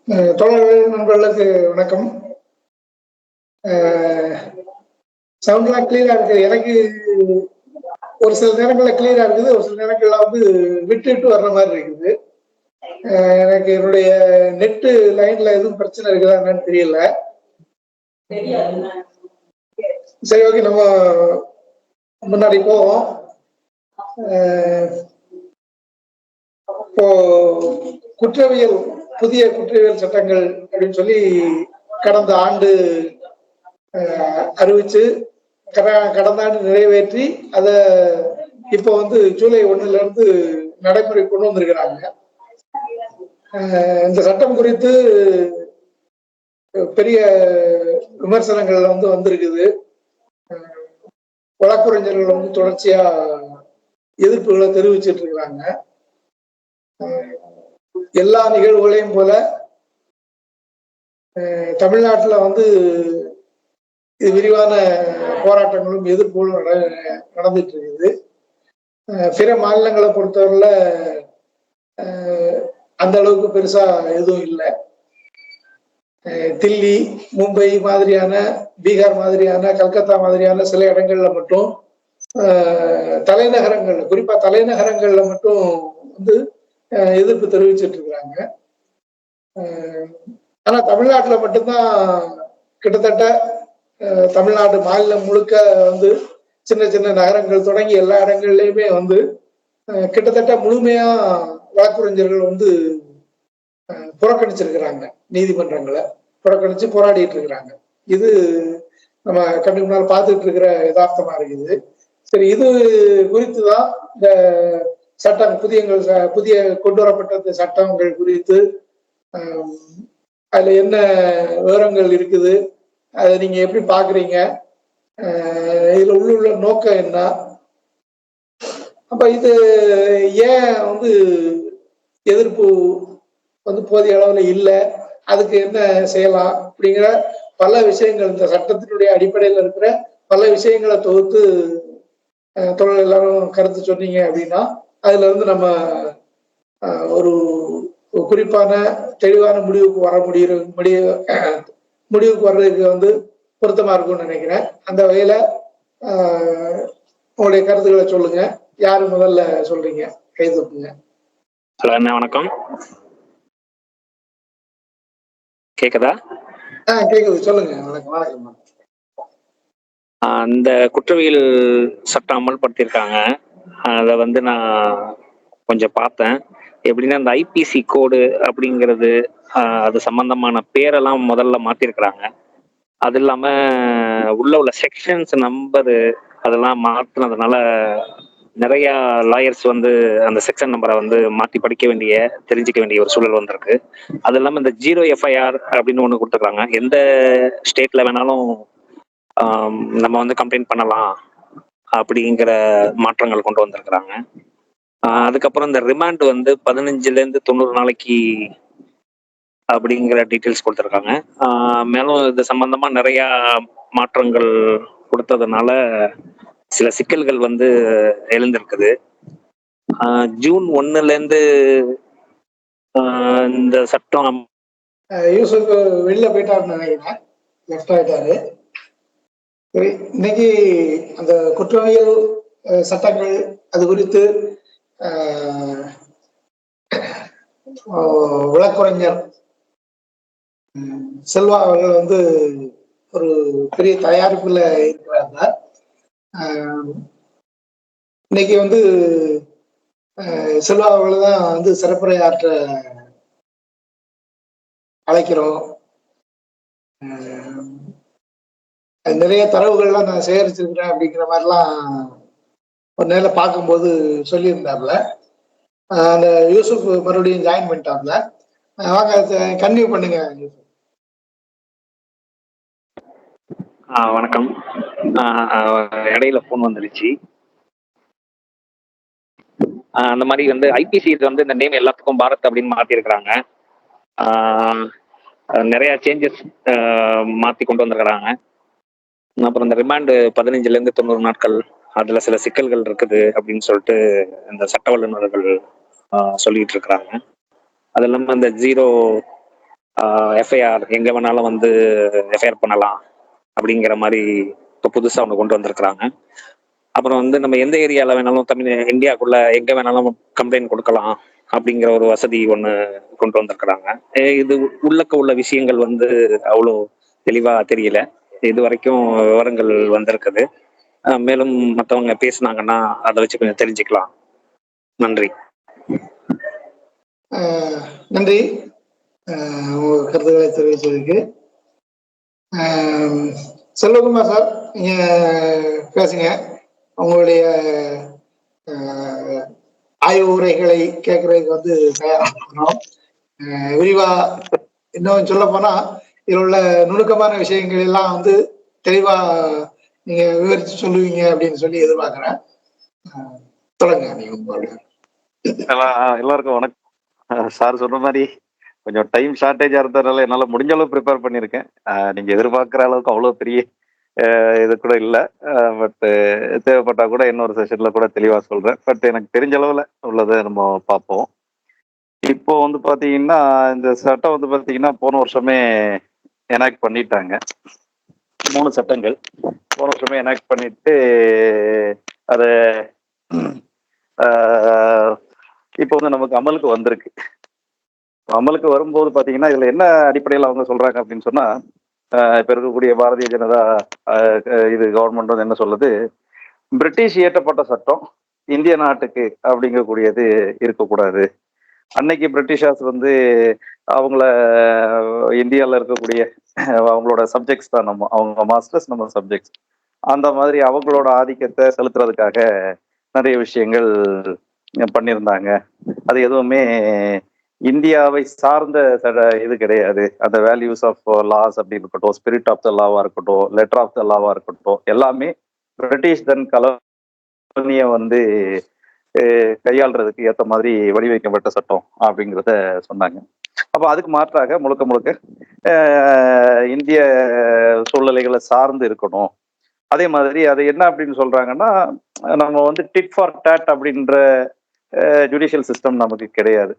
தோழர்கள் நண்பர்களுக்கு வணக்கம். சவுண்ட்லாம் கிளியரா இருக்கு. எனக்கு ஒரு சில நேரங்கள்ல கிளியரா இருக்குது, ஒரு சில நேரங்கள்ல வந்து விட்டு விட்டு வர்ற மாதிரி இருக்குது. எனக்கு என்னுடைய நெட்டு லைன்ல எதுவும் பிரச்சனை இருக்குதா என்னன்னு தெரியல. சரி, ஓகே, நம்ம முன்னாடி போவோம். இப்போ குற்றவியல், புதிய குற்றவியல் சட்டங்கள் அப்படின்னு சொல்லி கடந்த ஆண்டு அறிவிச்சு கடந்த ஆண்டு நிறைவேற்றி அதை இப்போ வந்து ஜூலை 1ல இருந்து நடைமுறை கொண்டு வந்திருக்கிறாங்க. இந்த சட்டம் குறித்து பெரிய விமர்சனங்கள் வந்து வந்திருக்குது. வழக்குரைஞர்கள் வந்து தொடர்ச்சியா எதிர்ப்புகளை தெரிவிச்சிட்டு இருக்கிறாங்க. எல்லா நிகழ்வுகளையும் போல தமிழ்நாட்டுல வந்து இது விரிவான போராட்டங்களும் எதிர்ப்புகளும் நடந்துட்டு இருக்குது. பிற மாநிலங்களை பொறுத்தவரையில அந்த அளவுக்கு பெருசா எதுவும் இல்லை. தில்லி, மும்பை மாதிரியான, பீகார் மாதிரியான, கல்கத்தா மாதிரியான சில இடங்கள்ல மட்டும், தலைநகரங்கள்ல, குறிப்பா தலைநகரங்கள்ல மட்டும் வந்து எதிர்ப்பு தெரிவிச்சிட்டு இருக்கிறாங்க. ஆனா தமிழ்நாட்டுல மட்டும்தான் கிட்டத்தட்ட தமிழ்நாடு மாநிலம் முழுக்க வந்து சின்ன சின்ன நகரங்கள் தொடங்கி எல்லா இடங்கள்லயுமே வந்து கிட்டத்தட்ட முழுமையா வழக்குரைஞர்கள் வந்து புறக்கணிச்சிருக்கிறாங்க. நீதிமன்றங்களை புறக்கணிச்சு போராடிட்டு இருக்கிறாங்க. இது நம்ம கண்ணுக்கு முன்னால் பார்த்துட்டு இருக்கிற யதார்த்தமா இருக்குது. சரி, இது குறித்துதான் இந்த சட்டம், புதிய கொண்டு வரப்பட்ட சட்டங்கள் குறித்து அதுல என்ன விவரங்கள் இருக்குது, அதை நீங்க எப்படி பாக்குறீங்க, இதுல உள்ள நோக்கம் என்ன, அப்ப இது ஏன் வந்து எதிர்ப்பு வந்து போதிய அளவுல இல்லை, அதுக்கு என்ன செய்யலாம் அப்படிங்கிற பல விஷயங்கள், இந்த சட்டத்தினுடைய அடிப்படையில் இருக்கிற பல விஷயங்களை தொகுத்து தொழில் எல்லாரும் கருத்து சொன்னீங்க அப்படின்னா அதுல இருந்து நம்ம ஒரு குறிப்பான தெளிவான முடிவுக்கு முடிவுக்கு வர்றதுக்கு வந்து பொருத்தமா இருக்கும்னு நினைக்கிறேன். அந்த வகையில உங்களுடைய கருத்துக்களை சொல்லுங்க. யாரு முதல்ல சொல்றீங்க? கை தூக்குங்க. ஹலோ அண்ணா, வணக்கம். கேக்குதா? கேக்குது, சொல்லுங்க. வணக்கம். வணக்கம். அந்த குற்றவியல் சட்டம் அமல்படுத்தியிருக்காங்க. அதை வந்து நான் கொஞ்சம் பார்த்தேன். எப்படின்னா அந்த ஐபிசி கோடு அப்படிங்கிறது, அது சம்பந்தமான பேரெல்லாம் முதல்ல மாத்திருக்கிறாங்க. அது இல்லாம உள்ள செக்ஷன்ஸ் நம்பரு அதெல்லாம் மாற்றினதுனால நிறைய லாயர்ஸ் வந்து அந்த செக்ஷன் நம்பரை வந்து மாற்றி தெரிஞ்சுக்க வேண்டிய ஒரு சூழல் வந்திருக்கு. அது இல்லாமல் இந்த 0 எஃப்ஐஆர் அப்படின்னு ஒன்று கொடுத்துருக்காங்க. எந்த ஸ்டேட்ல வேணாலும் நம்ம வந்து கம்ப்ளைண்ட் பண்ணலாம் அப்படிங்கிற மாற்றங்கள் கொண்டு வந்திருக்கிறாங்க. அதுக்கப்புறம் இந்த ரிமாண்ட் வந்து 15லேருந்து 90 நாளைக்கு அப்படிங்கிற டீட்டெயில்ஸ் கொடுத்துருக்காங்க. மேலும் இது சம்பந்தமா நிறைய மாற்றங்கள் கொடுத்ததுனால சில சிக்கல்கள் வந்து எழுந்திருக்குது. ஜூன் 1லேருந்து இந்த சட்டம் யூசுப் வெளில போயிட்டாருன்னு நினைக்கிறேன், லெஃப்ட் ஆயிட்டாரு. இன்னைக்கு அந்த குற்றவியல் சட்டங்கள் அது குறித்து வழக்குரைஞர் செல்வா அவர்கள் வந்து ஒரு பெரிய தயாரிப்புல இருக்கிறாங்க. இன்னைக்கு வந்து செல்வா அவர்கள் தான் வந்து சிறப்புரையாற்ற அழைக்கிறோம். நிறைய தரவுகள்லாம் நான் சேகரிச்சிருக்கிறேன் அப்படிங்கிற மாதிரிலாம் ஒரு நேரில் பார்க்கும்போது சொல்லியிருந்தாப்புல. அந்த யூசுப் மறுபடியும் ஜாயின் பண்ணிட்டாப்ல. வாங்க, கன்டினியூ பண்ணுங்க. வணக்கம். இடையில போன் வந்துருச்சு. அந்த மாதிரி வந்து ஐபிசி வந்து இந்த நேம் எல்லாத்துக்கும் பாரத் அப்படின்னு மாத்திருக்கிறாங்க. நிறைய சேஞ்சஸ் மாத்தி கொண்டு வந்திருக்கிறாங்க. அப்புறம் இந்த ரிமாண்டு 15லேருந்து 90 நாட்கள், அதுல சில சிக்கல்கள் இருக்குது அப்படின்னு சொல்லிட்டு இந்த சட்ட வல்லுநர்கள் சொல்லிட்டு இருக்கிறாங்க. அது இல்லாமல் இந்த 0 எஃப்ஐஆர் எங்க வேணாலும் வந்து எஃப்ஐஆர் பண்ணலாம் அப்படிங்கிற மாதிரி இப்போ புதுசாக ஒன்று கொண்டு வந்திருக்கிறாங்க. அப்புறம் வந்து நம்ம எந்த ஏரியாவில் வேணாலும் இந்தியாவுக்குள்ள எங்கே வேணாலும் கம்ப்ளைண்ட் கொடுக்கலாம் அப்படிங்கிற ஒரு வசதி ஒன்று கொண்டு வந்திருக்கிறாங்க. இது உள்ளக்க உள்ள விஷயங்கள் வந்து அவ்வளோ தெளிவாக தெரியல. இது வரைக்கும் விவரங்கள் வந்திருக்குது. மேலும் மற்றவங்க பேசுனாங்கன்னா அதை வச்சு கொஞ்சம் தெரிஞ்சுக்கலாம். நன்றி. நன்றி உங்க கருத்துக்களை தெரிவித்ததுக்கு. செல்வகுமார் சார், நீங்க பேசுங்க. உங்களுடைய ஆய்வு உரைகளை கேட்கறதுக்கு வந்து தயாராகிறோம். விரிவா இன்னும் சொல்ல போனா இதில் உள்ள நுணுக்கமான விஷயங்கள் எல்லாம் வந்து தெளிவா நீங்க விவரிச்சு சொல்லுவீங்க அப்படின்னு சொல்லி எதிர்பார்க்கிறேன். தொடங்க நீங்க உங்களுடைய. எல்லாருக்கும் வணக்கம். சார் சொன்ன மாதிரி கொஞ்சம் டைம் ஷார்டேஜா இருந்ததுனால என்னால முடிஞ்ச அளவு ப்ரிப்பேர் பண்ணியிருக்கேன். நீங்க எதிர்பார்க்குற அளவுக்கு அவ்வளோ பெரிய இது கூட இல்லை. பட் தேவைப்பட்டா கூட இன்னொரு செஷன்ல கூட தெளிவா சொல்றேன். பட் எனக்கு தெரிஞ்ச அளவுல உள்ளதை நம்ம பார்ப்போம். இப்போ வந்து பாத்தீங்கன்னா இந்த சட்டம் வந்து பாத்தீங்கன்னா போன வருஷமே எனாக்ட் பண்ணிட்டாங்க. 3 சட்டங்கள் போன வருஷமே எனாக்ட் பண்ணிட்டு அது இப்போ வந்து நமக்கு அமலுக்கு வந்திருக்கு. அமலுக்கு வரும்போது பாத்தீங்கன்னா இதுல என்ன அடிப்படையில் அவங்க சொல்றாங்க அப்படின்னு சொன்னா, இப்ப இருக்கக்கூடிய பாரதிய ஜனதா இது கவர்மெண்ட் வந்து என்ன சொல்லுது, பிரிட்டிஷ் இயற்றப்பட்ட சட்டம் இந்திய நாட்டுக்கு அப்படிங்கக்கூடியது இருக்கக்கூடாது. அன்னைக்கு பிரிட்டிஷர்ஸ் வந்து அவங்கள இந்தியாவில் இருக்கக்கூடிய அவங்களோட சப்ஜெக்ட்ஸ் தான், நம்ம அவங்க மாஸ்டர்ஸ், நம்ம சப்ஜெக்ட்ஸ். அந்த மாதிரி அவங்களோட ஆதிக்கத்தை செலுத்துறதுக்காக நிறைய விஷயங்கள் பண்ணியிருந்தாங்க. அது எதுவுமே இந்தியாவை சார்ந்த இது கிடையாது. அந்த வேல்யூஸ் ஆஃப் லாஸ் அப்படி இருக்கட்டும், ஸ்பிரிட் ஆஃப் த லாவா இருக்கட்டும், லெட்டர் ஆஃப் த லாவா இருக்கட்டும், எல்லாமே பிரிட்டிஷ் தன் கலோனியை வந்து கையாளுறதுக்கு ஏற்ற மாதிரி வடிவமைக்கப்பட்ட சட்டம் அப்படிங்கிறத சொன்னாங்க. அப்போ அதுக்கு மாற்றாக முழுக்க முழுக்க இந்திய சூழ்நிலைகளை சார்ந்து இருக்கணும். அதே மாதிரி அது என்ன அப்படின்னு சொல்றாங்கன்னா, நம்ம வந்து டிட் ஃபார் டேட் அப்படின்ற ஜுடிஷியல் சிஸ்டம் நமக்கு கிடையாது.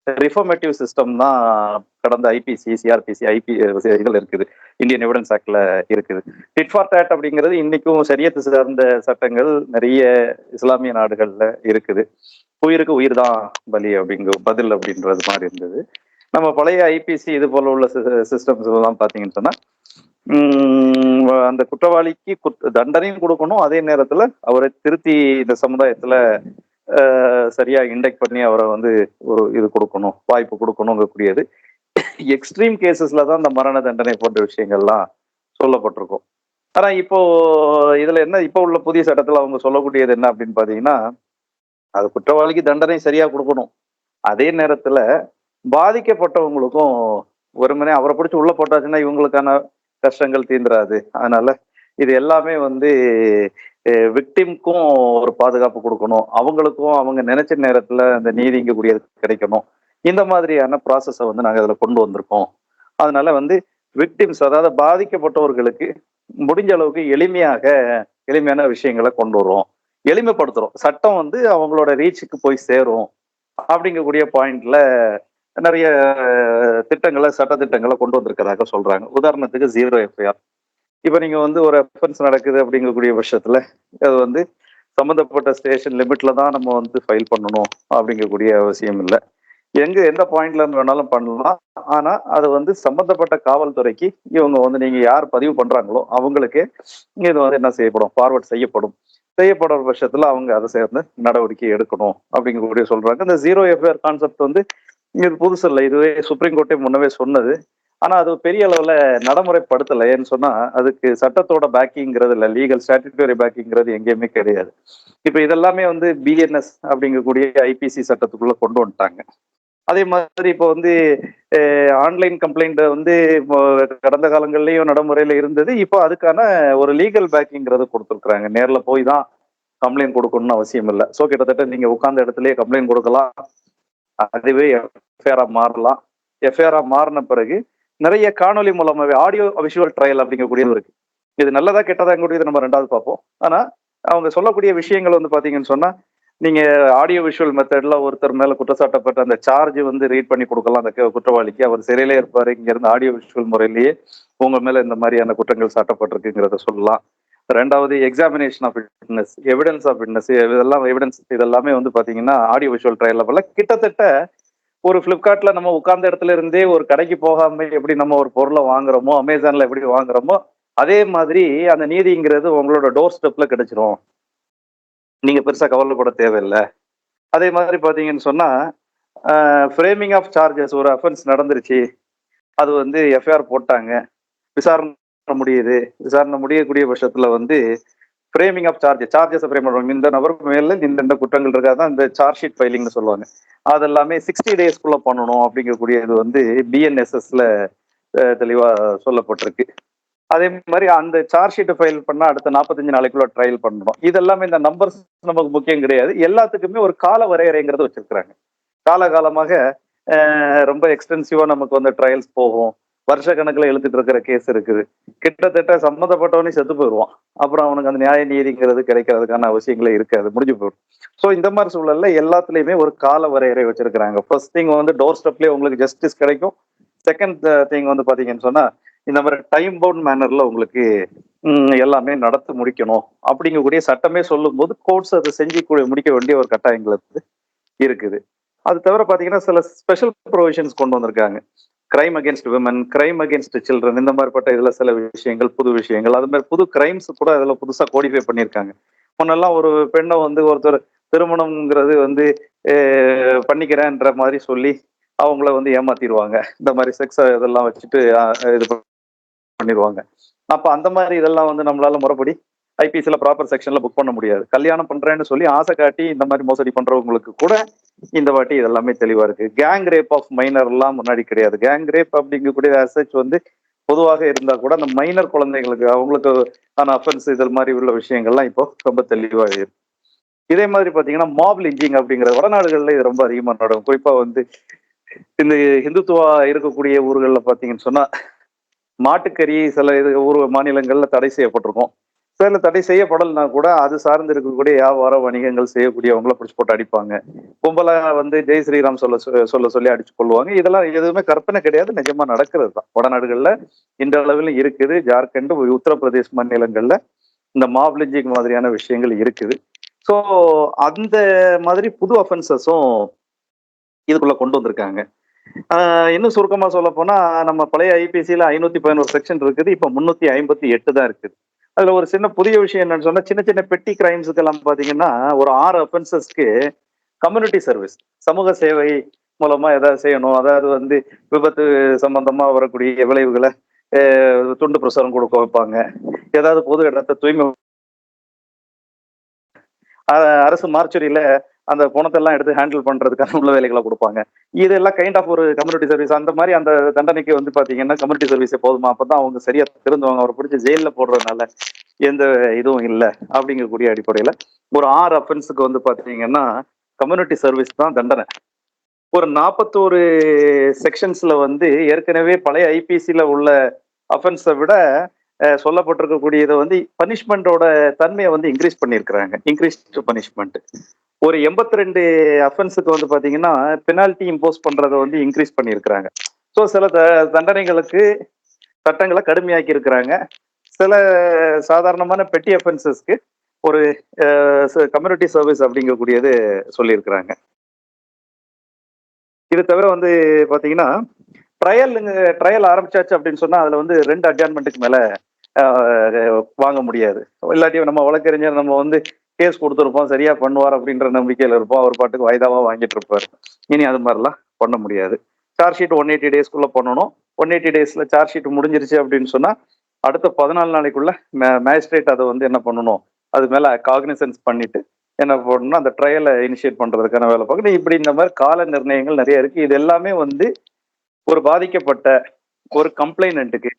ரிஃபார்மேட்டிவ் சிஸ்டம் தான் கடந்த ஐபிசி, சிஆர்பிசி, இதில் இருக்குது, இந்தியன் எவிடன்ஸ் ஆக்ட்ல இருக்குது. டிட் ஃபார் டேட் அப்படிங்கிறது இன்னைக்கும் சரியத்து சார்ந்த சட்டங்கள் நிறைய இஸ்லாமிய நாடுகள்ல இருக்குது. உயிருக்கு உயிர் தான் பலி அப்படிங்கிற பதில் அப்படின்றது மாதிரி இருந்தது. நம்ம பழைய ஐபிசி இது போல உள்ள சிஸ்டம்ஸ் எல்லாம் பார்த்தீங்கன்னு சொன்னா, அந்த குற்றவாளிக்கு தண்டனையும் கொடுக்கணும், அதே நேரத்துல அவரை திருத்தி இந்த சமுதாயத்துல சரியா இண்டெக்ட் பண்ணி அவரை வந்து ஒரு இது கொடுக்கணும், வாய்ப்பு கொடுக்கணுங்கக்கூடியது. எக்ஸ்ட்ரீம் கேசஸ்ல தான் இந்த மரண தண்டனை போன்ற விஷயங்கள்லாம் சொல்லப்பட்டிருக்கும். ஆனா இப்போ இதுல என்ன, இப்போ உள்ள புதிய சட்டத்துல அவங்க சொல்லக்கூடியது என்ன அப்படின்னு பாத்தீங்கன்னா, அது குற்றவாளிக்கு தண்டனை சரியா கொடுக்கணும், அதே நேரத்துல பாதிக்கப்பட்டவங்களுக்கும் வெறுமனே அவரை பிடிச்சி உள்ள போட்டாச்சுன்னா இவங்களுக்கான கஷ்டங்கள் தீந்துராது. அதனால இது எல்லாமே வந்து விக்டிம்க்கும் ஒரு பாதுகாப்பு கொடுக்கணும், அவங்களுக்கும் அவங்க நினைச்ச நேரத்துல அந்த நீதி இங்கக்கூடியது கிடைக்கணும். இந்த மாதிரியான ப்ராசஸை வந்து நாங்கள் அதில் கொண்டு வந்திருக்கோம். அதனால வந்து விக்டிம்ஸ், அதாவது பாதிக்கப்பட்டவர்களுக்கு முடிஞ்ச அளவுக்கு எளிமையான விஷயங்களை கொண்டு வருவோம், எளிமைப்படுத்துறோம். சட்டம் வந்து அவங்களோட ரீச்சுக்கு போய் சேரும் அப்படிங்கக்கூடிய பாயிண்ட்ல நிறைய சட்ட திட்டங்களை கொண்டு வந்திருக்கிறதாக சொல்றாங்க. உதாரணத்துக்கு 0 எஃப்ஐஆர். இப்ப நீங்க வந்து ஒரு அஃபென்ஸ் நடக்குது அப்படிங்கக்கூடிய பட்சத்துல அது வந்து சம்பந்தப்பட்ட ஸ்டேஷன் லிமிட்ல தான் நம்ம வந்து ஃபைல் பண்ணணும் அப்படிங்கக்கூடிய அவசியம் இல்லை. எந்த பாயிண்ட்ல இருந்து வேணாலும் பண்ணலாம். ஆனா அது வந்து சம்பந்தப்பட்ட காவல்துறைக்கு இவங்க வந்து நீங்க யார் பதிவு பண்றாங்களோ அவங்களுக்கு இது வந்து என்ன செய்யப்படும், ஃபார்வர்ட் செய்யப்படுற பட்சத்துல அவங்க அதை சேர்ந்து நடவடிக்கை எடுக்கணும் அப்படிங்கக்கூடிய சொல்றாங்க. இந்த 0 எஃப்ஐஆர் கான்செப்ட் வந்து இது புதுசு இல்லை, இதுவே சுப்ரீம் கோர்ட்டே முன்னவே சொன்னது. ஆனா அது பெரிய அளவுல நடைமுறைப்படுத்தலை. ஏன்னு சொன்னா அதுக்கு சட்டத்தோட பேக்கிங்கிறது இல்லை, லீகல் ஸ்டாட்யூட்டரி பேக்கிங்கிறது எங்கேயுமே கிடையாது. இப்ப இதெல்லாமே வந்து பிஎன்எஸ் அப்படிங்கக்கூடிய ஐபிசி சட்டத்துக்குள்ள கொண்டு வந்துட்டாங்க. அதே மாதிரி இப்போ வந்து ஆன்லைன் கம்ப்ளைண்ட் வந்து கடந்த காலங்கள்லயும் நடைமுறையில இருந்தது. இப்போ அதுக்கான ஒரு லீகல் பேக்கிங்கிறது கொடுத்துருக்குறாங்க. நேர்ல போய் தான் கம்ப்ளைண்ட் கொடுக்கணும்னு அவசியம் இல்லை. ஸோ கிட்டத்தட்ட நீங்க உட்கார்ந்த இடத்துலயே கம்ப்ளைண்ட் கொடுக்கலாம், அதுவே எஃப்ஐஆரா மாறலாம். எஃப்ஐஆரா மாறின பிறகு நிறைய காணொலி மூலமாவே ஆடியோ விஷுவல் ட்ரையல் அப்படிங்கக்கூடியது இருக்கு. இது நல்லதா கெட்டதாங்கக்கூடியது நம்ம ரெண்டாவது பார்ப்போம். ஆனா அவங்க சொல்லக்கூடிய விஷயங்கள் வந்து பாத்தீங்கன்னு சொன்னா, நீங்க ஆடியோ விஷுவல் மெத்தட்ல ஒருத்தர் மேல குற்றச்சாட்டப்பட்ட அந்த சார்ஜ் வந்து ரீட் பண்ணி கொடுக்கலாம் அந்த குற்றவாளிக்கு. அவர் சிறையிலே இருப்பாரு. இங்க இருந்து ஆடியோ விஷுவல் முறையிலேயே உங்க மேல இந்த மாதிரியான குற்றங்கள் சாட்டப்பட்டிருக்குங்கிறத சொல்லலாம். ரெண்டாவது examination of witness, evidence of witness, இதெல்லாம் எவிடன்ஸ் இதெல்லாமே வந்து பாத்தீங்கன்னா ஆடியோ விஷுவல் ட்ரையல் லெவல்ல கிட்டத்தட்ட ஒரு பிளிப்கார்ட்ல நம்ம உட்கார்ந்த இடத்துல இருந்தே ஒரு கடைக்கு போகாம எப்படி நம்ம ஒரு பொருளை வாங்குறோமோ, அமேசான்ல எப்படி வாங்குறோமோ, அதே மாதிரி அந்த நீதிங்கிறது உங்களோட டோர் ஸ்டெப்ல கிடைச்சிரும். நீங்க பெருசா கவலைப்பட தேவையில்லை. அதே மாதிரி பாத்தீங்கன்னு சொன்னா ஃப்ரேமிங் ஆஃப் சார்ஜஸ், ஒரு அஃபென்ஸ் நடந்துருச்சு, அது வந்து எஃப்ஐஆர் போட்டாங்க, விசாரணை முடியுது. விசாரணை முடியக்கூடிய பட்சத்துல வந்து ஃப்ரேமிங் ஆஃப் சார்ஜஸ் ஃப்ரேம் பண்ணுவாங்க. இந்த நபர் மேல இந்த குற்றங்கள் இருக்காதான் இந்த சார்ஜ் ஷீட் ஃபைலிங்னு சொல்லுவாங்க. அது எல்லாமே 60 டேஸ்க்குள்ள பண்ணணும் அப்படிங்கக்கூடிய இது வந்து பிஎன்எஸ்எஸ்ல தெளிவா சொல்லப்பட்டிருக்கு. அதே மாதிரி அந்த சார்ஜ் ஷீட் ஃபைல் பண்ணா அடுத்த 45 நாளைக்குள்ள ட்ரையல் பண்ணணும். இதெல்லாமே இந்த நம்பர்ஸ் நமக்கு முக்கியம் கிடையாது. எல்லாத்துக்குமே ஒரு கால வரையறைங்கிறது வச்சிருக்கிறாங்க. காலகாலமாக ரொம்ப எக்ஸ்டென்சிவா நமக்கு வந்து ட்ரையல்ஸ் போகும். வருஷ கணக்குல எழுதிட்டு இருக்கிற கேஸ் இருக்குது. கிட்டத்தட்ட சம்மந்தப்பட்டவனே செத்து போயிடுவான். அப்புறம் அவனுக்கு அந்த நியாய நீதிங்கிறது கிடைக்கிறதுக்கான அவசியங்களே இருக்காது, முடிஞ்சு போயிடும். ஸோ இந்த மாதிரி சூழல்ல எல்லாத்துலயுமே ஒரு கால வரையறை வச்சிருக்கிறாங்க. ஃபர்ஸ்ட் திங் வந்து டோர் ஸ்டெப்லேயே உங்களுக்கு ஜஸ்டிஸ் கிடைக்கும். செகண்ட் திங் வந்து பாத்தீங்கன்னு சொன்னா இந்த மாதிரி டைம் பவுண்ட் மேனர்ல உங்களுக்கு எல்லாமே நடத்தி முடிக்கணும் அப்படிங்கக்கூடிய சட்டமே சொல்லும் போது கோர்ட்ஸ் அதை செஞ்சு முடிக்க வேண்டிய ஒரு கட்டாயங்கள் இருக்குது. அது தவிர பாத்தீங்கன்னா சில ஸ்பெஷல் ப்ரொவிஷன்ஸ் கொண்டு வந்திருக்காங்க. Crime against women, crime against children, இந்த மாதிரிப்பட்ட இதுல சில விஷயங்கள், புது விஷயங்கள், அது மாதிரி புது கிரைம்ஸ் கூட அதுல புதுசா கோடிஃபை பண்ணியிருக்காங்க. முன்னெல்லாம் ஒரு பெண்ணை வந்து ஒருத்தர் திருமணம்ங்கிறது வந்து பண்ணிக்கிறேன்ற மாதிரி சொல்லி அவங்கள வந்து ஏமாத்திடுவாங்க. இந்த மாதிரி செக்ஸ் இதெல்லாம் வச்சுட்டு இது பண்ணிடுவாங்க. அப்ப அந்த மாதிரி இதெல்லாம் வந்து நம்மளால முறைப்படி ஐபிசில ப்ராப்பர் செக்ஷன்ல புக் பண்ண முடியாது. கல்யாணம் பண்றேன்னு சொல்லி ஆசை காட்டி இந்த மாதிரி மோசடி பண்றவங்களுக்கு கூட இந்த வாட்டி இதெல்லாமே தெளிவா இருக்கு. கேங் ரேப் ஆஃப் மைனர் எல்லாம் முன்னாடி கிடையாது. கேங் ரேப் அப்படிங்கக்கூடிய அசச் வந்து பொதுவாக இருந்தா கூட அந்த மைனர் குழந்தைங்களுக்கு அவங்களுக்கு ஆன அஃபென்ஸ் இது மாதிரி உள்ள விஷயங்கள்லாம் இப்போ ரொம்ப தெளிவா இருக்கு. இதே மாதிரி பாத்தீங்கன்னா மாப் லிஞ்சிங் அப்படிங்கிற வடநாடுகள்ல இது ரொம்ப அதிகமா நடக்கும். குறிப்பா வந்து இந்த இந்துத்துவா இருக்கக்கூடிய ஊர்கள்ல பாத்தீங்கன்னு சொன்னா மாட்டுக்கறி சில இது ஊர் மாநிலங்கள்ல தடை செய்யப்பட்டிருக்கும். சில தடை செய்யப்படலைன்னா கூட அது சார்ந்து இருக்கக்கூடிய வியாபார வணிகங்கள் செய்யக்கூடியவங்களை பிடிச்சி போட்டு அடிப்பாங்க. கும்பலா வந்து ஜெய் ஸ்ரீராம் சொல்ல சொல்லி அடிச்சு கொள்வாங்க. இதெல்லாம் எதுவுமே கற்பனை கிடையாது, நிஜமா நடக்கிறது தான். வடநாடுகள்ல இன்றளவில் இருக்குது. ஜார்க்கண்ட், உத்தரப்பிரதேஷ் மாநிலங்கள்ல இந்த மாப் லிஞ்சிங் மாதிரியான விஷயங்கள் இருக்குது. ஸோ அந்த மாதிரி புது அஃபென்சஸும் இதுக்குள்ள கொண்டு வந்திருக்காங்க. இன்னும் சுருக்கமா சொல்ல போனா நம்ம பழைய ஐபிசியில 511 செக்ஷன் இருக்குது, இப்ப 358 தான் இருக்குது. அதுல ஒரு சின்ன புதிய விஷயம் என்னன்னு சொன்னா சின்ன சின்ன பெட்டி கிரைம்ஸுக்கு எல்லாம் பாத்தீங்கன்னா ஒரு 6 அஃபென்சஸ்க்கு கம்யூனிட்டி சர்வீஸ், சமூக சேவை மூலமா ஏதாவது செய்யணும். அதாவது வந்து விபத்து சம்பந்தமா வரக்கூடிய விளைவுகளை துண்டு பிரசுரம் கொடுக்க வைப்பாங்க. ஏதாவது பொது இடத்தை தூய்மை அரசு மார்ச்சரியில அந்த பணத்தை எல்லாம் எடுத்து ஹேண்டில் பண்றதுக்கான உள்ள வேலைகளை கொடுப்பாங்க. இதெல்லாம் கைண்ட் ஆஃப் ஒரு கம்யூனிட்டி சர்வீஸ். அந்த மாதிரி அந்த தண்டனைக்கு வந்து பாத்தீங்கன்னா கம்யூனிட்டி சர்வீஸே போதுமா, அப்பதான் அவங்க சரியா திருந்துவாங்க. அவரை பிடிச்சி ஜெயில போடுறதுனால எந்த இதுவும் இல்லை அப்படிங்கக்கூடிய அடிப்படையில ஒரு 6 அஃபென்ஸுக்கு வந்து பாத்தீங்கன்னா கம்யூனிட்டி சர்வீஸ் தான் தண்டனை. ஒரு 41 செக்ஷன்ஸ்ல வந்து ஏற்கனவே பழைய ஐபிசில உள்ள அஃபென்ஸை விட சொல்லப்பட்டிருக்கக்கூடியதை வந்து பனிஷ்மெண்டோட தன்மையை வந்து இன்க்ரீஸ் பண்ணியிருக்கிறாங்க. இன்க்ரீஸ் பனிஷ்மெண்ட் ஒரு 82 அஃபென்ஸுக்கு வந்து பாத்தீங்கன்னா பெனால்டி இம்போஸ் பண்றதை வந்து இன்க்ரீஸ் பண்ணியிருக்கிறாங்க. ஸோ சில தண்டனைகளுக்கு சட்டங்களை கடுமையாக்கி இருக்கிறாங்க. சில சாதாரணமான பெட்டி அஃபென்சஸ்க்கு ஒரு கம்யூனிட்டி சர்வீஸ் அப்படிங்கக்கூடியது சொல்லியிருக்கிறாங்க. இது தவிர வந்து பாத்தீங்கன்னா ட்ரையல் ஆரம்பிச்சாச்சு அப்படின்னு சொன்னா அதுல வந்து 2 அட்ஜாயின்மெண்ட்டுக்கு மேல வாங்க முடியாது. இல்லாட்டி நம்ம வழக்கறிஞர் நம்ம வந்து கேஸ் கொடுத்துருப்போம், சரியா பண்ணுவார் அப்படின்ற நம்பிக்கையில இருப்போம். அவர் பாட்டுக்கு வாய்தாவா வாங்கிட்டு இருப்பாரு. இனி அது மாதிரிலாம் பண்ண முடியாது. சார்ஜ் ஷீட் 180 டேஸ்க்குள்ள பண்ணணும். 180 டேஸ்ல சார்ஜ் ஷீட் முடிஞ்சிருச்சு அப்படின்னு சொன்னா அடுத்த 14 நாளைக்குள்ள மேஜிஸ்ட்ரேட் அதை வந்து என்ன பண்ணணும், அது மேல காக்னிசன்ஸ் பண்ணிட்டு என்ன பண்ணணும், அந்த ட்ரையலை இனிஷியேட் பண்றதுக்கான வேலை பார்க்கணும். இப்படி இந்த மாதிரி கால நிர்ணயங்கள் நிறைய இருக்கு. இது எல்லாமே வந்து ஒரு பாதிக்கப்பட்ட ஒரு கம்ப்ளைனண்ட்டுக்கு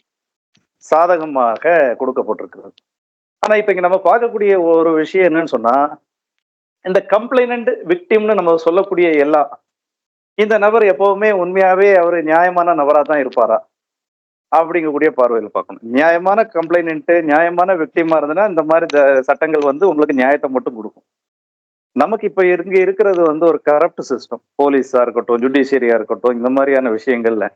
சாதகமாக கொடுக்கப்பட்டிருக்கிறது. ஆனா இப்ப இங்க நம்ம பார்க்கக்கூடிய ஒரு விஷயம் என்னன்னு சொன்னா இந்த கம்ப்ளைனண்ட் விக்டிம்னு நம்ம சொல்லக்கூடிய எல்லாம் இந்த நபர் எப்பவுமே உண்மையாவே அவர் நியாயமான நபரா தான் இருப்பாரா அப்படிங்கக்கூடிய பார்வையில் பார்க்கணும். நியாயமான கம்ப்ளைனண்ட், நியாயமான விக்டிமா இருந்ததுன்னா இந்த மாதிரி சட்டங்கள் வந்து உங்களுக்கு நியாயத்தை மட்டும் கொடுக்கும். நமக்கு இப்ப இங்க இருக்கிறது வந்து ஒரு கரப்ட் சிஸ்டம். போலீஸா இருக்கட்டும், ஜுடிஷியரியா இருக்கட்டும், இந்த மாதிரியான விஷயங்கள்ல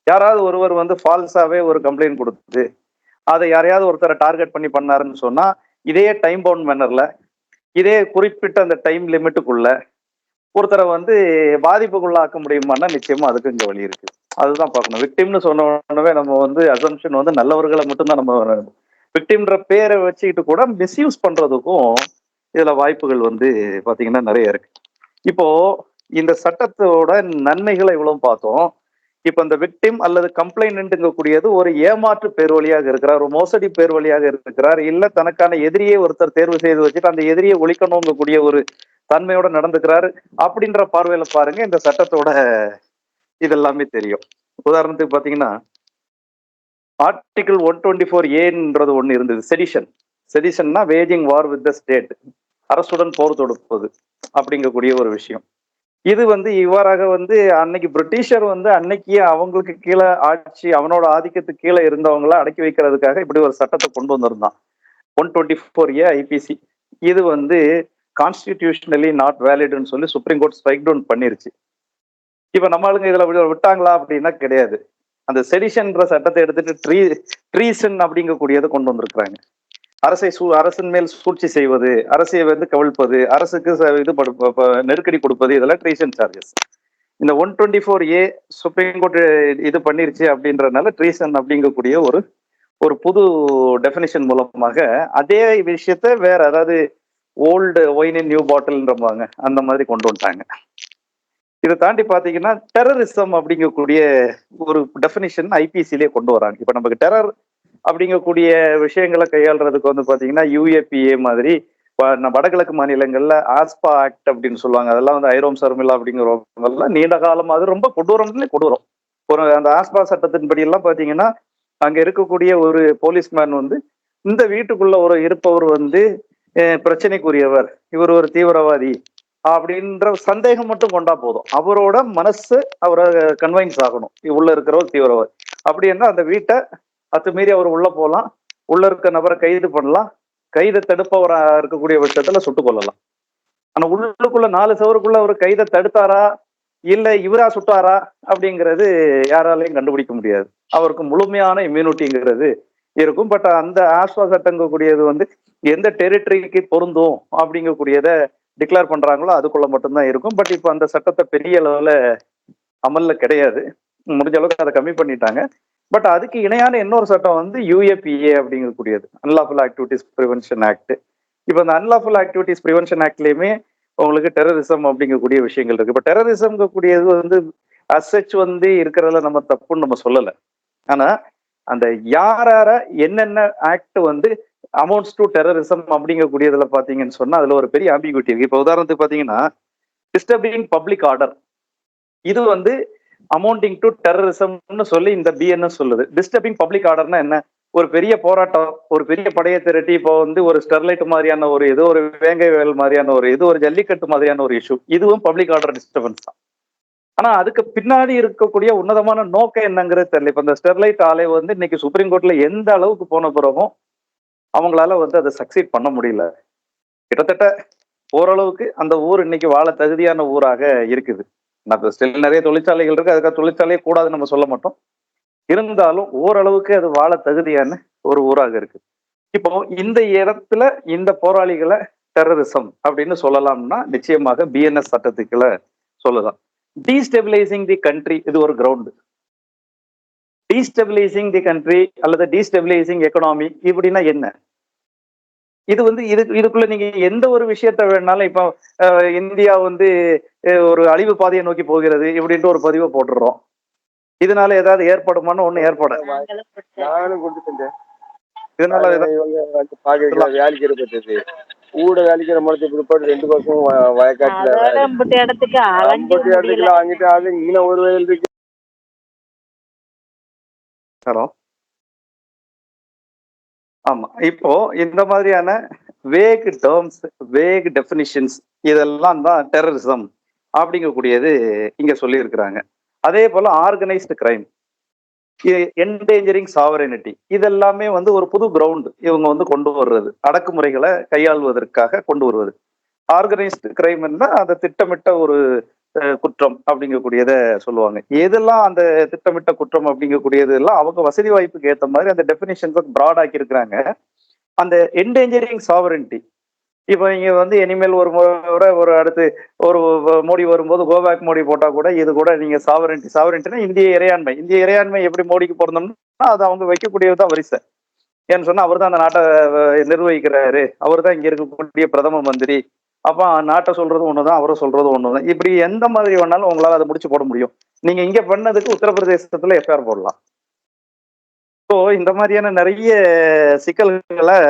யாராவது ஒருவர் வந்து ஃபால்ஸாவே ஒரு கம்ப்ளைண்ட் கொடுத்து அதை யாரையாவது ஒருத்தரை டார்கெட் பண்ணி பண்ணாருன்னு சொன்னா, இதே டைம் பவுண்ட் மேனர்ல, இதே குறிப்பிட்ட அந்த டைம் லிமிட்டுக்குள்ள ஒருத்தரை வந்து பாதிப்புக்குள்ளாக்க முடியுமான்னா நிச்சயமா அதுக்கு இங்க வழி இருக்கு. அதுதான் பார்க்கணும். விக்டிம்னு சொன்ன உடனே நம்ம வந்து அசம்ஷன் வந்து நல்லவர்களை மட்டும்தான் நம்ம விக்டிம்ன்ற பேரை வச்சுக்கிட்டு கூட மிஸ்யூஸ் பண்றதுக்கும் இதுல வாய்ப்புகள் வந்து பாத்தீங்கன்னா நிறைய இருக்கு. இப்போ இந்த சட்டத்தோட நன்மைகளை இவ்வளவு பார்த்தோம். இப்ப இந்த விக்டிம் அல்லது கம்ப்ளைண்ட்ங்க கூடியது ஒரு ஏமாற்று பேர் வழியாக இருக்கிறார், ஒரு மோசடி பேர் வழியாக இருக்கிறார், இல்ல தனக்கான எதிரியை ஒருத்தர் தேர்வு செய்து வச்சுட்டு அந்த எதிரியை ஒழிக்கணுங்க கூடிய ஒரு தன்மையோட நடந்துக்கிறாரு அப்படின்ற பார்வையில பாருங்க இந்த சட்டத்தோட இதெல்லாமே தெரியும். உதாரணத்துக்கு பாத்தீங்கன்னா ஆர்டிகிள் 124A ஒண்ணு இருந்தது, செடிஷன். செடிஷன்னா waging war with the state, அரசுடன் போர் தொடுப்பது அப்படிங்கக்கூடிய ஒரு விஷயம். இது வந்து இவ்வாறாக வந்து அன்னைக்கு பிரிட்டிஷர் வந்து அன்னைக்கு அவங்களுக்கு கீழே ஆட்சி, அவனோட ஆதிக்கத்துக்கு கீழே இருந்தவங்கள அடக்கி வைக்கிறதுக்காக இப்படி ஒரு சட்டத்தை கொண்டு வந்திருந்தான், 124A ஐபிசி. இது வந்து கான்ஸ்டிடியூஷனலி நாட் வேலிட்னு சொல்லி சுப்ரீம் கோர்ட் ஸ்ட்ரைக் டவுன் பண்ணிருச்சு. இப்ப நம்மளுங்க இதுல விட்டாங்களா அப்படின்னா கிடையாது. அந்த செடிஷன்ற சட்டத்தை எடுத்துட்டு ட்ரீசன் அப்படிங்கக்கூடியதை கொண்டு வந்திருக்கிறாங்க. அரசின் மேல் சூழ்ச்சி செய்வது, அரசை வந்து கவிழ்ப்பது, அரசுக்கு இது நெருக்கடி கொடுப்பது, இதெல்லாம் ட்ரீசன் சார்ஜஸ். இந்த 124A சுப்ரீம் கோர்ட் இது பண்ணிருச்சு அப்படின்றதுனால ட்ரீசன் அப்படிங்கக்கூடிய ஒரு புது டெபினிஷன் மூலமாக அதே விஷயத்த வேற, அதாவது ஓல்டு ஒயின் இன் நியூ பாட்டில்ன்றவாங்க அந்த மாதிரி கொண்டு வந்துட்டாங்க. இதை தாண்டி பாத்தீங்கன்னா டெரரிசம் அப்படிங்கக்கூடிய ஒரு டெபினிஷன் ஐபிசிலே கொண்டு வராங்க. இப்ப நமக்கு டெரர் அப்படிங்கக்கூடிய விஷயங்களை கையாளுறதுக்கு வந்து பாத்தீங்கன்னா யுஏபிஏ மாதிரி வடகிழக்கு மாநிலங்கள்ல ஆஸ்பா ஆக்ட் அப்படின்னு சொல்லுவாங்க. அதெல்லாம் வந்து ஐரோம் சர்மிளா அப்படிங்கிறவங்கெல்லாம் நீண்ட காலமா அது ரொம்ப கொடூரம்னு ஒரு அந்த ஆஸ்பா சட்டத்தின்படி எல்லாம் பாத்தீங்கன்னா அங்க இருக்கக்கூடிய ஒரு போலீஸ்மேன் வந்து இந்த வீட்டுக்குள்ள இருப்பவர் வந்து பிரச்சனைக்குரியவர், இவர் ஒரு தீவிரவாதி அப்படின்ற சந்தேகம் மட்டும் கொண்டா போதும், அவரோட மனசு அவரை கன்வைன்ஸ் ஆகணும் உள்ள இருக்கிற ஒரு தீவிரவாதி அப்படின்னா அந்த வீட்டை அத்துமீறி அவர் உள்ள போகலாம், உள்ள இருக்க நபரை கைது பண்ணலாம், கைதை தடுப்பவரா இருக்கக்கூடிய பட்சத்துல சுட்டுக் கொள்ளலாம். ஆனா உள்ளுக்குள்ள 4 சவருக்குள்ள அவர் கைதை தடுத்தாரா இல்ல இவரா சுட்டாரா அப்படிங்கிறது யாராலையும் கண்டுபிடிக்க முடியாது. அவருக்கு முழுமையான இம்யூனிட்டிங்கிறது இருக்கும். பட் அந்த ஆஸ்வா சட்டங்கக்கூடியது வந்து எந்த டெரிட்டரிக்கு பொருந்தும் அப்படிங்கக்கூடியத டிக்ளேர் பண்றாங்களோ அதுக்குள்ள மட்டும்தான் இருக்கும். பட் இப்போ அந்த சட்டத்தை பெரிய அளவுல அமல்ல கிடையாது, முடிஞ்ச அளவுக்கு அதை கம்மி பண்ணிட்டாங்க. பட் அதுக்கு இணையான இன்னொரு சட்டம் வந்து யுஏபிஏ அப்படிங்கக்கூடியது, அன்லாஃபுல் ஆக்டிவிட்டிஸ் ப்ரிவென்ஷன் ஆக்ட். இப்போ அந்த அன்லாஃபுல் ஆக்டிவிட்டிஸ் ப்ரிவென்ஷன் ஆக்ட்லயுமே உங்களுக்கு டெரரிசம் அப்படிங்கக்கூடிய விஷயங்கள் இருக்கு. இப்போ டெரரிசம் கூடியது வந்து அசச் வந்து இருக்கிறதுல நம்ம தப்புன்னு நம்ம சொல்லலை. ஆனா அந்த யார என்னென்ன ஆக்ட் வந்து அமௌண்ட்ஸ் டு டெரரிசம் அப்படிங்கக்கூடியதுல பாத்தீங்கன்னு சொன்னா அதுல ஒரு பெரிய ஆம்பிகுட்டி இருக்கு. இப்போ உதாரணத்துக்கு பாத்தீங்கன்னா டிஸ்டர்பிங் பப்ளிக் ஆர்டர், இது வந்து அமௌண்டிங் டு டெரரிசம்னு சொல்லி இந்த பிஎன்எஸ் சொல்லுது. டிஸ்டர்பிங் பப்ளிக் ஆர்டர்னா என்ன? ஒரு பெரிய போராட்டம், ஒரு பெரிய படையை திரட்டி இப்போ வந்து ஒரு ஸ்டெர்லைட் மாதிரியான ஒரு இது, ஒரு வேங்கை வேல் மாதிரியான ஒரு இது, ஒரு ஜல்லிக்கட்டு மாதிரியான ஒரு இஷ்யூ, இதுவும் பப்ளிக் ஆர்டர் டிஸ்டர்பன்ஸ் தான். ஆனா அதுக்கு பின்னாடி இருக்கக்கூடிய உன்னதமான நோக்கம் என்னங்கிறது தெரியல. இப்ப இந்த ஸ்டெர்லைட் ஆலை வந்து இன்னைக்கு சுப்ரீம் கோர்ட்ல எந்த அளவுக்கு போன பிறகும் அவங்களால வந்து அதை சக்சீட் பண்ண முடியல. கிட்டத்தட்ட ஓரளவுக்கு அந்த ஊர் இன்னைக்கு வாழ தகுதியான ஊராக இருக்குது. ஸ்டில் நிறைய தொழிற்சாலைகள் இருக்கு, அதுக்காக தொழிற்சாலையே கூடாதுன்னு நம்ம சொல்ல மாட்டோம். இருந்தாலும் ஓரளவுக்கு அது வாழ தகுதியான ஒரு ஊராக இருக்கு. இப்போ இந்த இடத்துல இந்த போராளிகளை டெரரிசம் அப்படின்னு சொல்லலாம்னா நிச்சயமாக பிஎன்எஸ் சட்டத்துக்குள்ள சொல்லலாம். டீஸ்டெபிலைசிங் தி கண்ட்ரி, இது ஒரு கிரவுண்டு. டீஸ்டெபிலைசிங் தி கண்ட்ரி அல்லது டீஸ்டெபிலைசிங் எக்கனாமி இப்படின்னா என்ன? இது வந்து இதுக்குள்ள நீங்க எந்த ஒரு விஷயத்த வேணாலும், இப்போ இந்தியா வந்து ஒரு அழிவு பாதையை நோக்கி போகிறது இப்படின்ட்டு ஒரு பதிவை போட்டுடுறோம். இதனால ஏதாவது ஏற்படுமான்னு ஒண்ணு ஏற்பட இதனால வேலைக்கு இருப்பது ஊட வேலைக்கிற முளைச்ச பிற்பாடு 2 பக்கம் வயக்காட்டுல இடத்துக்கு வாங்கிட்டு அது இன்னும் ஒரு வயல் இருக்கு. ஹலோ, ஆமா. இப்போ இந்த மாதிரியான வேக் டேர்ம்ஸ், வேக் டெபினிஷன்ஸ் இதெல்லாம் தான் டெரரிசம் அப்படிங்கக்கூடியது இங்க சொல்லி இருக்கிறாங்க. அதே போல ஆர்கனைஸ்டு கிரைம், என்டேஞ்சரிங் சாவரனிட்டி, இதெல்லாமே வந்து ஒரு புது கிரவுண்ட் இவங்க வந்து கொண்டு வர்றது, அடக்குமுறைகளை கையாள்வதற்காக கொண்டு வருவது. ஆர்கனைஸ்டு கிரைம்னா அந்த திட்டமிட்ட ஒரு குற்றம் அப்படிங்கக்கூடியத சொல்லுவாங்க. எதெல்லாம் அந்த திட்டமிட்ட குற்றம் அப்படிங்கக்கூடியது எல்லாம் அவங்க வசதி வாய்ப்புக்கு ஏற்ற மாதிரி அந்த டெபினிஷன்ஸ் ப்ராட் ஆக்கி இருக்கிறாங்க. அந்த என்டேஞ்சரிங் சாவரன்டி, இப்போ நீங்க வந்து இனிமேல் ஒரு முறை ஒரு அடுத்து ஒரு மோடி வரும்போது கோபேக் மோடி போட்டா கூட இது கூட நீங்க சாவரன்டினா இந்திய இறையாண்மை எப்படி மோடிக்கு பிறந்தோம்னா அது அவங்க வைக்கக்கூடியதுதான் வரிசை. ஏன்னு சொன்னா அவர் தான் அந்த நாட்டை நிர்வகிக்கிறாரு, அவர் தான் இங்க இருக்கக்கூடிய பிரதம மந்திரி. அப்ப நாட்டை சொல்றது ஒண்ணுதான், அவரை சொல்றது ஒண்ணுதான். இப்படி எந்த மாதிரி வேணாலும் உங்களால அதை முடிச்சு போட முடியும். நீங்க இங்க பண்ணதுக்கு உத்தரப்பிரதேசத்துல எஃப்ஐஆர் போடலாம். ஸோ இந்த மாதிரியான நிறைய சிக்கல்களை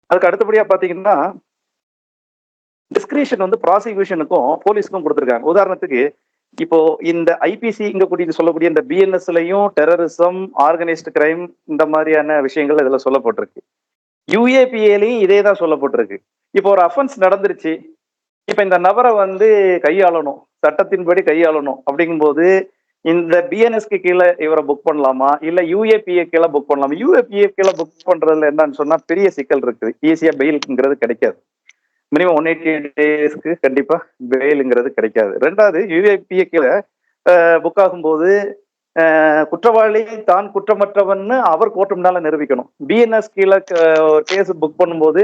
அதுக்கு அடுத்தபடியா பாத்தீங்கன்னா டிஸ்கிரிஷன் வந்து ப்ராசிக்யூஷனுக்கும் போலீஸுக்கும் கொடுத்துருக்காங்க. உதாரணத்துக்கு இப்போ இந்த ஐபிசி இங்க கூட்டிட்டு சொல்லக்கூடிய இந்த பிஎன்எஸ்லயும் டெரரிசம், ஆர்கனைஸ்டு கிரைம் இந்த மாதிரியான விஷயங்கள் இதுல சொல்லப்பட்டிருக்கு. யுஏபிஏலையும் இதே தான் சொல்லப்பட்டிருக்கு. இப்போ ஒரு அஃபென்ஸ் நடந்துருச்சு, இப்ப இந்த நபரை வந்து கையாளணும், சட்டத்தின்படி கையாளணும் அப்படிங்கும்போது இந்த பிஎன்எஸ்க்கு கீழே இவரை புக் பண்ணலாமா இல்ல யுஏபிஏ கீழே புக் பண்ணலாமா? யுஏபிஏ கீழே புக் பண்றதுல என்னன்னு சொன்னா பெரிய சிக்கல் இருக்குது. ஈஸியா பெயிலுங்கிறது கிடைக்காது. மினிமம் 180 டேஸ்க்கு கண்டிப்பா பெயிலுங்கிறது கிடைக்காது. ரெண்டாவது, யுஏபிஏ கீழே புக் ஆகும்போது குற்றவாளி தான் குற்றமற்றவன்னு அவர் கோர்ட்டு முன்னால நிரூபிக்கணும். பிஎன்எஸ் கீழே கேஸ் புக் பண்ணும்போது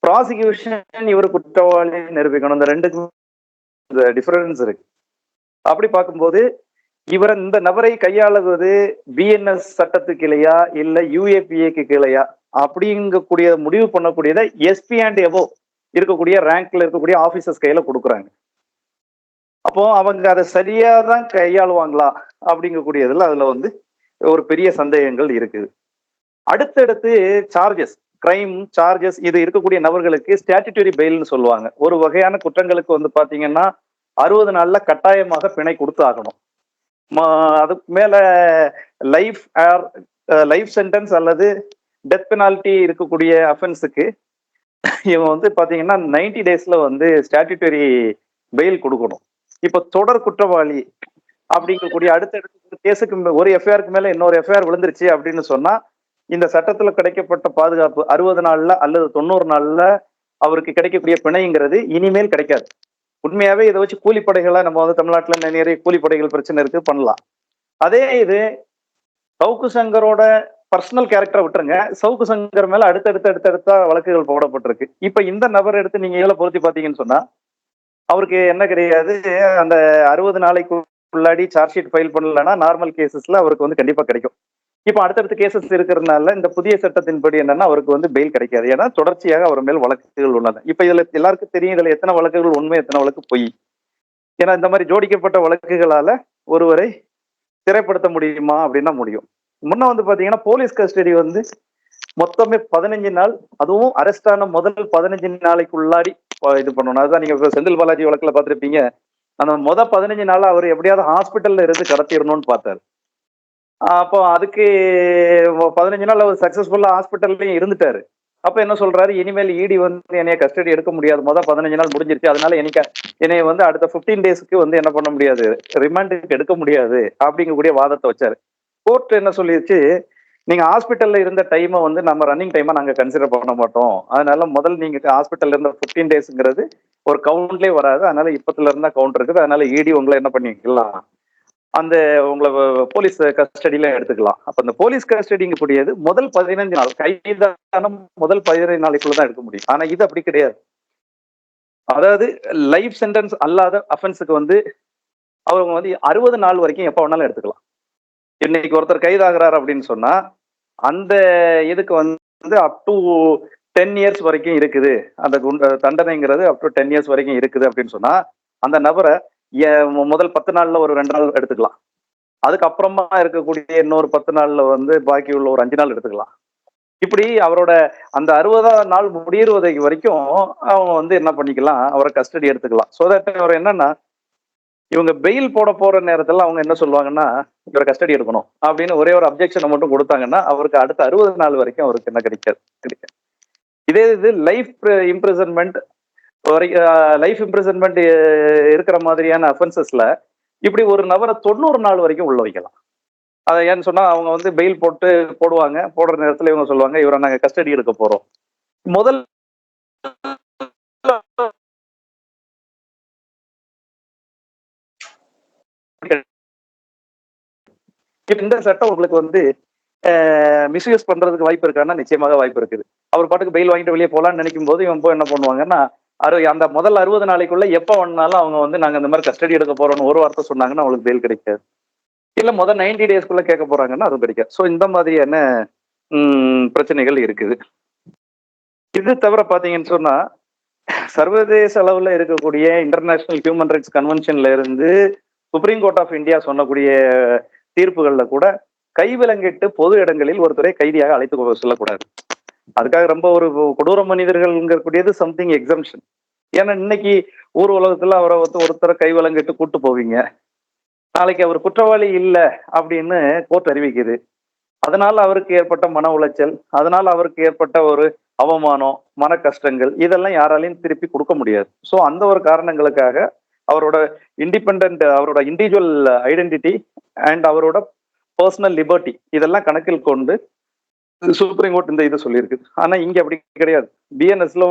ப்ராசிக்யூஷன் இவர் குற்றவாளி நிரூபிக்கணும். இந்த ரெண்டுக்கும் டிஃபரன்ஸ் இருக்கு. அப்படி பார்க்கும்போது இந்த நபரை கையாளுவது பிஎன்எஸ் சட்டத்துக்கு கீழையா இல்ல யுஏபிஏக்கு கீழையா அப்படிங்கக்கூடிய முடிவு பண்ணக்கூடியதை எஸ்பி அண்ட் எபோ இருக்கக்கூடிய ரேங்க்ல இருக்கக்கூடிய ஆபீசர்ஸ் கையில கொடுக்குறாங்க. அப்போ அவங்க அதை சரியா தான் கையாளுவாங்களா அப்படிங்கக்கூடியதுல அதுல வந்து ஒரு பெரிய சந்தேகங்கள் இருக்குது. அடுத்தடுத்து சார்ஜஸ், கிரைம் சார்ஜஸ் இது இருக்கக்கூடிய நபர்களுக்கு ஸ்டாட்யூட்டரி பெயில்னு சொல்லுவாங்க. ஒரு வகையான குற்றங்களுக்கு வந்து பாத்தீங்கன்னா 60 நாள்ல கட்டாயமாக பிணை கொடுத்து ஆகணும். அதுக்கு மேல லைஃப் சென்டென்ஸ் அல்லது டெத் பெனால்டி இருக்கக்கூடிய அஃபென்ஸுக்கு இவன் வந்து பாத்தீங்கன்னா 90 டேஸ்ல வந்து ஸ்டாட்யூட்டரி பெயில் கொடுக்கணும். இப்ப தொடர் குற்றவாளி அப்படிங்கக்கூடிய அடுத்தடுத்த கேஸுக்கு ஒரு எஃப்ஐஆருக்கு மேல இன்னொரு எஃப்ஐஆர் விழுந்துருச்சு அப்படின்னு சொன்னா இந்த சட்டத்துல கிடைக்கப்பட்ட பாதுகாப்பு 60 நாள்ல அல்லது 90 நாள்ல அவருக்கு கிடைக்கக்கூடிய பிணைங்கிறது இனிமேல் கிடைக்காது. உண்மையாவே இதை வச்சு கூலிப்படைகளை நம்ம வந்து தமிழ்நாட்டுல நிறைய கூலிப்படைகள் பிரச்சனை இருக்கு, பண்ணலாம். அதே இது சவுக்கு சங்கரோட பர்சனல் கேரக்டரை விட்டுருங்க, சவுக்கு சங்கர் மேல அடுத்தடுத்த வழக்குகள் போடப்பட்டிருக்கு. இப்ப இந்த நபர் எடுத்து நீங்க ஏழை பொருத்தி பாத்தீங்கன்னு சொன்னா அவருக்கு என்ன கிடையாது, அந்த 60 நாளைக்கு உள்ளாடி சார்ஜ் ஷீட் ஃபைல் பண்ணலன்னா நார்மல் கேசஸ்ல அவருக்கு வந்து கண்டிப்பா கிடைக்கும். இப்ப அடுத்தடுத்த கேசஸ் இருக்கிறதுனால இந்த புதிய சட்டத்தின்படி என்னன்னா அவருக்கு வந்து பெயில் கிடைக்காது. ஏன்னா தொடர்ச்சியாக அவர் மேல் வழக்குகள் உள்ளது. இப்ப இதுல எல்லாருக்கும் தெரியும் இதுல எத்தனை வழக்குகள் உண்மை, எத்தனை வழக்கு பொய். ஏன்னா இந்த மாதிரி ஜோடிக்கப்பட்ட வழக்குகளால ஒருவரை சிறைப்படுத்த முடியுமா அப்படின்னா முடியும். முன்ன வந்து பாத்தீங்கன்னா போலீஸ் கஸ்டடி வந்து மொத்தமே 15 நாள், அதுவும் அரெஸ்ட் ஆன முதல் 15 நாளைக்கு உள்ளாடி இது பண்ணணும். அதுதான் நீங்க செந்தில் பாலாஜி வழக்குல பாத்திருப்பீங்க. அந்த 15 நாள் அவர் எப்படியாவது ஹாஸ்பிட்டல்ல இருந்து கடத்திடணும்னு பார்த்தாரு. அப்போ அதுக்கு 15 நாள் அவர் சக்சஸ்ஃபுல்லா ஹாஸ்பிட்டல்லையும் இருந்துட்டாரு. அப்ப என்ன சொல்றாரு, இனிமேல் இடி வந்து என்னைய கஸ்டடி எடுக்க முடியாது, 15 நாள் முடிஞ்சிருச்சு, அதனால என்னைய வந்து அடுத்த 15 டேஸ்க்கு வந்து என்ன பண்ண முடியாது, ரிமாண்டுக்கு எடுக்க முடியாது அப்படிங்கக்கூடிய வாதத்தை வச்சாரு. கோர்ட் என்ன சொல்லிருச்சு, நீங்க ஹாஸ்பிட்டல்ல இருந்த டைமை வந்து நம்ம ரன்னிங் டைமா நாங்க கன்சிடர் பண்ண மாட்டோம், அதனால முதல்ல நீங்க ஹாஸ்பிட்டல்ல இருந்த 15 டேஸ்ங்கிறது ஒரு கவுண்ட்லேயே வராது, அதனால இப்பத்துல இருந்தா கவுண்ட் இருக்குது, அதனால இடி உங்களை என்ன பண்ணிக்கலாம், அந்த உங்களை போலீஸ் கஸ்டடியில எடுத்துக்கலாம். அப்ப அந்த போலீஸ் கஸ்டடிங்க கூடியது முதல் 15 நாள், கைதான முதல் 15 நாளைக்குள்ளதான் எடுக்க முடியும். ஆனா இது அப்படி கிடையாது. அதாவது லைஃப் சென்டென்ஸ் அல்லாத அஃபென்ஸுக்கு வந்து அவங்க வந்து 60 நாள் வரைக்கும் எப்ப வேணாலும் எடுத்துக்கலாம். இன்னைக்கு ஒருத்தர் கைதாகிறார் அப்படின்னு சொன்னா அந்த இதுக்கு வந்து அப் டு 10 இயர்ஸ் வரைக்கும் இருக்குது, அந்த தண்டனைங்கிறது அப் டு 10 இயர்ஸ் வரைக்கும் இருக்குது அப்படின்னு சொன்னா அந்த நபரை முதல் 10 நாள்ல ஒரு 2 நாள் எடுத்துக்கலாம், அதுக்கப்புறமா இருக்கக்கூடிய இன்னொரு 10 நாள்ல வந்து பாக்கி உள்ள ஒரு 5 நாள் எடுத்துக்கலாம். இப்படி அவரோட அந்த 60ஆம் நாள் முடியறது வரைக்கும் அவங்க வந்து என்ன பண்ணிக்கலாம், அவரை கஸ்டடி எடுத்துக்கலாம். ஸோ தட் அவர் என்னன்னா இவங்க பெயில் போட போற நேரத்துல அவங்க என்ன சொல்லுவாங்கன்னா இவரை கஸ்டடி எடுக்கணும் அப்படின்னு ஒரே ஒரு அப்ஜெக்ஷனை மட்டும் கொடுத்தாங்கன்னா அவருக்கு அடுத்த 60 நாள் வரைக்கும் அவருக்கு என்ன கிடைக்காது. இதே இது லைஃப் இம்ப்ரிசன்மெண்ட் இருக்கிற மாதிரியான அஃபென்சஸ்ல இப்படி ஒரு நபரை 90 நாள் வரைக்கும் உள்ள வைக்கலாம். அதை ஏன்னு சொன்னா அவங்க வந்து பெயில் போடுவாங்க, போடுற நேரத்துல இவங்க சொல்லுவாங்க இவரை நாங்க கஸ்டடி எடுக்க போறோம், முதல் இந்த சட்டம் உங்களுக்கு வந்து மிஸ்யூஸ் பண்றதுக்கு வாய்ப்பு இருக்கான்னா நிச்சயமாக வாய்ப்பு இருக்குது. அவர் பாட்டுக்கு பெயில் வாங்கிட்டு வெளியே போலான்னு நினைக்கும் போது இவன் போய் என்ன பண்ணுவாங்கன்னா, அந்த முதல் 60 நாளைக்குள்ள எப்ப வேணாலும் அவங்க வந்து நாங்க இந்த மாதிரி கஸ்டடி எடுக்க போறோம்னு ஒரு வார்த்தை சொன்னாங்கன்னா அவங்களுக்கு பெயில் கிடைக்காது. இல்ல முதல் 90 டேஸ்க்குள்ள கேட்க போறாங்கன்னா அதுவும் கிடைக்காது. ஸோ இந்த மாதிரியான பிரச்சனைகள் இருக்குது. இது தவிர பாத்தீங்கன்னு சொன்னா சர்வதேச அளவுல இருக்கக்கூடிய இன்டர்நேஷனல் ஹியூமன் ரைட்ஸ் கன்வென்ஷன்ல இருந்து சுப்ரீம் கோர்ட் ஆஃப் இந்தியா சொன்னக்கூடிய தீர்ப்புகள்ல கூட கைவிலங்கிட்டு பொது இடங்களில் ஒருத்தரை கைதியாக அழைத்து செல்லக்கூடாது. அதுக்காக ரொம்ப ஒரு கொடூர மனிதர்கள்ங்கக்கூடியது சம்திங் எக்ஸம்ஷன். ஏன்னா இன்னைக்கு ஊர் உலகத்துல அவரை வந்து ஒருத்தரை கைவிலங்கிட்டு கூட்டு போவீங்க, நாளைக்கு அவர் குற்றவாளி இல்லை அப்படின்னு கோர்ட் அறிவிக்குது. அதனால அவருக்கு ஏற்பட்ட மன உளைச்சல், அதனால அவருக்கு ஏற்பட்ட ஒரு அவமானம், மன கஷ்டங்கள் இதெல்லாம் யாராலையும் திருப்பி கொடுக்க முடியாது. ஸோ அந்த ஒரு காரணங்களுக்காக அவரோட அவரோட இண்டிவிஜுவல் ஐடென்டிட்டி அண்ட் அவரோட பர்சனல் லிபர்ட்டி இதெல்லாம் கணக்கில் கொண்டு சுப்ரீம் கோர்ட் இந்த இது சொல்லியிருக்கு. ஆனா இங்க அப்படி கிடையாது. பிஎன்எஸ்ல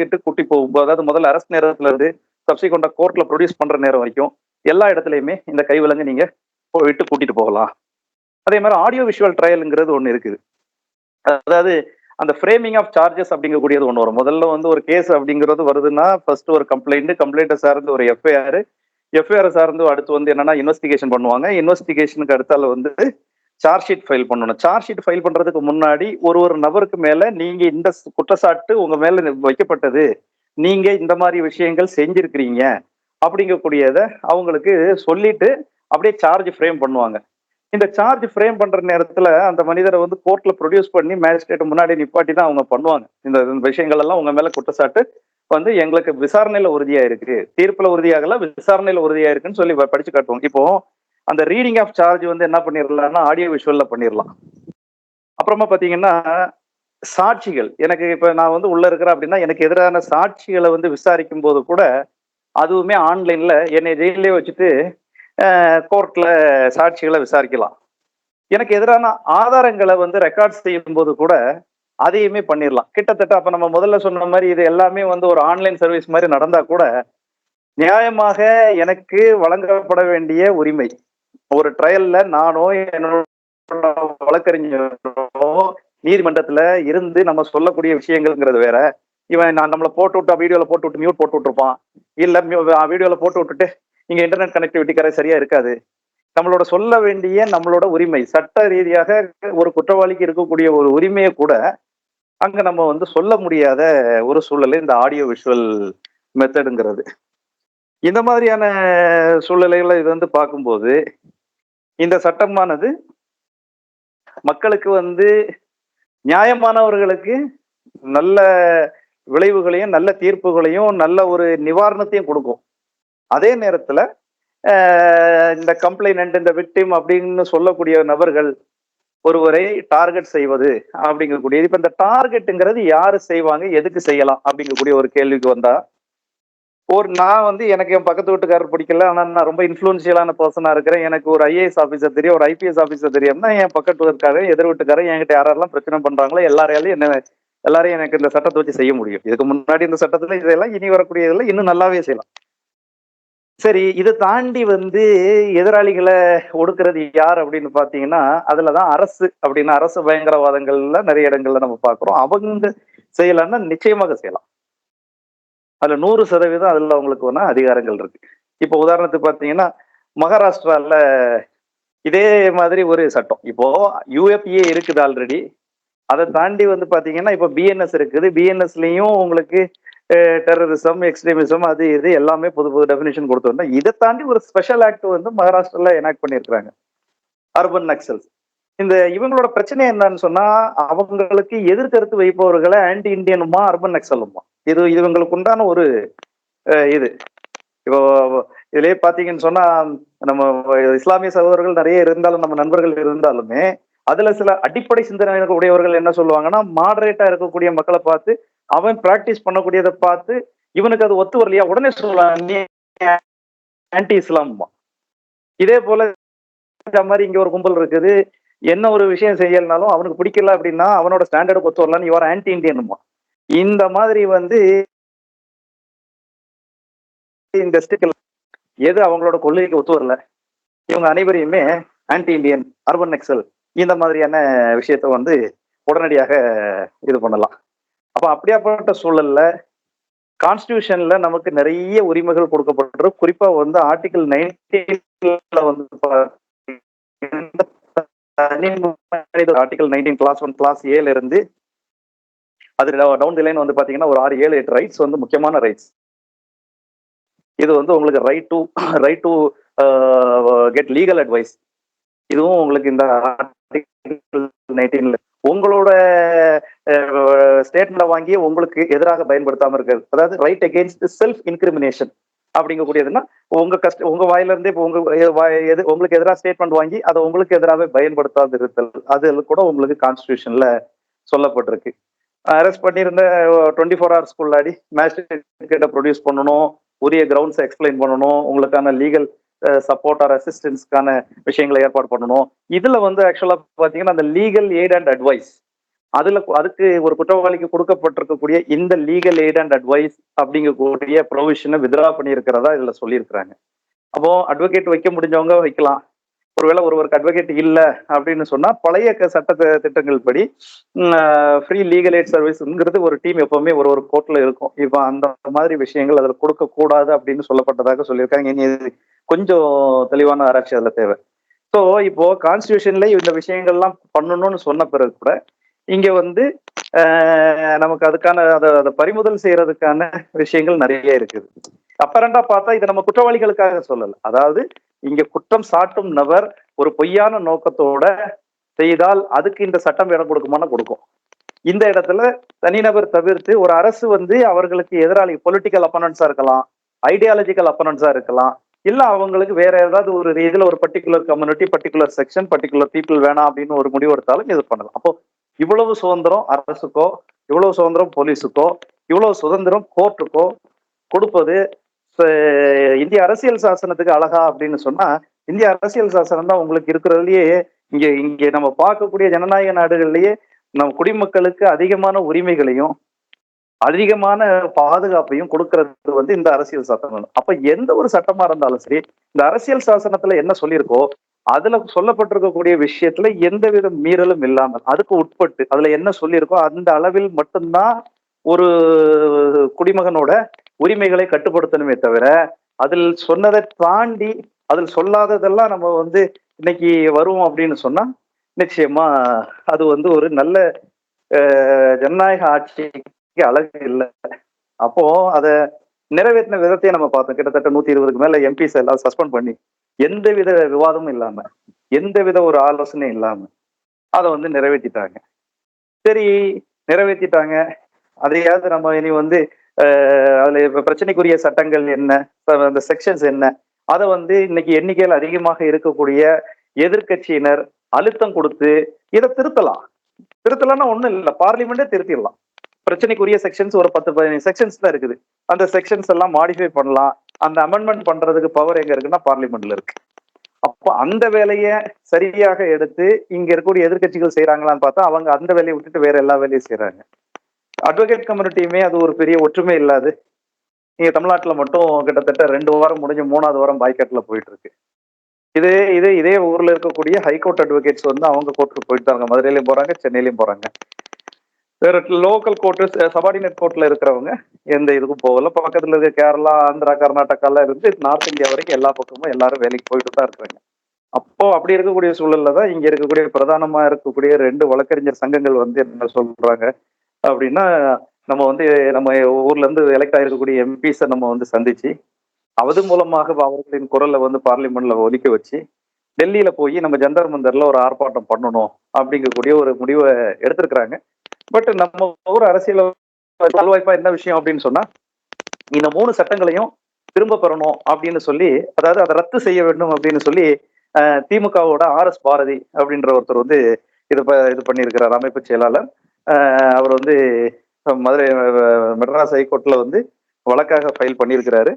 கிட்ட கூட்டி போகும், அதாவது முதல்ல அரெஸ்ட் நேரத்துல இருந்து சப்சிக்வெண்டா கோர்ட்ல ப்ரொடியூஸ் பண்ற நேரம் வரைக்கும் எல்லா இடத்துலயுமே இந்த கைவிலங்கு நீங்க விட்டு கூட்டிட்டு போகலாம். அதே மாதிரி ஆடியோ விஷுவல் ட்ரையலுங்கிறது ஒண்ணு இருக்குது. அதாவது அந்த ஃப்ரேமிங் ஆஃப் சார்ஜஸ் அப்படிங்கக்கூடியது ஒன்று வரும். முதல்ல வந்து ஒரு கேஸ் அப்படிங்கிறது வருதுன்னா ஃபர்ஸ்ட் ஒரு கம்ப்ளைண்ட்டை சார்ந்து ஒரு எஃப்ஐஆர் சார்ந்து அடுத்து வந்து என்னன்னா இன்வெஸ்டிகேஷன் பண்ணுவாங்க. இன்வெஸ்டிகேஷனுக்கு அடுத்தால வந்து சார்ஜ் ஷீட் ஃபைல் பண்ணணும். சார்ஜ் ஷீட் ஃபைல் பண்றதுக்கு முன்னாடி ஒரு நபருக்கு மேல நீங்க இந்த குற்றச்சாட்டு உங்க மேல வைக்கப்பட்டது, நீங்க இந்த மாதிரி விஷயங்கள் செஞ்சிருக்கிறீங்க அப்படிங்கக்கூடியத அவங்களுக்கு சொல்லிட்டு அப்படியே சார்ஜ் ஃப்ரேம் பண்ணுவாங்க. இந்த சார்ஜ் ஃப்ரேம் பண்ற நேரத்துல அந்த மனிதரை வந்து கோர்ட்ல ப்ரொடியூஸ் பண்ணி மேஜிஸ்ட்ரேட் முன்னாடி நிப்பாட்டி தான் அவங்க பண்ணுவாங்க. இந்த விஷயங்கள் எல்லாம் உங்க மேல குற்றச்சாட்டு வந்து எங்களுக்கு விசாரணையில உறுதியா இருக்கு, தீர்ப்புல உறுதியாகல விசாரணையில உறுதியா இருக்குன்னு சொல்லி படிச்சு காட்டுவாங்க. இப்போ அந்த ரீடிங் ஆஃப் சார்ஜ் வந்து என்ன பண்ணிடலாம்னா ஆடியோ விஷுவல்ல பண்ணிடலாம். அப்புறமா பாத்தீங்கன்னா சாட்சிகள், எனக்கு இப்ப நான் வந்து உள்ள இருக்கிறேன் அப்படின்னா எனக்கு எதிரான சாட்சிகளை வந்து விசாரிக்கும் போது கூட அதுவுமே ஆன்லைன்ல என்னை ஜெயிலே வச்சுட்டு கோர்ட்ல சாட்சிகளை விசாரிக்கலாம். எனக்கு எதிரான ஆதாரங்களை வந்து ரெக்கார்ட் செய்யும் போது கூட அதையுமே பண்ணிடலாம். கிட்டத்தட்ட அப்ப நம்ம முதல்ல சொன்ன மாதிரி இது எல்லாமே வந்து ஒரு ஆன்லைன் சர்வீஸ் மாதிரி நடந்தா கூட நியாயமாக எனக்கு வழங்கப்பட வேண்டிய உரிமை, ஒரு ட்ரையல்ல நானோ என்னோட வழக்கறிஞரோ நீதிமன்றத்துல இருந்து நம்ம சொல்லக்கூடிய விஷயங்கள்ங்கிறது வேற. இவன் நம்மளை போட்டு விட்டு வீடியோல போட்டு விட்டு மியூட் போட்டு விட்டுருப்பான், இல்ல வீடியோல போட்டு விட்டுட்டு இங்க இன்டர்நெட் கனெக்டிவிட்டி சரியா இருக்காது. நம்மளோட சொல்ல வேண்டிய நம்மளோட உரிமை, சட்ட ரீதியாக ஒரு குற்றவாளிக்கு இருக்கக்கூடிய ஒரு உரிமையை கூட அங்க நம்ம வந்து சொல்ல முடியாத ஒரு சூழலை இந்த ஆடியோ விஷுவல் மெத்தடுங்கிறது. இந்த மாதிரியான சூழ்நிலைகளை இது வந்து பார்க்கும்போது இந்த சட்டமானது மக்களுக்கு வந்து நியாயமானவர்களுக்கு நல்ல விளைவுகளையும் நல்ல தீர்ப்புகளையும் நல்ல ஒரு நிவாரணத்தையும் கொடுக்கும். அதே நேரத்துல இந்த கம்ப்ளைனன்ட், இந்த விக்டிம் அப்படின்னு சொல்லக்கூடிய நபர்கள் ஒருவரை டார்கெட் செய்வது அப்படிங்கக்கூடியது. இப்ப இந்த டார்கெட்டுங்கிறது யாரு செய்வாங்க, எதுக்கு செய்யலாம் அப்படிங்கக்கூடிய ஒரு கேள்விக்கு வந்தா, நான் வந்து எனக்கு என் பக்கத்து வீட்டுக்காரர் பிடிக்கல, ஆனா நான் ரொம்ப இன்ஃபுளுன்சியலான பர்சனா இருக்கிறேன், எனக்கு ஒரு ஐஏஎஸ் ஆஃபீஸர் தெரியும், ஒரு ஐபிஎஸ் ஆஃபீஸர் தெரியும்னா என் பக்கத்து வீட்டுக்காரர் எதிர் வீட்டுக்காரர் என்கிட்ட யாரெல்லாம் பிரச்சனை பண்றாங்களோ எல்லாரையும் எனக்கு இந்த சட்டத்தை வச்சு செய்ய முடியும். இதுக்கு முன்னாடி இந்த சட்டத்துல இதெல்லாம், இனி வரக்கூடியதெல்லாம் இன்னும் நல்லாவே செய்யலாம். சரி, இதை தாண்டி வந்து எதிராளிகளை ஒடுக்குறது யார் அப்படின்னு பாத்தீங்கன்னா அதுலதான் அரசு அப்படின்னா அரசு பயங்கரவாதங்கள்ல நிறைய இடங்கள்ல நம்ம பாக்குறோம். அவங்க செய்யலாம்னா நிச்சயமாக செய்யலாம். அதுல 100% அதுல அவங்களுக்கு வேணா அதிகாரங்கள் இருக்கு. இப்போ உதாரணத்துக்கு பாத்தீங்கன்னா மகாராஷ்டிரால இதே மாதிரி ஒரு சட்டம், இப்போ யூஎபிஏ இருக்குது ஆல்ரெடி. அதை தாண்டி வந்து பாத்தீங்கன்னா இப்போ பிஎன்எஸ் இருக்குது. பிஎன்எஸ்லயும் உங்களுக்கு டெரரிசம், எக்ஸ்ட்ரீமிசம், அது இது எல்லாமே புது டெபினிஷன் கொடுத்தோம்னா இதை தாண்டி ஒரு ஸ்பெஷல் ஆக்ட் வந்து மகாராஷ்டிரால எனாக்ட் பண்ணியிருக்கிறாங்க, அர்பன் நக்சல்ஸ். இவங்களோட பிரச்சனை என்னன்னு சொன்னா அவங்களுக்கு எதிர்கருத்து வைப்பவர்களை ஆன்டி இண்டியனுமா அர்பன் நக்சலுமா, இது இவங்களுக்கு உண்டான ஒரு இது. இப்போ இதுலயே பாத்தீங்கன்னு சொன்னா நம்ம இஸ்லாமிய சகோதரர்கள் நிறைய இருந்தாலும், நம்ம நண்பர்கள் இருந்தாலுமே அதுல சில அடிப்படை சிந்தனை உடையவர்கள் என்ன சொல்லுவாங்கன்னா, மாடரேட்டா இருக்கக்கூடிய மக்களை பார்த்து அவன் பிராக்டிஸ் பண்ணக்கூடியதை பார்த்து இவனுக்கு அது ஒத்து வரலையா உடனே சொல்லுவாங்க ஆன்டி இஸ்லாமா. இதே போல மாதிரி இங்க ஒரு கும்பல் இருக்குது, என்ன ஒரு விஷயம் செய்யலனாலும் அவனுக்கு பிடிக்கல அப்படின்னா அவனோட ஸ்டாண்டர்டு ஒத்து வரலான்னு யுவர் ஆன்டி இந்தியன். இந்த மாதிரி வந்து இந்த ஸ்டிக்கல் எது அவங்களோட கொள்கைக்கு ஒத்து வரல இவங்க அனைவரையுமே ஆன்டி இந்தியன், அர்பன் நக்சல் இந்த மாதிரியான விஷயத்த வந்து உடனடியாக இது பண்ணலாம். அப்ப அப்படியாப்பட்ட சூழல்ல கான்ஸ்டிடியூஷன்ல நமக்கு நிறைய உரிமைகள் கொடுக்கப்பட்டிருக்கு. குறிப்பா வந்து ஆர்டிகல் 19 வந்து ஆர்டிகல் 19 கிளாஸ் 1 கிளாஸ் ஏல இருந்து அது டவுன் தி லைன் வந்து பாத்தீங்கன்னா ஒரு 6, 7, 8 ரைட்ஸ் வந்து முக்கியமான ரைட்ஸ். இது வந்து உங்களுக்கு right to get legal advice. இதுவும் உங்களுக்கு இந்த ஆர்டிகல் 19 உங்களோட ஸ்டேட்மெண்ட்ல வாங்கி உங்களுக்கு எதிராக பயன்படுத்தாம இருக்கிறது. அதாவது ரைட் அகெயின்ஸ்ட் செல்ஃப் இன்கிரிமினேஷன் அப்படிங்கக்கூடியதுன்னா உங்க வாயில இருந்தே இப்போ உங்களுக்கு எதிராக ஸ்டேட்மெண்ட் வாங்கி அதை உங்களுக்கு எதிராக பயன்படுத்தாது இருத்தல், அது கூட உங்களுக்கு கான்ஸ்டிடியூஷன்ல சொல்லப்பட்டிருக்கு. அரெஸ்ட் பண்ணியிருந்த 24 ஹவர்ஸ்க்குள்ளாடி மேஜிஸ்ட்ரேட்டை ப்ரொடியூஸ் பண்ணணும், உரிய கிரவுண்ட்ஸ் எக்ஸ்பிளைன் பண்ணணும், உங்களுக்கான லீகல் சப்போர்ட் ஆர் அசிஸ்டன்ஸ்க்கான விஷயங்களை ஏற்பாடு பண்ணணும். இதுல வந்து ஆக்சுவலா பாத்தீங்கன்னா அந்த லீகல் எய்ட் அண்ட் அட்வைஸ் அதுக்கு ஒரு குற்றவாளிக்கு கொடுக்கப்பட்டிருக்கக்கூடிய இந்த லீகல் எய்ட் அண்ட் அட்வைஸ் அப்படிங்கக்கூடிய ப்ரொவிஷனை வித்ரா பண்ணியிருக்கிறதா இதுல சொல்லியிருக்கிறாங்க. அப்போ அட்வொகேட் வைக்க முடிஞ்சவங்க வைக்கலாம். ஒருவேளை ஒருவருக்கு அட்வொகேட் இல்லை அப்படின்னு சொன்னா பழைய சட்ட திட்டங்கள் படி ஃப்ரீ லீகல் எய்ட் சர்வீஸ்ங்கிறது ஒரு டீம் எப்பவுமே ஒரு கோர்ட்ல இருக்கும். இப்போ அந்த மாதிரி விஷயங்கள் அதில் கொடுக்க கூடாது அப்படின்னு சொல்லப்பட்டதாக சொல்லியிருக்காங்க. இனி கொஞ்சம் தெளிவான ஆராய்ச்சி அதில் தேவை. ஸோ இப்போ கான்ஸ்டியூஷன்ல இந்த விஷயங்கள்லாம் பண்ணணும்னு சொன்ன பிறகு கூட இங்க வந்து நமக்கு அதுக்கான அதை பறிமுதல் செய்யறதுக்கான விஷயங்கள் நிறைய இருக்குது. அப்பரண்டா பார்த்தா இதை நம்ம குற்றவாளிகளுக்காக சொல்லல. அதாவது இங்க குற்றம் சாட்டும் நபர் ஒரு பொய்யான நோக்கத்தோட செய்தால் அதுக்கு இந்த சட்டம் இடம் கொடுக்குமானா கொடுக்கும். இந்த இடத்துல தனிநபர் தவிர்த்து ஒரு அரசு வந்து அவர்களுக்கு எதிராளி பொலிட்டிக்கல் அப்பனன்ஸா இருக்கலாம், ஐடியாலஜிக்கல் அப்பனன்ஸா இருக்கலாம், இல்ல அவங்களுக்கு வேற ஏதாவது ஒரு இதுல ஒரு particular community, particular section, particular people வேணாம் அப்படின்னு ஒரு முடிவு எடுத்தாலும் இது பண்ணலாம். அப்போ இவ்வளவு சுதந்திரம் அரசுக்கோ, இவ்வளவு சுதந்திரம் போலீஸுக்கோ, இவ்வளவு சுதந்திரம் கோர்ட்டுக்கோ கொடுப்பது இந்திய அரசியல் சாசனத்துக்கு அழகா அப்படின்னு சொன்னா, இந்திய அரசியல் சாசனம் தான் உங்களுக்கு இருக்கிறதுலயே இங்க நம்ம பார்க்கக்கூடிய ஜனநாயக நாடுகள்லயே நம்ம குடிமக்களுக்கு அதிகமான உரிமைகளையும் அதிகமான பாதுகாப்பையும் கொடுக்கறது வந்து இந்த அரசியல் சாசனம். அப்ப எந்த ஒரு சட்டமா இருந்தாலும் சரி, இந்த அரசியல் சாசனத்துல என்ன சொல்லியிருக்கோ அதுல சொல்லப்பட்டிருக்கக்கூடிய விஷயத்துல எந்தவித மீறலும் இல்லாமல் அதுக்கு உட்பட்டு அதுல என்ன சொல்லியிருக்கோ அந்த அளவில் மட்டும்தான் ஒரு குடிமகனோட உரிமைகளை கட்டுப்படுத்தணுமே தவிர அதில் சொன்னதை தாண்டி அதில் சொல்லாததெல்லாம் நம்ம வந்து இன்னைக்கு வருவோம் அப்படின்னு சொன்னா நிச்சயமா அது வந்து ஒரு நல்ல ஜனநாயக ஆட்சிக்கு அழகு இல்லை. அப்போ அதை நிறைவேற்றின விதத்தையே நம்ம பார்த்தோம். கிட்டத்தட்ட 120க்கு மேல எம்பிஸ் எல்லாம் சஸ்பெண்ட் பண்ணி எந்தவித விவாதமும் இல்லாம எந்தவித ஒரு ஆலோசனையும் இல்லாம அதை வந்து நிறைவேற்றிட்டாங்க. சரி, நிறைவேற்றிட்டாங்க. அதையாவது நம்ம இனி வந்து அதுல இப்ப பிரச்சனைக்குரிய சட்டங்கள் என்ன, அந்த செக்ஷன்ஸ் என்ன, அதை வந்து இன்னைக்கு எண்ணிக்கையில் அதிகமாக இருக்கக்கூடிய எதிர்கட்சியினர் அழுத்தம் கொடுத்து இதை திருத்தலாம்னா ஒண்ணும் இல்லை, பார்லிமெண்டே திருத்திடலாம். பிரச்சனைக்குரிய செக்ஷன்ஸ் ஒரு 10-15 செக்ஷன்ஸ் தான் இருக்குது. அந்த செக்ஷன்ஸ் எல்லாம் மாடிஃபை பண்ணலாம். அந்த அமெண்ட்மெண்ட் பண்றதுக்கு பவர் எங்க இருக்குன்னா பார்லிமெண்ட்ல இருக்கு. அப்போ அந்த வேலையை சரியாக எடுத்து இங்க இருக்கக்கூடிய எதிர்கட்சிகள் செய்யறாங்களான்னு பார்த்தா அவங்க அந்த வேலையை விட்டுட்டு வேற எல்லா வேலையும் செய்யறாங்க. அட்வொகேட் கம்யூனிட்டியுமே அது ஒரு பெரிய ஒற்றுமை இல்லாது நீங்க தமிழ்நாட்டுல மட்டும் கிட்டத்தட்ட 2 வாரம் முடிஞ்சு 3வது வாரம் பாய்காட்ல போயிட்டு இருக்கு. இதே ஊர்ல இருக்கக்கூடிய ஹைகோர்ட் அட்வொகேட்ஸ் வந்து அவங்க கோர்ட்டுக்கு போயிட்டாங்க. மதுரையிலயும் போறாங்க, சென்னையிலயும் போறாங்க. வேற லோக்கல் கோர்ட்டு சபார்டினேட் கோர்ட்ல இருக்கிறவங்க எந்த இதுக்கும் போகல. பக்கத்துல இருக்க கேரளா, ஆந்திரா, கர்நாடகால இருந்து நார்த் இந்தியா வரைக்கும் எல்லா பக்கமும் எல்லாரும் வேலைக்கு போயிட்டு தான் இருக்கிறாங்க. அப்போ அப்படி இருக்கக்கூடிய சூழல்ல தான் இங்க இருக்கக்கூடிய பிரதானமா இருக்கக்கூடிய 2 வழக்கறிஞர் சங்கங்கள் வந்து என்ன சொல்றாங்க அப்படின்னா, நம்ம வந்து நம்ம ஊர்ல இருந்து எலெக்ட் ஆயிருக்கக்கூடிய எம்பிஸை நம்ம வந்து சந்திச்சு அது மூலமாக அவர்களின் குரலை வந்து பார்லிமெண்ட்ல ஒலிக்க வச்சு டெல்லியில போய் நம்ம ஜந்தர் மந்தர்ல ஒரு ஆர்ப்பாட்டம் பண்ணணும் அப்படிங்கக்கூடிய ஒரு முடிவை எடுத்திருக்கிறாங்க. பட் நம்ம ஊர் அரசியல் வாய்ப்பா என்ன விஷயம் அப்படின்னு சொன்னா, இந்த 3 சட்டங்களையும் திரும்ப பெறணும் அப்படின்னு சொல்லி, அதாவது அதை ரத்து செய்ய வேண்டும் அப்படின்னு சொல்லி திமுகவோட RS பாரதி அப்படின்ற ஒருத்தர் வந்து இது பண்ணியிருக்கிறார், அமைப்பு செயலாளர். அவர் வந்து மதுரை மெட்ராஸ் ஹைகோர்ட்ல வந்து வழக்காக ஃபைல் பண்ணியிருக்கிறாரு.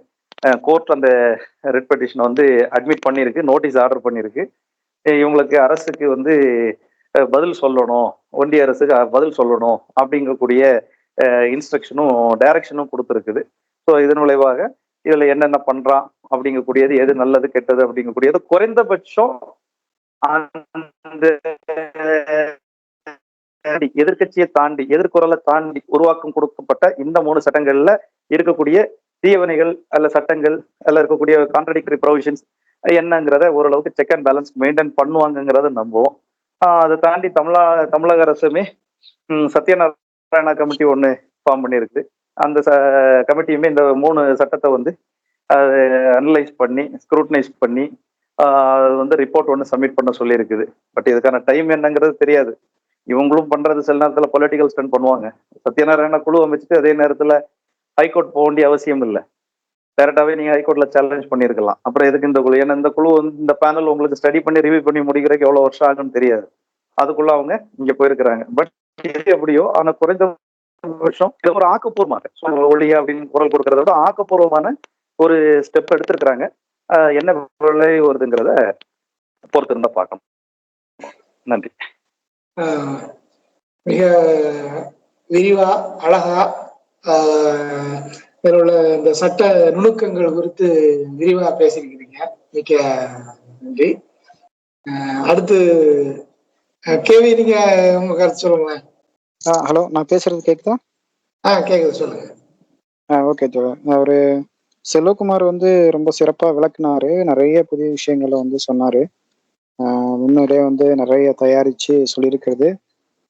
கோர்ட் அந்த ரெட் பெட்டிஷனை வந்து அட்மிட் பண்ணியிருக்கு, நோட்டீஸ் ஆர்டர் பண்ணியிருக்கு. இவங்களுக்கு அரசுக்கு வந்து பதில் சொல்லணும், ஒன்றிய அரசுக்கு பதில் சொல்லணும் அப்படிங்கக்கூடிய இன்ஸ்ட்ரக்ஷனும் டைரக்ஷனும் கொடுத்துருக்குது. ஸோ இதன் விளைவாக இதுல என்னென்ன பண்றான் அப்படிங்கக்கூடியது, எது நல்லது கெட்டது அப்படிங்கக்கூடியது குறைந்தபட்சம் அந்த எதிர்கட்சியை தாண்டி, எதிர்குரலை தாண்டி உருவாக்கம் கொடுக்கப்பட்ட இந்த 3 சட்டங்கள்ல இருக்கக்கூடிய தீவனைகள் அல்ல சட்டங்கள் அல்ல இருக்கக்கூடிய கான்ட்ரடிக்டரி ப்ரொவிஷன்ஸ் என்னங்கிறத ஓரளவுக்கு செக் அண்ட் பேலன்ஸ் மெயின்டைன் பண்ணுவாங்கிறத நம்புவோம். அதை தாண்டி தமிழக அரசுமே சத்யநாராயணா கமிட்டி ஒன்று ஃபார்ம் பண்ணியிருக்கு. அந்த கமிட்டியுமே இந்த 3 சட்டத்தை வந்து அனலைஸ் பண்ணி ஸ்க்ரூட்டனைஸ் பண்ணி அது வந்து ரிப்போர்ட் ஒன்று சப்மிட் பண்ண சொல்லியிருக்குது. பட் இதுக்கான டைம் என்னங்கிறது தெரியாது. இவங்களும் பண்றது சில நேரத்தில் பொலிட்டிக்கல் ஸ்டண்ட் பண்ணுவாங்க. சத்யநாராயண குழு அமைச்சிட்டு அதே நேரத்தில் ஹைகோர்ட் போக வேண்டிய அவசியம் இல்லை. டேரக்டாவே நீங்க ஹைகோர்ட்ல சேலஞ்ச் பண்ணியிருக்கலாம். அப்புறம் எதுக்கு இந்த குழு? ஏன்னா இந்த குழு வந்து இந்த பேனல் உங்களுக்கு ஸ்டடி பண்ணி ரிவ்யூ பண்ணி முடிக்கிறதுக்கு எவ்வளவு வருஷம் ஆகும்னு தெரியாது. அதுக்குள்ள அவங்க இங்க போயிருக்கிறாங்க. பட் இது எப்படியோ ஆனா குறைந்த வருஷம் இது ஒரு ஆக்கப்பூர்வமான ஒளியா அப்படின்னு குரல் கொடுக்கறத விட ஆக்கப்பூர்வமான ஒரு ஸ்டெப் எடுத்திருக்கிறாங்க. என்ன விலை வருதுங்கிறத பொறுத்து இருந்தா பார்க்கணும். நன்றி. மிக விரிவா அழகா இதில் உள்ள இந்த சட்ட நுணுக்கங்கள் குறித்து விரிவா பேசியிருக்கிறீங்க. மிக்க நன்றி. அடுத்து கேவி, நீங்க உங்க கருத்து சொல்லுங்களேன். ஹலோ, நான் பேசுறது கேக்குதா? கேக்குது, சொல்லுங்க. ஓகே அவரு செல்வகுமார் வந்து ரொம்ப சிறப்பா விளக்குனாரு. நிறைய புதிய விஷயங்களை வந்து சொன்னாரு. முன்னாடியே வந்து நிறைய தயாரிச்சு சொல்லியிருக்கிறது.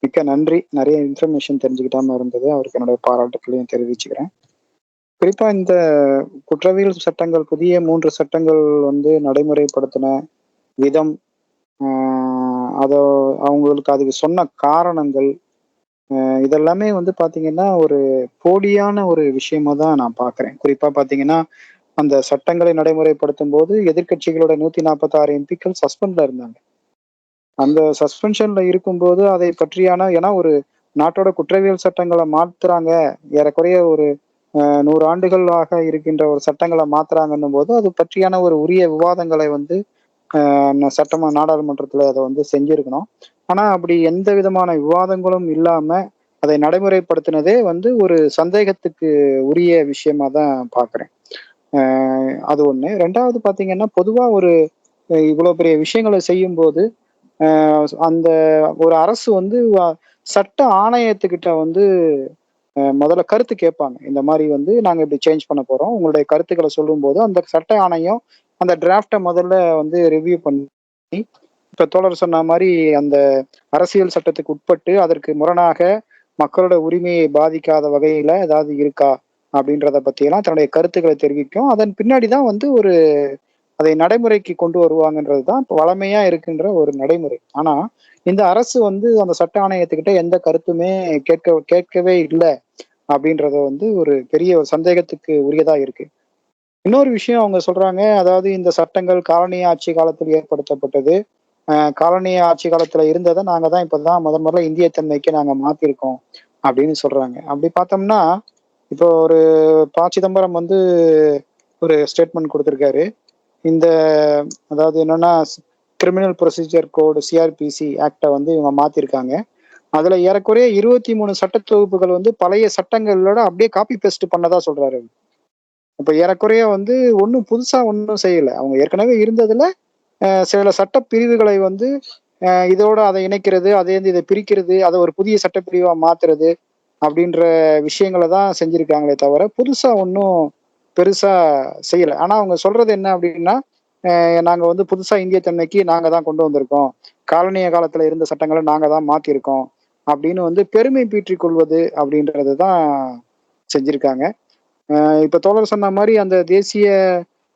மிக்க நன்றி. நிறைய இன்ஃபர்மேஷன் தெரிஞ்சுக்கிட்டாம இருந்தது. அவருக்கு என்னுடைய பாராட்டுகளையும் தெரிவிச்சுக்கிறேன். குறிப்பா இந்த குற்றவியல் சட்டங்கள், புதிய 3 சட்டங்கள் வந்து நடைமுறைப்படுத்தின விதம், அதோ அவங்களுக்கு அதுக்கு சொன்ன காரணங்கள், இதெல்லாமே வந்து பாத்தீங்கன்னா ஒரு போலியான ஒரு விஷயமா தான் நான் பாக்குறேன். குறிப்பா பாத்தீங்கன்னா அந்த சட்டங்களை நடைமுறைப்படுத்தும் போது எதிர்கட்சிகளோட 146 எம்பிக்கள் சஸ்பெண்ட்ல இருந்தாங்க. அந்த சஸ்பென்ஷன்ல இருக்கும்போது அதை பற்றியான, ஏன்னா ஒரு நாட்டோட குற்றவியல் சட்டங்களை மாத்துறாங்க, ஏறக்குறைய ஒரு 100 ஆண்டுகளாக இருக்கின்ற ஒரு சட்டங்களை மாத்துறாங்கன்னும் போது அது பற்றியான ஒரு உரிய விவாதங்களை வந்து நாடாளுமன்றத்துல அதை வந்து செஞ்சிருக்கணும். ஆனா அப்படி எந்த விதமான விவாதங்களும் இல்லாம அதை நடைமுறைப்படுத்தினதே வந்து ஒரு சந்தேகத்துக்கு உரிய விஷயமா தான் பாக்குறேன். அது ஒண்ணு. ரெண்டாவது பாத்தீங்கன்னா, பொதுவா ஒரு இவ்வளவு பெரிய விஷயங்களை செய்யும் போது அந்த ஒரு அரசு வந்து சட்ட ஆணையத்துக்கிட்ட வந்து முதல்ல கருத்து கேட்பாங்க. இந்த மாதிரி வந்து நாங்க இப்படி சேஞ்ச் பண்ண போறோம், உங்களுடைய கருத்துக்களை சொல்லும் போது அந்த சட்ட ஆணையம் அந்த டிராப்டை முதல்ல வந்து ரிவ்யூ பண்ணி, இப்ப தோழர் சொன்ன மாதிரி அந்த அரசியல் சட்டத்துக்கு உட்பட்டு அதற்கு முரணாக மக்களோட உரிமையை பாதிக்காத வகையில ஏதாவது இருக்கா அப்படின்றத பத்தியெல்லாம் தன்னுடைய கருத்துக்களை தெரிவிக்கும். அதன் பின்னாடிதான் வந்து ஒரு அதை நடைமுறைக்கு கொண்டு வருவாங்கன்றது தான் வழமையா இருக்கின்ற ஒரு நடைமுறை. ஆனா இந்த அரசு வந்து அந்த சட்ட ஆணையத்துக்கிட்ட எந்த கருத்துமே கேட்கவே இல்லை அப்படின்றத வந்து ஒரு பெரிய ஒரு சந்தேகத்துக்கு உரியதா இருக்கு. இன்னொரு விஷயம் அவங்க சொல்றாங்க, அதாவது இந்த சட்டங்கள் காலனிய ஆட்சி காலத்தில் ஏற்படுத்தப்பட்டது, காலனிய ஆட்சி காலத்துல இருந்ததை நாங்க தான் இப்பதான் முதல்ல இந்திய தன்மைக்கு நாங்க மாத்திருக்கோம் அப்படின்னு சொல்றாங்க. அப்படி பார்த்தோம்னா இப்போ ஒரு சிதம்பரம் வந்து ஒரு ஸ்டேட்மெண்ட் கொடுத்திருக்காரு. இந்த அதாவது என்னன்னா கிரிமினல் ப்ரொசீஜர் கோடு சிஆர்பிசி ஆக்டை வந்து இவங்க மாத்திருக்காங்க. அதுல ஏறக்குறைய 23 சட்ட தொகுப்புகள் வந்து பழைய சட்டங்களோட அப்படியே காப்பி பேஸ்ட் பண்ணதா சொல்றாரு. இப்ப ஏறக்குறைய வந்து ஒன்னும் புதுசா ஒன்னும் செய்யல. அவங்க ஏற்கனவே இருந்ததுல சில சட்ட பிரிவுகளை வந்து இதோட அதை இணைக்கிறது, அதே இதை பிரிக்கிறது, அதை ஒரு புதிய சட்டப்பிரிவா மாத்துறது அப்படின்ற விஷயங்களை தான் செஞ்சிருக்காங்களே தவிர புதுசா ஒன்றும் பெருசா செய்யல. ஆனா அவங்க சொல்றது என்ன அப்படின்னா, நாங்க வந்து புதுசா இந்திய தன்மைக்கு நாங்க தான் கொண்டு வந்திருக்கோம், காலனிய காலத்துல இருந்த சட்டங்களை நாங்க தான் மாத்திருக்கோம் அப்படின்னு வந்து பெருமை பீற்றிக் கொள்வது அப்படின்றது தான் செஞ்சிருக்காங்க. இப்ப தோழர் சொன்ன மாதிரி அந்த தேச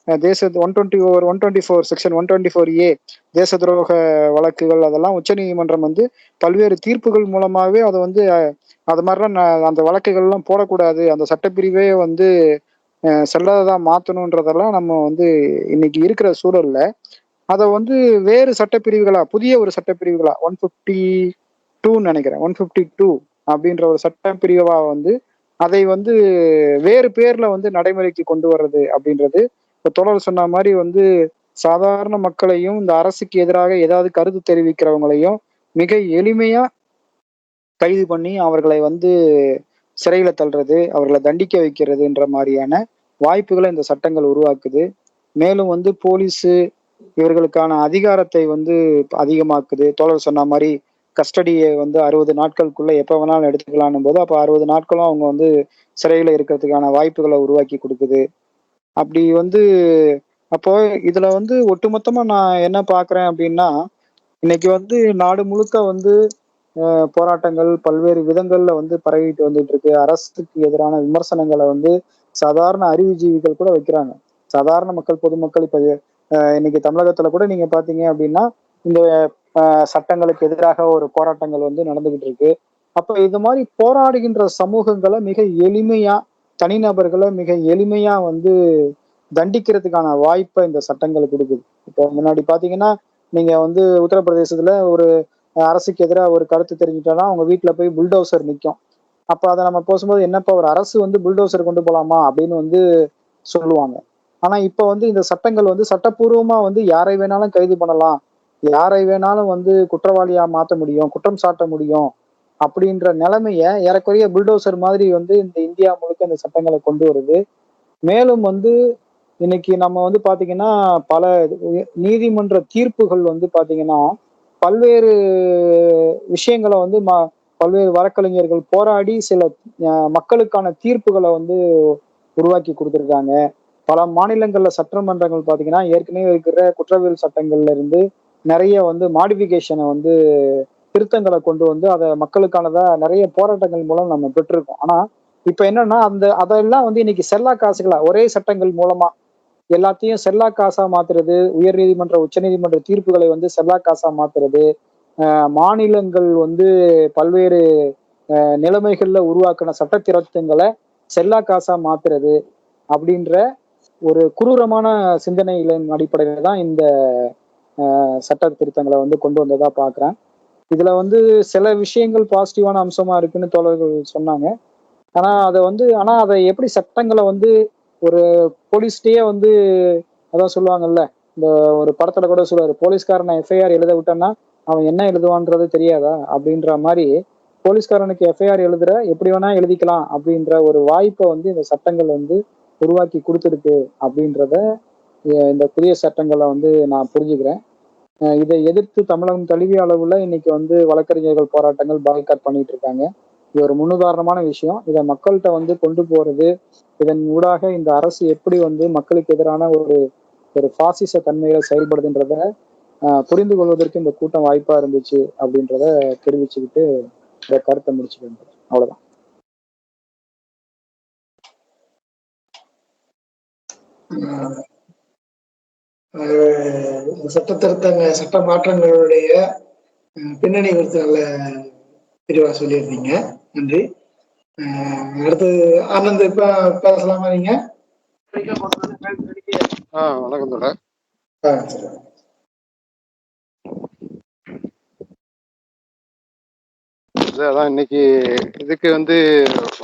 124 செக்ஷன் 124A தேச துரோக வழக்குகள் அதெல்லாம் உச்ச நீதிமன்றம் வந்து பல்வேறு தீர்ப்புகள் மூலமாவே அதை வந்து அது மாதிரிலாம் அந்த வழக்குகள் எல்லாம் போடக்கூடாது, அந்த சட்டப்பிரிவே வந்து செல்லாததா மாத்தணும்ன்றதெல்லாம் நம்ம வந்து இன்னைக்கு இருக்கிற சூழல்ல அதை வந்து வேறு சட்டப்பிரிவுகளா, புதிய ஒரு சட்டப்பிரிவுகளா 152 நினைக்கிறேன், 152 அப்படின்ற ஒரு சட்டப்பிரிவா வந்து அதை வந்து வேறு பேர்ல வந்து நடைமுறைக்கு கொண்டு வர்றது அப்படின்றது இப்ப தொடர் சொன்ன மாதிரி வந்து சாதாரண மக்களையும் இந்த அரசுக்கு எதிராக ஏதாவது கருத்து தெரிவிக்கிறவங்களையும் மிக எளிமையா கைது பண்ணி அவர்களை வந்து சிறையில தள்ளுறது, அவர்களை தண்டிக்க வைக்கிறதுன்ற மாதிரியான வாய்ப்புகளை இந்த சட்டங்கள் உருவாக்குது. மேலும் வந்து போலீஸு இவர்களுக்கான அதிகாரத்தை வந்து அதிகமாக்குது. தோழர் சொன்ன மாதிரி கஸ்டடியை வந்து 60 நாட்களுக்குள்ள எப்ப வேணாலும் எடுத்துக்கலாம்னும் போது அப்ப 60 நாட்களும் அவங்க வந்து சிறையில இருக்கிறதுக்கான வாய்ப்புகளை உருவாக்கி கொடுக்குது. அப்படி வந்து அப்போ இதுல வந்து ஒட்டுமொத்தமா நான் என்ன பாக்குறேன் அப்படின்னா, இன்னைக்கு வந்து நாடு முழுக்க வந்து போராட்டங்கள் பல்வேறு விதங்கள்ல வந்து பரவிட்டு வந்துட்டு இருக்கு. அரசுக்கு எதிரான விமர்சனங்களை வந்து சாதாரண அறிவுஜீவிகள் கூட வைக்கிறாங்க. சாதாரண மக்கள், பொதுமக்கள் இப்ப இன்னைக்கு தமிழகத்துல கூட நீங்க பாத்தீங்க அப்படின்னா இந்த சட்டங்களுக்கு எதிராக ஒரு போராட்டங்கள் வந்து நடந்துகிட்டு இருக்கு. அப்ப இது மாதிரி போராடுகின்ற சமூகங்களை மிக எளிமையா, தனிநபர்களை மிக எளிமையா வந்து தண்டிக்கிறதுக்கான வாய்ப்பை இந்த சட்டங்கள் கொடுக்குது. இப்போ முன்னாடி பாத்தீங்கன்னா நீங்க வந்து உத்தரப்பிரதேசத்துல ஒரு அரசுக்கு எதிராக ஒரு கருத்து தெரிஞ்சுட்டோம்னா அவங்க வீட்டுல போய் புல்டோசர் நிற்கும். அப்ப அதை நம்ம பேசும்போது என்னப்பா ஒரு அரசு வந்து புல்டோசர் கொண்டு போலாமா அப்படின்னு வந்து சொல்லுவாங்க. ஆனா இப்ப வந்து இந்த சட்டங்கள் வந்து சட்டப்பூர்வமா வந்து யாரை வேணாலும் கைது பண்ணலாம், யாரை வேணாலும் வந்து குற்றவாளியா மாற்ற முடியும், குற்றம் சாட்ட முடியும் அப்படின்ற நிலைமைய ஏறக்குறைய புல்டோசர் மாதிரி வந்து இந்த இந்தியா முழுக்க இந்த சட்டங்களை கொண்டு வருது. மேலும் வந்து இன்னைக்கு நம்ம வந்து பாத்தீங்கன்னா பல நீதிமன்ற தீர்ப்புகள் வந்து பாத்தீங்கன்னா பல்வேறு விஷயங்களை வந்து பல்வேறு வழக்கறிஞர்கள் போராடி சில மக்களுக்கான தீர்ப்புகளை வந்து உருவாக்கி கொடுத்துருக்காங்க. பல மாநிலங்கள்ல சட்டமன்றங்கள் பாத்தீங்கன்னா ஏற்கனவே இருக்கிற குற்றவியல் சட்டங்கள்ல இருந்து நிறைய வந்து மாடிபிகேஷனை வந்து திருத்தங்களை கொண்டு வந்து அதை மக்களுக்கானதா நிறைய போராட்டங்கள் மூலம் நம்ம பெற்றிருக்கோம். ஆனா இப்ப என்னன்னா அதெல்லாம் வந்து இன்னைக்கு செல்லா காசுகளா ஒரே சட்டங்கள் மூலமா எல்லாத்தையும் செல்லா காசா மாத்துறது, உயர் நீதிமன்ற உச்ச நீதிமன்ற தீர்ப்புகளை வந்து செல்லா காசா மாத்துறது, மாநிலங்கள் வந்து பல்வேறு நிலைமைகள்ல உருவாக்கின சட்ட திருத்தங்களை செல்லா காசா மாத்துறது அப்படின்ற ஒரு குரூரமான சிந்தனைகளின் அடிப்படையில தான் இந்த சட்ட திருத்தங்களை வந்து கொண்டு வந்ததா பாக்குறேன். இதுல வந்து சில விஷயங்கள் பாசிட்டிவான அம்சமா இருக்குன்னு தோழர்கள் சொன்னாங்க. ஆனா அதை எப்படி சட்டங்களை வந்து ஒரு போலீஸ்டே வந்து அதான் சொல்லுவாங்கல்ல, இந்த ஒரு படத்துல கூட சொல்லுவாரு, போலீஸ்காரனை எஃப்ஐஆர் எழுத விட்டோம்னா அவன் என்ன எழுதுவான்றது தெரியாதா அப்படின்ற மாதிரி போலீஸ்காரனுக்கு எஃப்ஐஆர் எழுதுற எப்படி வேணா எழுதிக்கலாம் அப்படின்ற ஒரு வாய்ப்பை வந்து இந்த சட்டங்கள் வந்து உருவாக்கி கொடுத்துருக்கு அப்படின்றத இந்த புதிய சட்டங்களை வந்து நான் புரிஞ்சுக்கிறேன். இதை எதிர்த்து தமிழகம் தழுவிய அளவுல இன்னைக்கு வந்து வழக்கறிஞர்கள் போராட்டங்கள் பாய்காட் பண்ணிட்டு இருக்காங்க. இது ஒரு முன்னுதாரணமான விஷயம். இதை மக்கள்கிட்ட வந்து கொண்டு போறது, இதன் ஊடாக இந்த அரசு எப்படி வந்து மக்களுக்கு எதிரான ஒரு ஒரு பாசிச தன்மையில செயல்படுதுன்றத புரிந்து கொள்வதற்கு இந்த கூட்டம் வாய்ப்பா இருந்துச்சு அப்படின்றத தெரிவிச்சுக்கிட்டு இந்த கருத்தை முடிச்சுக்கிட்டு அவ்வளவுதான். சட்ட திருத்தங்க சட்ட மாற்றங்களுடைய பின்னணி குறித்து நல்ல தெளிவா சொல்லியிருந்தீங்க. நன்றி. அடுத்து ஆனந்த் இப்ப பேசலாமா நீங்க? வணக்கம் தோழர். அதான் இன்னைக்கு இதுக்கு வந்து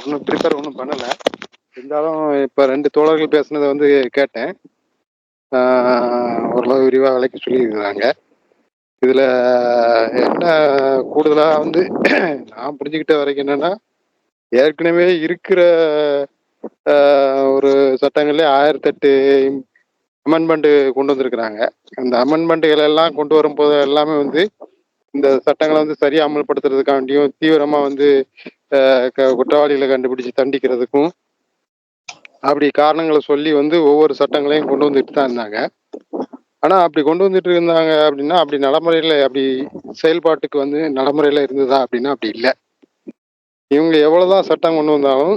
ஒன்றும் ப்ரிப்பேர் ஒன்றும் பண்ணலை. இருந்தாலும் இப்போ 2 தோழர்கள் பேசுனதை வந்து கேட்டேன். ஓரளவு விரிவாக விளக்கி சொல்லியிருக்கிறாங்க. இதில் என்ன கூடுதலாக வந்து நான் புரிஞ்சுக்கிட்ட வரைக்கும் என்னென்னா, ஏற்கனவே இருக்கிற ஒரு சட்டங்களே 1008 அமெண்ட்மெண்ட் கொண்டு வந்திருக்கிறாங்க. அந்த அமெண்ட்மெண்ட்டுகள் எல்லாம் கொண்டு வரும்போது எல்லாமே வந்து இந்த சட்டங்களை வந்து சரியாக அமல்படுத்துறதுக்காண்டியும் தீவிரமாக வந்து குற்றவாளிகளை கண்டுபிடிச்சு தண்டிக்கிறதுக்கும் அப்படி காரணங்களை சொல்லி வந்து ஒவ்வொரு சட்டங்களையும் கொண்டு வந்துட்டு தான் இருந்தாங்க. ஆனால் அப்படி கொண்டு வந்துட்டு இருந்தாங்க அப்படின்னா அப்படி நடைமுறையில் அப்படி செயல்பாட்டுக்கு வந்து நடைமுறையில் இருந்ததா அப்படின்னா அப்படி இல்லை. இவங்க எவ்வளோதான் சட்டம் கொண்டு வந்தாலும்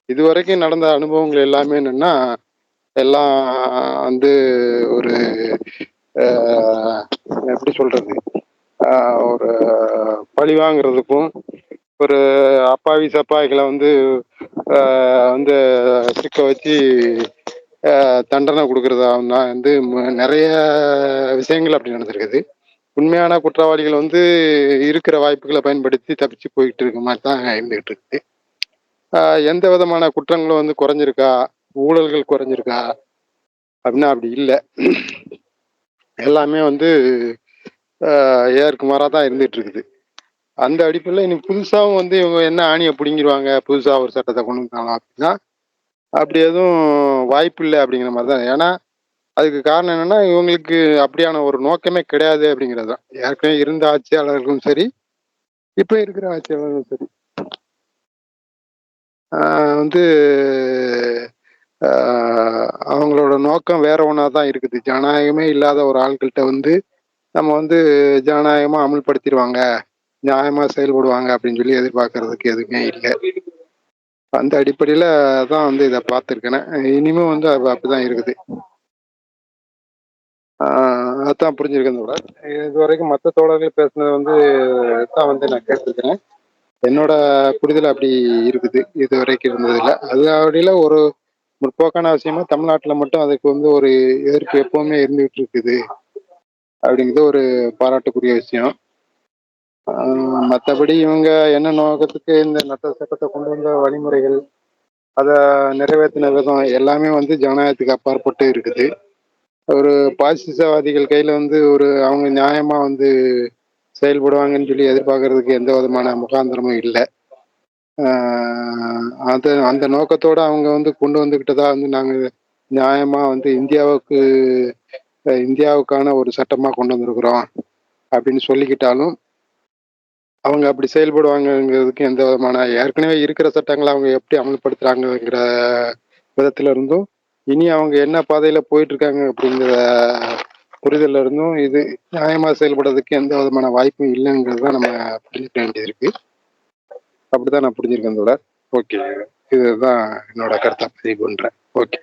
இதுவரைக்கும் நடந்த அனுபவங்கள் எல்லாமே என்னென்னா எல்லாம் வந்து ஒரு எப்படி சொல்கிறது, ஒரு பழி வாங்கிறதுக்கும் ஒரு அப்பாவி சப்பாய்களை வந்து வந்து சிக்க வச்சு தண்டனை கொடுக்கறதா தான் வந்து நிறைய விஷயங்கள் அப்படி நடந்திருக்குது. உண்மையான குற்றவாளிகள் வந்து இருக்கிற வாய்ப்புகளை பயன்படுத்தி தப்பிச்சு போயிட்டு இருக்க மாதிரி தான் இருந்துகிட்டு இருக்குது. எந்த விதமான குற்றங்களும் வந்து குறைஞ்சிருக்கா, ஊழல்கள் குறைஞ்சிருக்கா அப்படின்னா அப்படி இல்லை. எல்லாமே வந்து ஏற்கு மாறாக தான் இருந்துட்டு இருக்குது. அந்த அடிப்படையில் இனி புதுசாகவும் வந்து இவங்க என்ன ஆணியை பிடுங்கிடுவாங்க, புதுசாக ஒரு சட்டத்தை கொண்டு வந்தாலும் அப்படின்னா அப்படி எதுவும் வாய்ப்பு இல்லை அப்படிங்கிற மாதிரி தான். ஏன்னா அதுக்கு காரணம் என்னன்னா இவங்களுக்கு அப்படியான ஒரு நோக்கமே கிடையாது அப்படிங்கிறது தான். ஏற்கனவே இருந்த ஆட்சியாளர்களும் சரி, இப்போ இருக்கிற ஆட்சியாளர்களும் சரி வந்து அவங்களோட நோக்கம் வேற ஒன்றா தான் இருக்குது. ஜனநாயகமே இல்லாத ஒரு ஆட்கள்கிட்ட வந்து நம்ம வந்து ஜனநாயகமாக அமல்படுத்திடுவாங்க, நியாயமாக செயல்படுவாங்க அப்படின்னு சொல்லி எதிர்பார்க்கறதுக்கு எதுவுமே இல்லை. அந்த அடிப்படையில் தான் வந்து இதை பார்த்துருக்கேன். இனிமேல் வந்து அது அப்படிதான் இருக்குது. அதான் புரிஞ்சிருக்கேன் தோழர். இது வரைக்கும் மற்ற தோழர்கள் பேசுனது வந்து தான் வந்து நான் கேட்டிருக்கிறேன். என்னோட புரிதல் அப்படி இருக்குது இது வரைக்கும் இருந்ததில்ல. அது அப்படியில ஒரு முற்போக்கான விஷயமா தமிழ்நாட்டில் மட்டும் அதுக்கு வந்து ஒரு எதிர்ப்பு எப்பவுமே இருந்துகிட்டு இருக்குது அப்படிங்கிறது ஒரு பாராட்டுக்குரிய விஷயம். மற்றபடி இவங்க என்ன நோக்கத்துக்கு இந்த நட்ட சட்டத்தை கொண்டு வந்த வழிமுறைகள், அதை நிறைவேற்றின விதம் எல்லாமே வந்து ஜனநாயகத்துக்கு அப்பாற்பட்டு இருக்குது. ஒரு பாசிசவாதிகள் கையில வந்து ஒரு அவங்க நியாயமா வந்து செயல்படுவாங்கன்னு சொல்லி எதிர்பார்க்கறதுக்கு எந்த விதமான முகாந்திரமும் இல்லை. அது அந்த நோக்கத்தோட அவங்க வந்து கொண்டு வந்துக்கிட்டதா வந்து நாங்கள் நியாயமா வந்து இந்தியாவுக்கான ஒரு சட்டமா கொண்டு வந்திருக்கிறோம் அப்படின்னு சொல்லிக்கிட்டாலும் அவங்க அப்படி செயல்படுவாங்கங்கிறதுக்கு எந்த விதமான ஏற்கனவே இருக்கிற சட்டங்களை அவங்க எப்படி அமல்படுத்துறாங்கிற விதத்துல இருந்தும் இனி அவங்க என்ன பாதையில போயிட்டு இருக்காங்க அப்படிங்கிற புரிதல்ல இருந்தும் இது நியாயமா செயல்படுறதுக்கு எந்த விதமான வாய்ப்பும் இல்லைங்கிறது தான் நம்ம புரிஞ்சுக்க வேண்டியது இருக்கு. அப்படிதான் நான் புரிஞ்சிருக்கேன் தோழர். ஓகே, இதுதான் என்னோட கருத்தை பதிவு பண்றேன். ஓகே,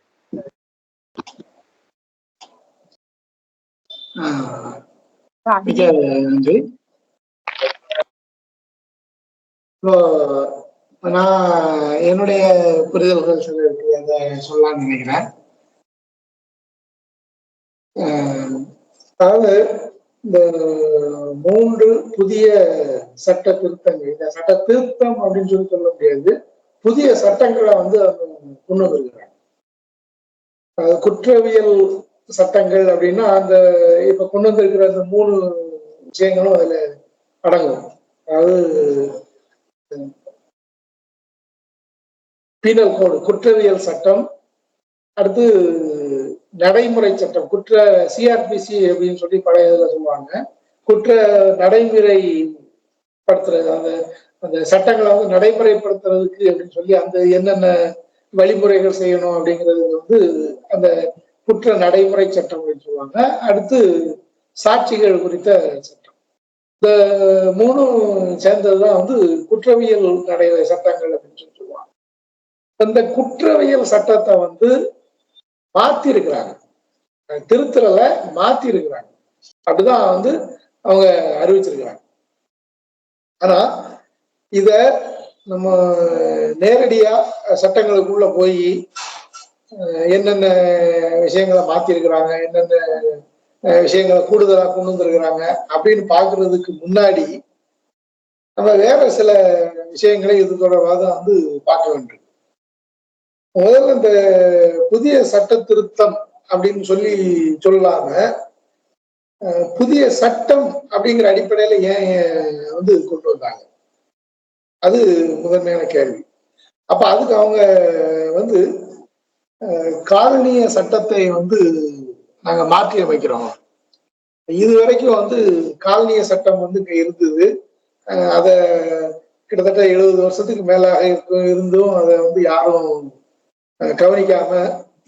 மிக நன்றி. நான் என்னுடைய புரிதல்கள் சில இருக்கு, அதை சொல்லலாம்னு நினைக்கிறேன். அதாவது இந்த 3 புதிய சட்ட திருத்தங்கள், இந்த சட்ட திருத்தம் அப்படின்னு சொல்லி சொல்ல முடியாது, புதிய சட்டங்களை வந்து கொண்டு வந்திருக்கிறாங்க. குற்றவியல் சட்டங்கள் அப்படின்னா அந்த இப்ப கொண்டு வந்திருக்கிற அந்த 3 விஷயங்களும் அதுல அடங்கும். அதாவது பீனல் கோடு குற்றவியல் சட்டம், அடுத்து நடைமுறை சட்டம், சிஆர்பிசி அப்படின்னு சொல்லி பழைய இதுல சொல்லுவாங்க, குற்ற நடைமுறை படுத்துறது, அந்த சட்டங்களை வந்து நடைமுறைப்படுத்துறதுக்கு அப்படின்னு சொல்லி அந்த என்னென்ன வழிமுறைகள் செய்யணும் அப்படிங்கிறது வந்து அந்த குற்ற நடைமுறை சட்டம் அப்படின்னு சொல்லுவாங்க. அடுத்து சாட்சிகள் குறித்த சட்டம். இந்த 3 சேர்ந்ததுதான் வந்து குற்றவியல் நடைமுறை சட்டங்கள் அப்படின்னு சொல்லி சொல்லுவாங்க. அந்த குற்றவியல் சட்டத்தை வந்து மாத்தி இருக்கிறாங்க, திருத்தல மாத்தி இருக்கிறாங்க, அப்படிதான் வந்து அவங்க அறிவிச்சிருக்கிறாங்க. ஆனா இத நம்ம நேரடியா சட்டங்களுக்குள்ள போய் என்னென்ன விஷயங்களை மாத்தி இருக்கிறாங்க, என்னென்ன விஷயங்களை கூடுதலா கொண்டு வந்திருக்கிறாங்க அப்படின்னு பாக்குறதுக்கு முன்னாடி நம்ம வேற சில விஷயங்களை இது தொடர்பாக வந்து பார்க்க வேண்டும். முதல்ல இந்த புதிய சட்ட திருத்தம் அப்படின்னு சொல்லாம புதிய சட்டம் அப்படிங்கிற அடிப்படையில ஏன் வந்து கொண்டு வந்தாங்க, அது முதன்மையான கேள்வி. அப்ப அதுக்கு அவங்க வந்து காலனிய சட்டத்தை வந்து நாங்க மாற்றி அமைக்கிறோம். இதுவரைக்கும் வந்து காலனிய சட்டம் வந்து இங்க இருந்தது, அத கிட்டத்தட்ட 70 வருஷத்துக்கு மேலாக இருந்தும் அதை வந்து யாரும் கவனிக்காம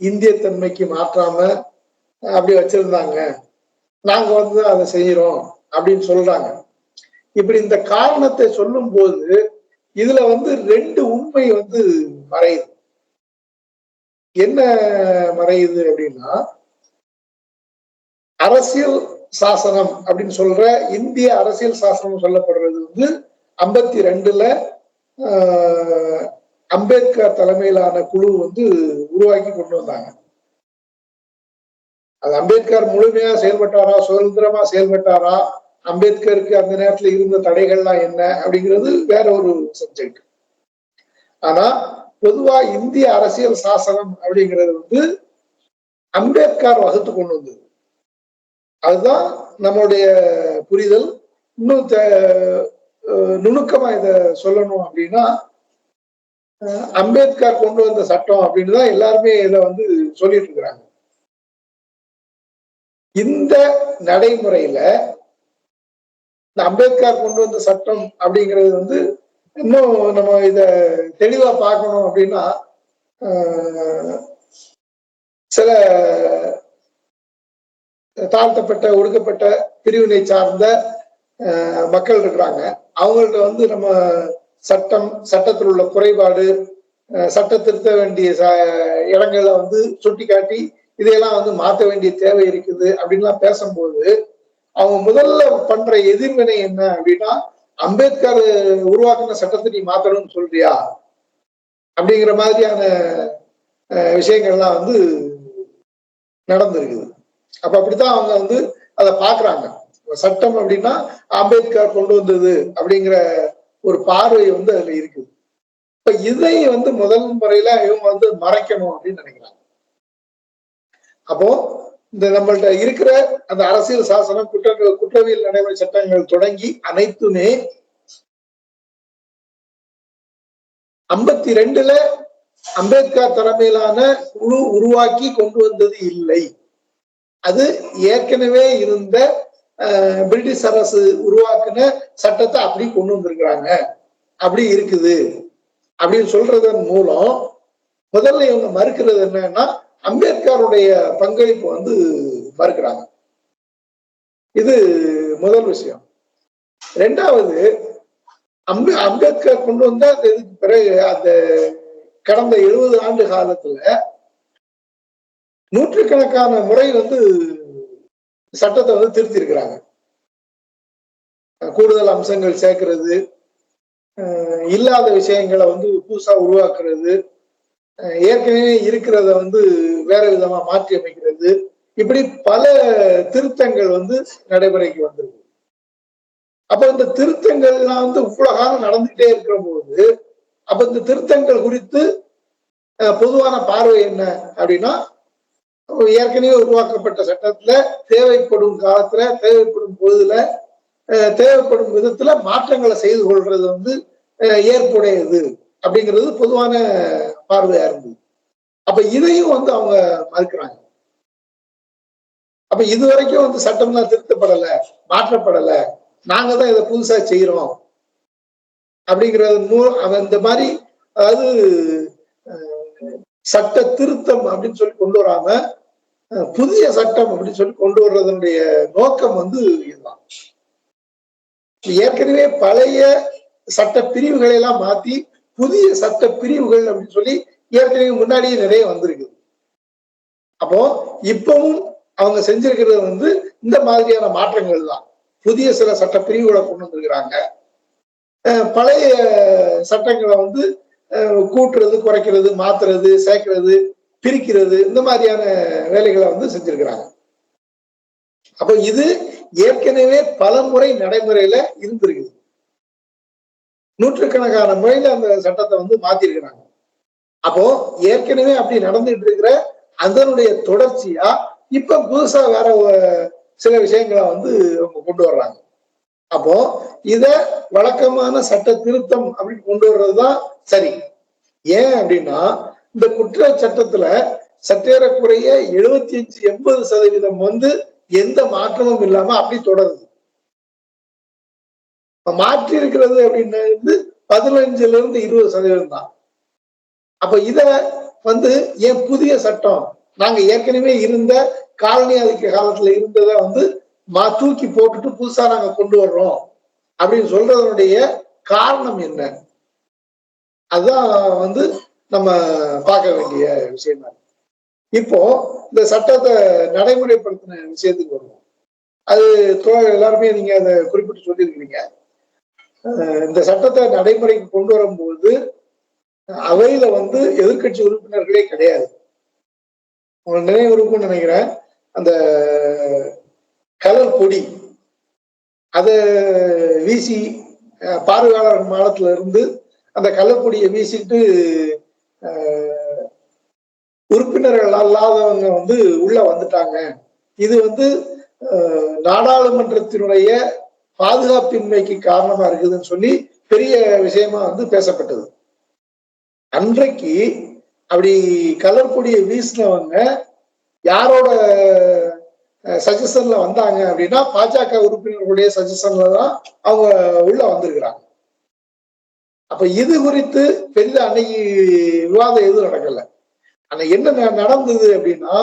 இந்திய தன்மைக்கு மாற்றாம அப்படி வச்சிருந்தாங்க, நாங்க வந்து அதை செய்யறோம் அப்படின்னு சொல்றாங்க. இப்படி இந்த காரணத்தை சொல்லும் போது இதுல வந்து 2 உண்மை வந்து மறையுது. என்ன மறையுது அப்படின்னா, அரசியல் சாசனம் அப்படின்னு சொல்ற இந்திய அரசியல் சாசனம் சொல்லப்படுறது வந்து 52ல அம்பேத்கர் தலைமையிலான குழு வந்து உருவாக்கி கொண்டு வந்தாங்க. அது அம்பேத்கர் முழுமையா செயல்பட்டாரா, சுதந்திரமா செயல்பட்டாரா, அம்பேத்கருக்கு அந்த நேரத்துல இருந்த தடைகள்லாம் என்ன அப்படிங்கிறது வேற ஒரு சப்ஜெக்ட். ஆனா பொதுவா இந்திய அரசியல் சாசனம் அப்படிங்கிறது வந்து அம்பேத்கர் வகுத்து கொண்டு வந்தது. அதுதான் நம்மளுடைய புரிதல். இன்னும் நுணுக்கமா இத சொல்லணும் அப்படின்னா, அம்பேத்கர் கொண்டு வந்த சட்டம் அப்படின்னு தான் எல்லாருமே இதை வந்து சொல்லிட்டு இருக்கிறாங்க. இந்த நடைமுறையில இந்த அம்பேத்கர் கொண்டு வந்த சட்டம் அப்படிங்கிறது வந்து இன்னும் நம்ம இத தெளிவா பார்க்கணும் அப்படின்னா, சில தாழ்த்தப்பட்ட ஒடுக்கப்பட்ட பிரிவினை சார்ந்த மக்கள் இருக்கிறாங்க. அவங்கள்ட்ட வந்து நம்ம சட்டத்தில் உள்ள குறைபாடு, சட்ட திருத்த வேண்டிய இடங்களை வந்து சுட்டி காட்டி இதையெல்லாம் வந்து மாற்ற வேண்டிய தேவை இருக்குது அப்படின்லாம் பேசும்போது அவங்க முதல்ல பண்ற எதிர்வினை என்ன அப்படின்னா, அம்பேத்கர் உருவாக்கின சட்டத்தை நீ மாத்தணும்னு சொல்றியா அப்படிங்கிற மாதிரியான விஷயங்கள்லாம் வந்து நடந்திருக்குது. அப்ப அப்படித்தான் அவங்க வந்து அதை பாக்குறாங்க. சட்டம் அப்படின்னா அம்பேத்கர் கொண்டு வந்தது அப்படிங்கிற ஒரு பார்வை வந்து அதுல இருக்குது. இப்ப இதை வந்து முதல் முறையில இவங்க வந்து மறைக்கணும் அப்படின்னு நினைக்கிறாங்க. அப்போ இந்த நம்மள்ட்ட இருக்கிற அந்த அரசியல் சாசனம், குற்றவியல் நடைமுறை சட்டங்கள் தொடங்கி அனைத்துமே 52ல அம்பேத்கர் தலைமையிலான குழு உருவாக்கி கொண்டு வந்தது இல்லை. அது ஏற்கனவே இருந்த பிரிட்டிஷ் அரசு உருவாக்குன சட்டத்தை அப்படி கொண்டு வந்திருக்கிறாங்க, அப்படி இருக்குது அப்படின்னு சொல்றதன் மூலம் முதல்ல இவங்க மறுக்கிறது என்னன்னா, அம்பேத்கருடைய பங்களிப்பு வந்து மறுக்கிறாங்க. இது முதல் விஷயம். ரெண்டாவது, அம்பேத்கர் கொண்டு வந்த இதுக்கு பிறகு அந்த கடந்த 70 ஆண்டு காலத்துல நூற்றுக்கணக்கான முறை வந்து சட்டத்தை வந்து திருத்தி இருக்கிறாங்க. கூடுதல் அம்சங்கள் சேர்க்கிறது, இல்லாத விஷயங்களை வந்து புதுசா உருவாக்குறது, ஏற்கனவே இருக்கிறத வந்து வேற விதமா மாற்றி அமைக்கிறது, இப்படி பல திருத்தங்கள் வந்து நடைமுறைக்கு வந்திருக்கு. அப்ப இந்த திருத்தங்கள்லாம் வந்து இவ்வளவு காலம் நடந்துகிட்டே இருக்கிற போது, அப்ப இந்த திருத்தங்கள் குறித்து பொதுவான பார்வை என்ன அப்படின்னா, ஏற்கனவே உருவாக்கப்பட்ட சட்டத்துல தேவைப்படும் காலத்துல, தேவைப்படும் பொழுதுல, தேவைப்படும் விதத்துல மாற்றங்களை செய்து கொள்றது வந்து ஏற்புடையது அப்படிங்கிறது பொதுவான பார்வையா இருந்தது. அப்ப இதையும் வந்து அவங்க மறுக்கிறாங்க. அப்ப இதுவரைக்கும் வந்து சட்டம்லாம் திருத்தப்படல, மாற்றப்படல, நாங்க தான் இதை புதுசா செய்யறோம் அப்படிங்கிறது இந்த மாதிரி, அதாவது சட்ட திருத்தம் அப்படின்னு சொல்லி கொண்டு வராம புதிய சட்டம் அப்படின்னு சொல்லி கொண்டு வர்றதனுடைய நோக்கம் வந்து இதுதான். ஏற்கனவே பழைய சட்ட பிரிவுகளை எல்லாம் மாத்தி புதிய சட்ட பிரிவுகள் அப்படின்னு சொல்லி ஏற்கனவே முன்னாடியே நிறைய வந்திருக்கு. அப்போ இப்பவும் அவங்க செஞ்சிருக்கிறது வந்து இந்த மாதிரியான மாற்றங்கள் தான். புதிய சில சட்ட பிரிவுகளை கொண்டு வந்திருக்கிறாங்க, பழைய சட்டங்களை வந்து கூட்டுறது, குறைக்கிறது, மாத்துறது, சேர்க்கிறது, பிரிக்கிறது, இந்த மாதிரியான வேலைகளை வந்து செஞ்சிருக்கிறாங்க. அப்போ இது ஏற்கனவே பல முறை நடைமுறையில இருந்திருக்குது. நூற்றுக்கணக்கான முறையில அந்த சட்டத்தை வந்து மாத்திருக்கிறாங்க. அப்போ ஏற்கனவே அப்படி நடந்துட்டு இருக்கிற அதனுடைய தொடர்ச்சியா இப்ப புதுசா வேற சில விஷயங்களை வந்து அவங்க கொண்டு வர்றாங்க. அப்போ இத வழக்கமான சட்ட திருத்தம் அப்படின்னு கொண்டு வர்றதுதான் சரி. ஏன் அப்படின்னா, இந்த குற்ற சட்டத்துல சற்றேறக்குறைய 75-80% வந்து எந்த மாற்றமும் இல்லாம அப்படி தொடருது. மாற்றி இருக்கிறது அப்படின்னு 15-20% தான். அப்ப இத வந்து ஏன் புதிய சட்டம், நாங்க ஏற்கனவே இருந்த காலனி ஆதிக்க காலத்துல இருந்ததை வந்து தூக்கி போட்டுட்டு புதுசா நாங்க கொண்டு வர்றோம் அப்படின்னு சொல்றதனுடைய காரணம் என்ன? அதுதான் வந்து நம்ம பார்க்க வேண்டிய விஷயம் தான். இப்போ இந்த சட்டத்தை நடைமுறைப்படுத்தின விஷயத்துக்கு வருவோம். அது எல்லாருமே நீங்க அதை குறிப்பிட்டு சொல்லியிருக்கிறீங்க. இந்த சட்டத்தை நடைமுறைக்கு கொண்டு வரும்போது அவையில வந்து எதிர்கட்சி உறுப்பினர்களே கிடையாது. உங்களுக்கு நினைவு இருக்கும்னு நினைக்கிறேன், அந்த கலர் பொடி அதை வீசி பார்வையாளர் மாடத்துல இருந்து அந்த கலர்பொடியை வீசிட்டு உறுப்பினர்கள் அல்லாதவங்க வந்து உள்ள வந்துட்டாங்க, இது வந்து நாடாளுமன்றத்தினுடைய பாதுகாப்பின்மைக்கு காரணமா இருக்குதுன்னு சொல்லி பெரிய விஷயமா பேசப்பட்டது. அன்றைக்கு அப்படி கலர் பொடியை வீசினவங்க யாரோட சஜஷன்ல வந்தாங்க அப்படின்னா பாஜக உறுப்பினர்களுடைய சஜஷன்ல தான் அவங்க உள்ள வந்திருக்கிறாங்க. அப்ப இது குறித்து பெரிய அன்னைக்கு விவாதம் எதுவும் நடக்கல. ஆனா என்ன நடந்தது அப்படின்னா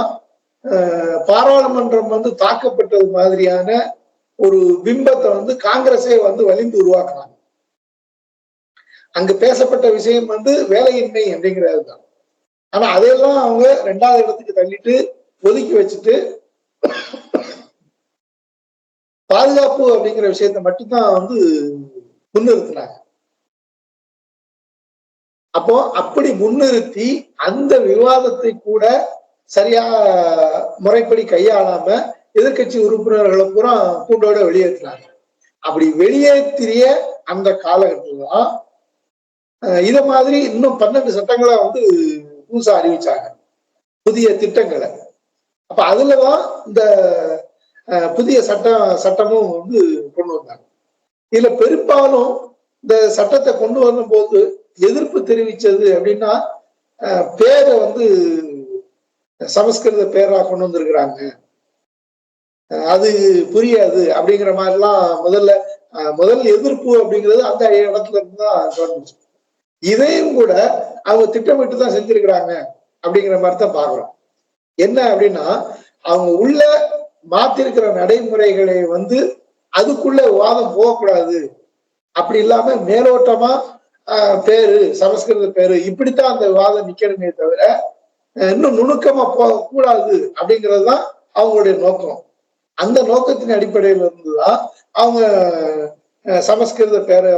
பாராளுமன்றம் தாக்கப்பட்டது மாதிரியான ஒரு பிம்பத்தை காங்கிரஸே வலிந்து உருவாக்குனாங்க. அங்கு பேசப்பட்ட விஷயம் வேலையின்மை அப்படிங்கிறது தான். ஆனா அதையெல்லாம் அவங்க 2வது இடத்துக்கு தள்ளிட்டு ஒதுக்கி வச்சுட்டு பாதுகாப்பு அப்படிங்கிற விஷயத்த மட்டும்தான் முன்னிறுத்தினாங்க. அப்போ அப்படி முன்னிறுத்தி அந்த விவாதத்தை கூட சரியா முறைப்படி கையாளாம எதிர்கட்சி உறுப்பினர்களை பூரா கூண்டோட வெளியேற்றினாங்க. அப்படி வெளியேற்றிய அந்த காலகட்டத்தில் தான் இத மாதிரி இன்னும் 12 சட்டங்களை புதுசா அறிவிச்சாங்க, புதிய திட்டங்களை. அப்ப அதுலதான் இந்த புதிய சட்டமும் கொண்டு வந்தாங்க. இதுல பெரும்பாலும் இந்த சட்டத்தை கொண்டு வரும் போது எதிர்ப்பு தெரிவிச்சது அப்படின்னா பேரை சமஸ்கிருத பேரா கொண்டு வந்திருக்கிறாங்க, அது புரியாது அப்படிங்கிற மாதிரிலாம் முதல் எதிர்ப்பு அப்படிங்கிறது அந்த இடத்துல இருந்துதான் தோணுச்சு. இதையும் கூட அவங்க திட்டமிட்டு தான் செஞ்சிருக்கிறாங்க அப்படிங்கிற மாதிரி தான் பாக்குறோம். என்ன அப்படின்னா அவங்க உள்ள மாத்திருக்கிற நடைமுறைகளை அதுக்குள்ள விவாதம் போகக்கூடாது, அப்படி இல்லாம மேலோட்டமா பேரு சமஸ்கிருத பேரு இப்படித்தான் அந்த விவாதம் நிக்கணுமே தவிர இன்னும் நுணுக்கமா போகக்கூடாது அப்படிங்கிறது தான் அவங்களுடைய நோக்கம். அந்த நோக்கத்தின் அடிப்படையில இருந்துதான் அவங்க சமஸ்கிருத பேரை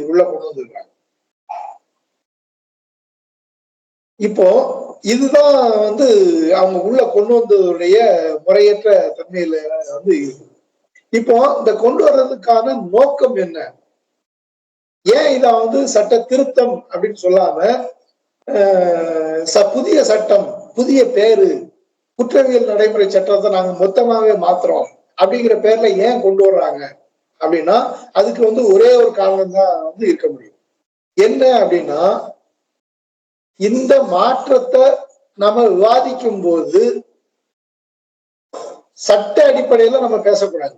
உள்ள கொண்டு வந்திருக்காங்க. இப்போ இதுதான் அவங்க உள்ள கொண்டு வந்ததுடைய முறையற்ற தன்மையில இருக்கு. இப்போ இந்த கொண்டு வர்றதுக்கான நோக்கம் என்ன, ஏன் இத சட்ட திருத்தம் அப்படின்னு சொல்லாம புதிய சட்டம் புதிய பேரு குற்றவியல் நடைமுறை சட்டத்தை நாங்க மொத்தமாவே மாத்துறோம் அப்படிங்கிற பேர்ல ஏன் கொண்டு வர்றாங்க அப்படின்னா அதுக்கு ஒரே ஒரு காரணம் தான் இருக்க முடியும். என்ன அப்படின்னா இந்த மாற்றத்தை நம்ம விவாதிக்கும் போது சட்ட அடிப்படையில நம்ம பேசக்கூடாது.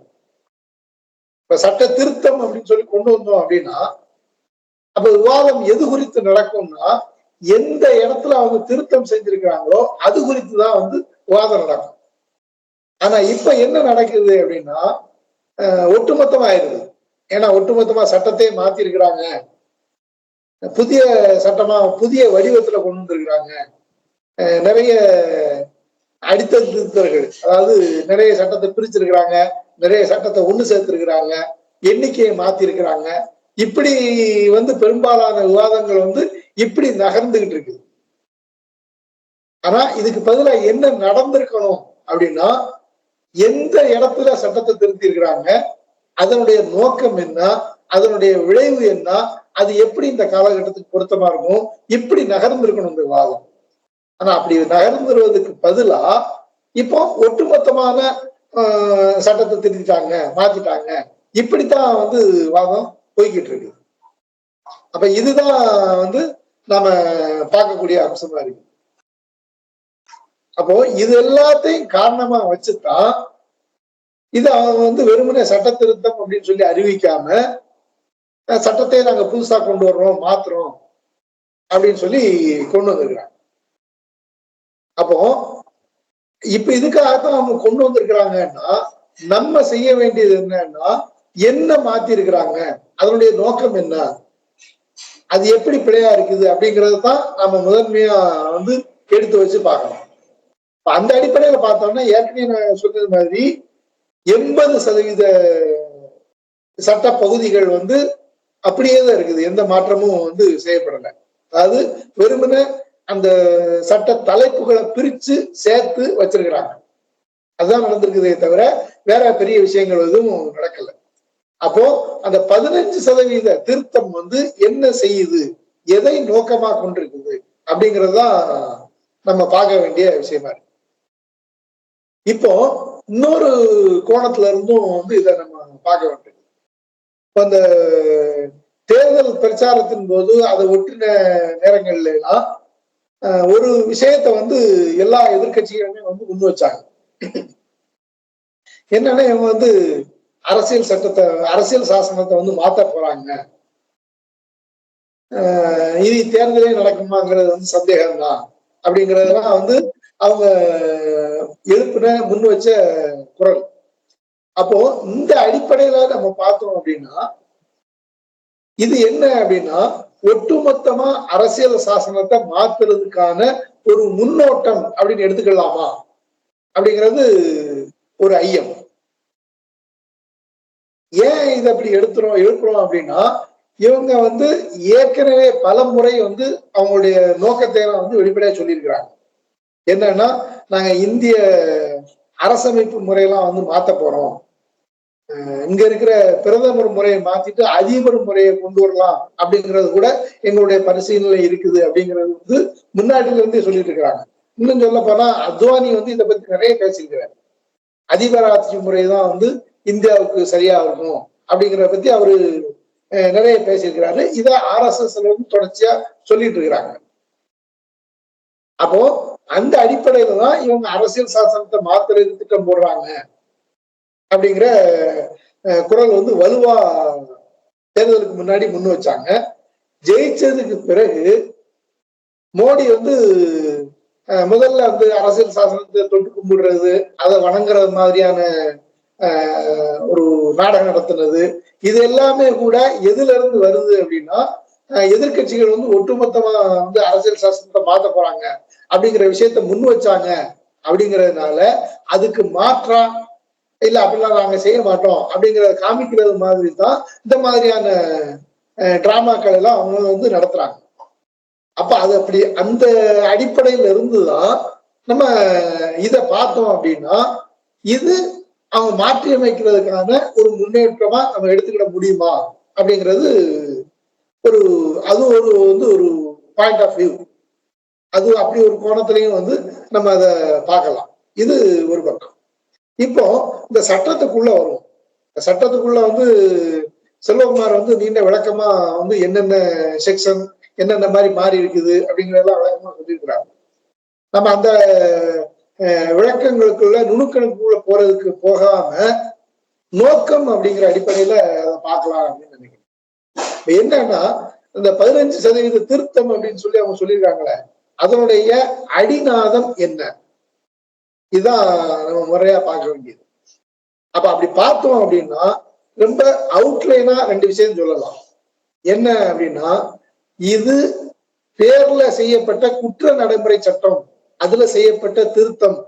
இப்ப சட்ட திருத்தம் அப்படின்னு சொல்லி கொண்டு வந்தோம் அப்படின்னா அப்ப விவாதம் எது குறித்து நடக்கும்னா எந்த இடத்துல அவங்க திருத்தம் செஞ்சிருக்கிறாங்களோ அது குறித்துதான் விவாதம் நடக்கும். ஆனா இப்ப என்ன நடக்குது அப்படின்னா ஒட்டுமொத்தமா ஆயிடுது. ஏன்னா ஒட்டுமொத்தமா சட்டத்தையே மாத்தி இருக்கிறாங்க, புதிய சட்டமா புதிய வடிவத்துல கொண்டு வந்திருக்கிறாங்க, நிறைய அடித்தல் அதாவது நிறைய சட்டத்தை பிரிச்சிருக்கிறாங்க, நிறைய சட்டத்தை ஒண்ணு சேர்த்திருக்கிறாங்க, எண்ணிக்கையை மாத்தி இருக்கிறாங்க. இப்படி பெரும்பாலான விவாதங்கள் இப்படி நகர்ந்துகிட்டு இருக்குது. ஆனா இதுக்கு பதிலா என்ன நடந்திருக்கணும் அப்படின்னா எந்த இடத்துல சட்டத்தை திருத்தி இருக்கிறாங்க, அதனுடைய நோக்கம் என்ன, அதனுடைய விளைவு என்ன, அது எப்படி இந்த காலகட்டத்துக்கு பொருத்தமா இருக்கும், இப்படி நகர்ந்திருக்கணும் இந்த விவாதம். ஆனா அப்படி நகர்ந்துருவதுக்கு பதிலா இப்போ ஒட்டுமொத்தமான சட்டத்தை திருத்திட்டாங்க மாத்திட்டாங்க, இப்படித்தான் விவாதம் போய்கிட்டு இருக்கு. அப்ப இதுதான் நாம பார்க்கக்கூடிய அம்சமா இருக்கு. அப்போ இது எல்லாத்தையும் காரணமா வச்சுதான் இது அவங்க வெறுமனே சட்ட திருத்தம் அப்படின்னு சொல்லி அறிவிக்காம சட்டத்தை நாங்க புதுசா கொண்டு வர்றோம் மாத்துறோம் அப்படின்னு சொல்லி கொண்டு வந்திருக்கிறாங்க. அப்போ இப்ப இதுக்காகத்தான் அவங்க கொண்டு வந்திருக்கிறாங்கன்னா நம்ம செய்ய வேண்டியது என்னன்னா என்ன மாத்தி இருக்கிறாங்க, அதனுடைய நோக்கம் என்ன, அது எப்படி பிழையா இருக்குது அப்படிங்கறது தான் நம்ம முதன்மையா எடுத்து வச்சு பார்க்கணும். அந்த அடிப்படையில பார்த்தோம்னா ஏற்கனவே நான் சொன்னது மாதிரி 80% சட்ட பகுதிகள் அப்படியே தான் இருக்குது, எந்த மாற்றமும் செய்யப்படலை. அதாவது வெறுமனே அந்த சட்ட தலைப்புகளை பிரிச்சு சேர்த்து வச்சிருக்கிறாங்க, அதுதான் நடந்திருக்குதே தவிர வேற பெரிய விஷயங்கள் எதுவும் நடக்கல. அப்போ அந்த 15% திருத்தம் என்ன செய்யுது, எதை நோக்கமா கொண்டிருக்குது அப்படிங்கறதுதான் நம்ம பார்க்க வேண்டிய விஷயமா இருக்கு. இப்போ இன்னொரு கோணத்துல இருந்தும் வந்து இதை நம்ம பார்க்க வேண்டும். இப்ப அந்த தேர்தல் பிரச்சாரத்தின் போது அதை ஒட்டின நேரங்கள்ல எல்லாம் ஒரு விஷயத்த வந்து எல்லா எதிர்கட்சிகளுமே வந்து முன் வச்சாங்க. என்னன்னா இவங்க வந்து அரசியல் சாசனத்தை வந்து மாத்த போறாங்க, இனி தேர்தலே நடக்குமாங்கிறது வந்து சந்தேகம்தான் அப்படிங்கறதெல்லாம் வந்து அவங்க எழுப்பின முன் வச்ச குரல். அப்போ இந்த அடிப்படையில நம்ம பார்த்தோம் அப்படின்னா இது என்ன அப்படின்னா ஒட்டுமொத்தமா அரசியல் சாசனத்தை மாத்துறதுக்கான ஒரு முன்னோட்டம் அப்படின்னு எடுத்துக்கலாமா அப்படிங்கிறது ஒரு ஐயம். ஏன் இதை அப்படி எழுப்புறோம் அப்படின்னா இவங்க வந்து ஏற்கனவே பல முறை வந்து அவங்களுடைய நோக்கத்தை வந்து வெளிப்படையா சொல்லியிருக்கிறாங்க. என்னன்னா நாங்க இந்திய அரசமைப்பு முறையெல்லாம் வந்து மாத்த போறோம், இங்க இருக்கிற பிரதமர் முறையை மாத்திட்டு அதிபர் முறையை கொண்டு வரலாம் அப்படிங்கிறது கூட எங்களுடைய பரிசீலனை இருக்குது அப்படிங்கிறது வந்து முன்னாடில இருந்தே சொல்லிட்டு இருக்கிறாங்க. இன்னும் சொல்ல போனா அத்வானி வந்து இதை பத்தி நிறைய பேசியிருக்கிறார். அதிபர் ஆட்சி முறைதான் வந்து இந்தியாவுக்கு சரியா இருக்கும் அப்படிங்கிறத பத்தி அவரு நிறைய பேசியிருக்கிறாரு. இதை RSS வந்து தொடர்ச்சியா சொல்லிட்டு இருக்கிறாங்க. அப்போ அந்த அடிப்படையில தான் இவங்க அரசியல் சாசனத்தை மாத்துறதுக்கு திட்டம் போடுறாங்க அப்படிங்கிற குரல் வந்து வலுவா தேர்தலுக்கு முன்னாடி முன் வச்சாங்க. ஜெயிச்சதுக்கு பிறகு மோடி வந்து முதல்ல வந்து அரசியல் சாசனத்தை தொட்டு கும்பிடுறது, அதை வணங்குறது மாதிரியான ஒரு நாடகம் நடத்துனது, இது எல்லாமே கூட எதுல இருந்து வருது அப்படின்னா எதிர்கட்சிகள் வந்து ஒட்டுமொத்தமா வந்து அரசியல் சாசனத்தை மாத்த போறாங்க அப்படிங்கிற விஷயத்த முன் வச்சாங்க. அப்படிங்கிறதுனால அதுக்கு மாற்றா இல்ல அப்படிலாம் நாங்க செய்ய மாட்டோம் அப்படிங்கிறத காமிக்கிறது மாதிரி தான் இந்த மாதிரியான டிராமாக்கள் எல்லாம் அவங்க வந்து நடத்துறாங்க. அப்ப அது அப்படி அந்த அடிப்படையில இருந்துதான் நம்ம இதை பார்த்தோம் அப்படின்னா இது அவங்க மாற்றி அமைக்கிறதுக்கான ஒரு முன்னேற்றமா நம்ம எடுத்துக்கிட முடியுமா அப்படிங்கிறது அது ஒரு பாயிண்ட் ஆஃப் வியூ. அது அப்படி ஒரு கோணத்திலையும் வந்து நம்ம அதை பார்க்கலாம். இது ஒரு பக்கம். இப்போ இந்த சட்டத்துக்குள்ள வரும். சட்டத்துக்குள்ள வந்து செல்வகுமார் வந்து நீண்ட விளக்கமா வந்து என்னென்ன செக்ஷன் என்னென்ன மாதிரி மாறி இருக்குது அப்படிங்கிறதெல்லாம் விளக்கமா சொல்லியிருக்கிறாங்க. நம்ம அந்த விளக்கங்களுக்குள்ள நுணுக்கணுக்குள்ள போறதுக்கு போகாம நோக்கம் அப்படிங்கிற அடிப்படையில அதை பார்க்கலாம் அப்படின்னு நினைக்கிறேன். என்னன்னா இந்த 15% திருத்தம் அப்படின்னு சொல்லி அவங்க சொல்லியிருக்காங்களே, அதனுடைய அடிநாதம் என்ன, இதுதான் நம்ம முறையா பார்க்க வேண்டியது. அப்ப அப்படி பார்த்தோம் அப்படின்னா ரொம்ப அவுட்லைனா 2 விஷயம் சொல்லலாம். என்ன அப்படின்னா இது பேர்ல செய்யப்பட்ட குற்ற நடைமுறை சட்டம், அதுல செய்யப்பட்ட திருத்தம்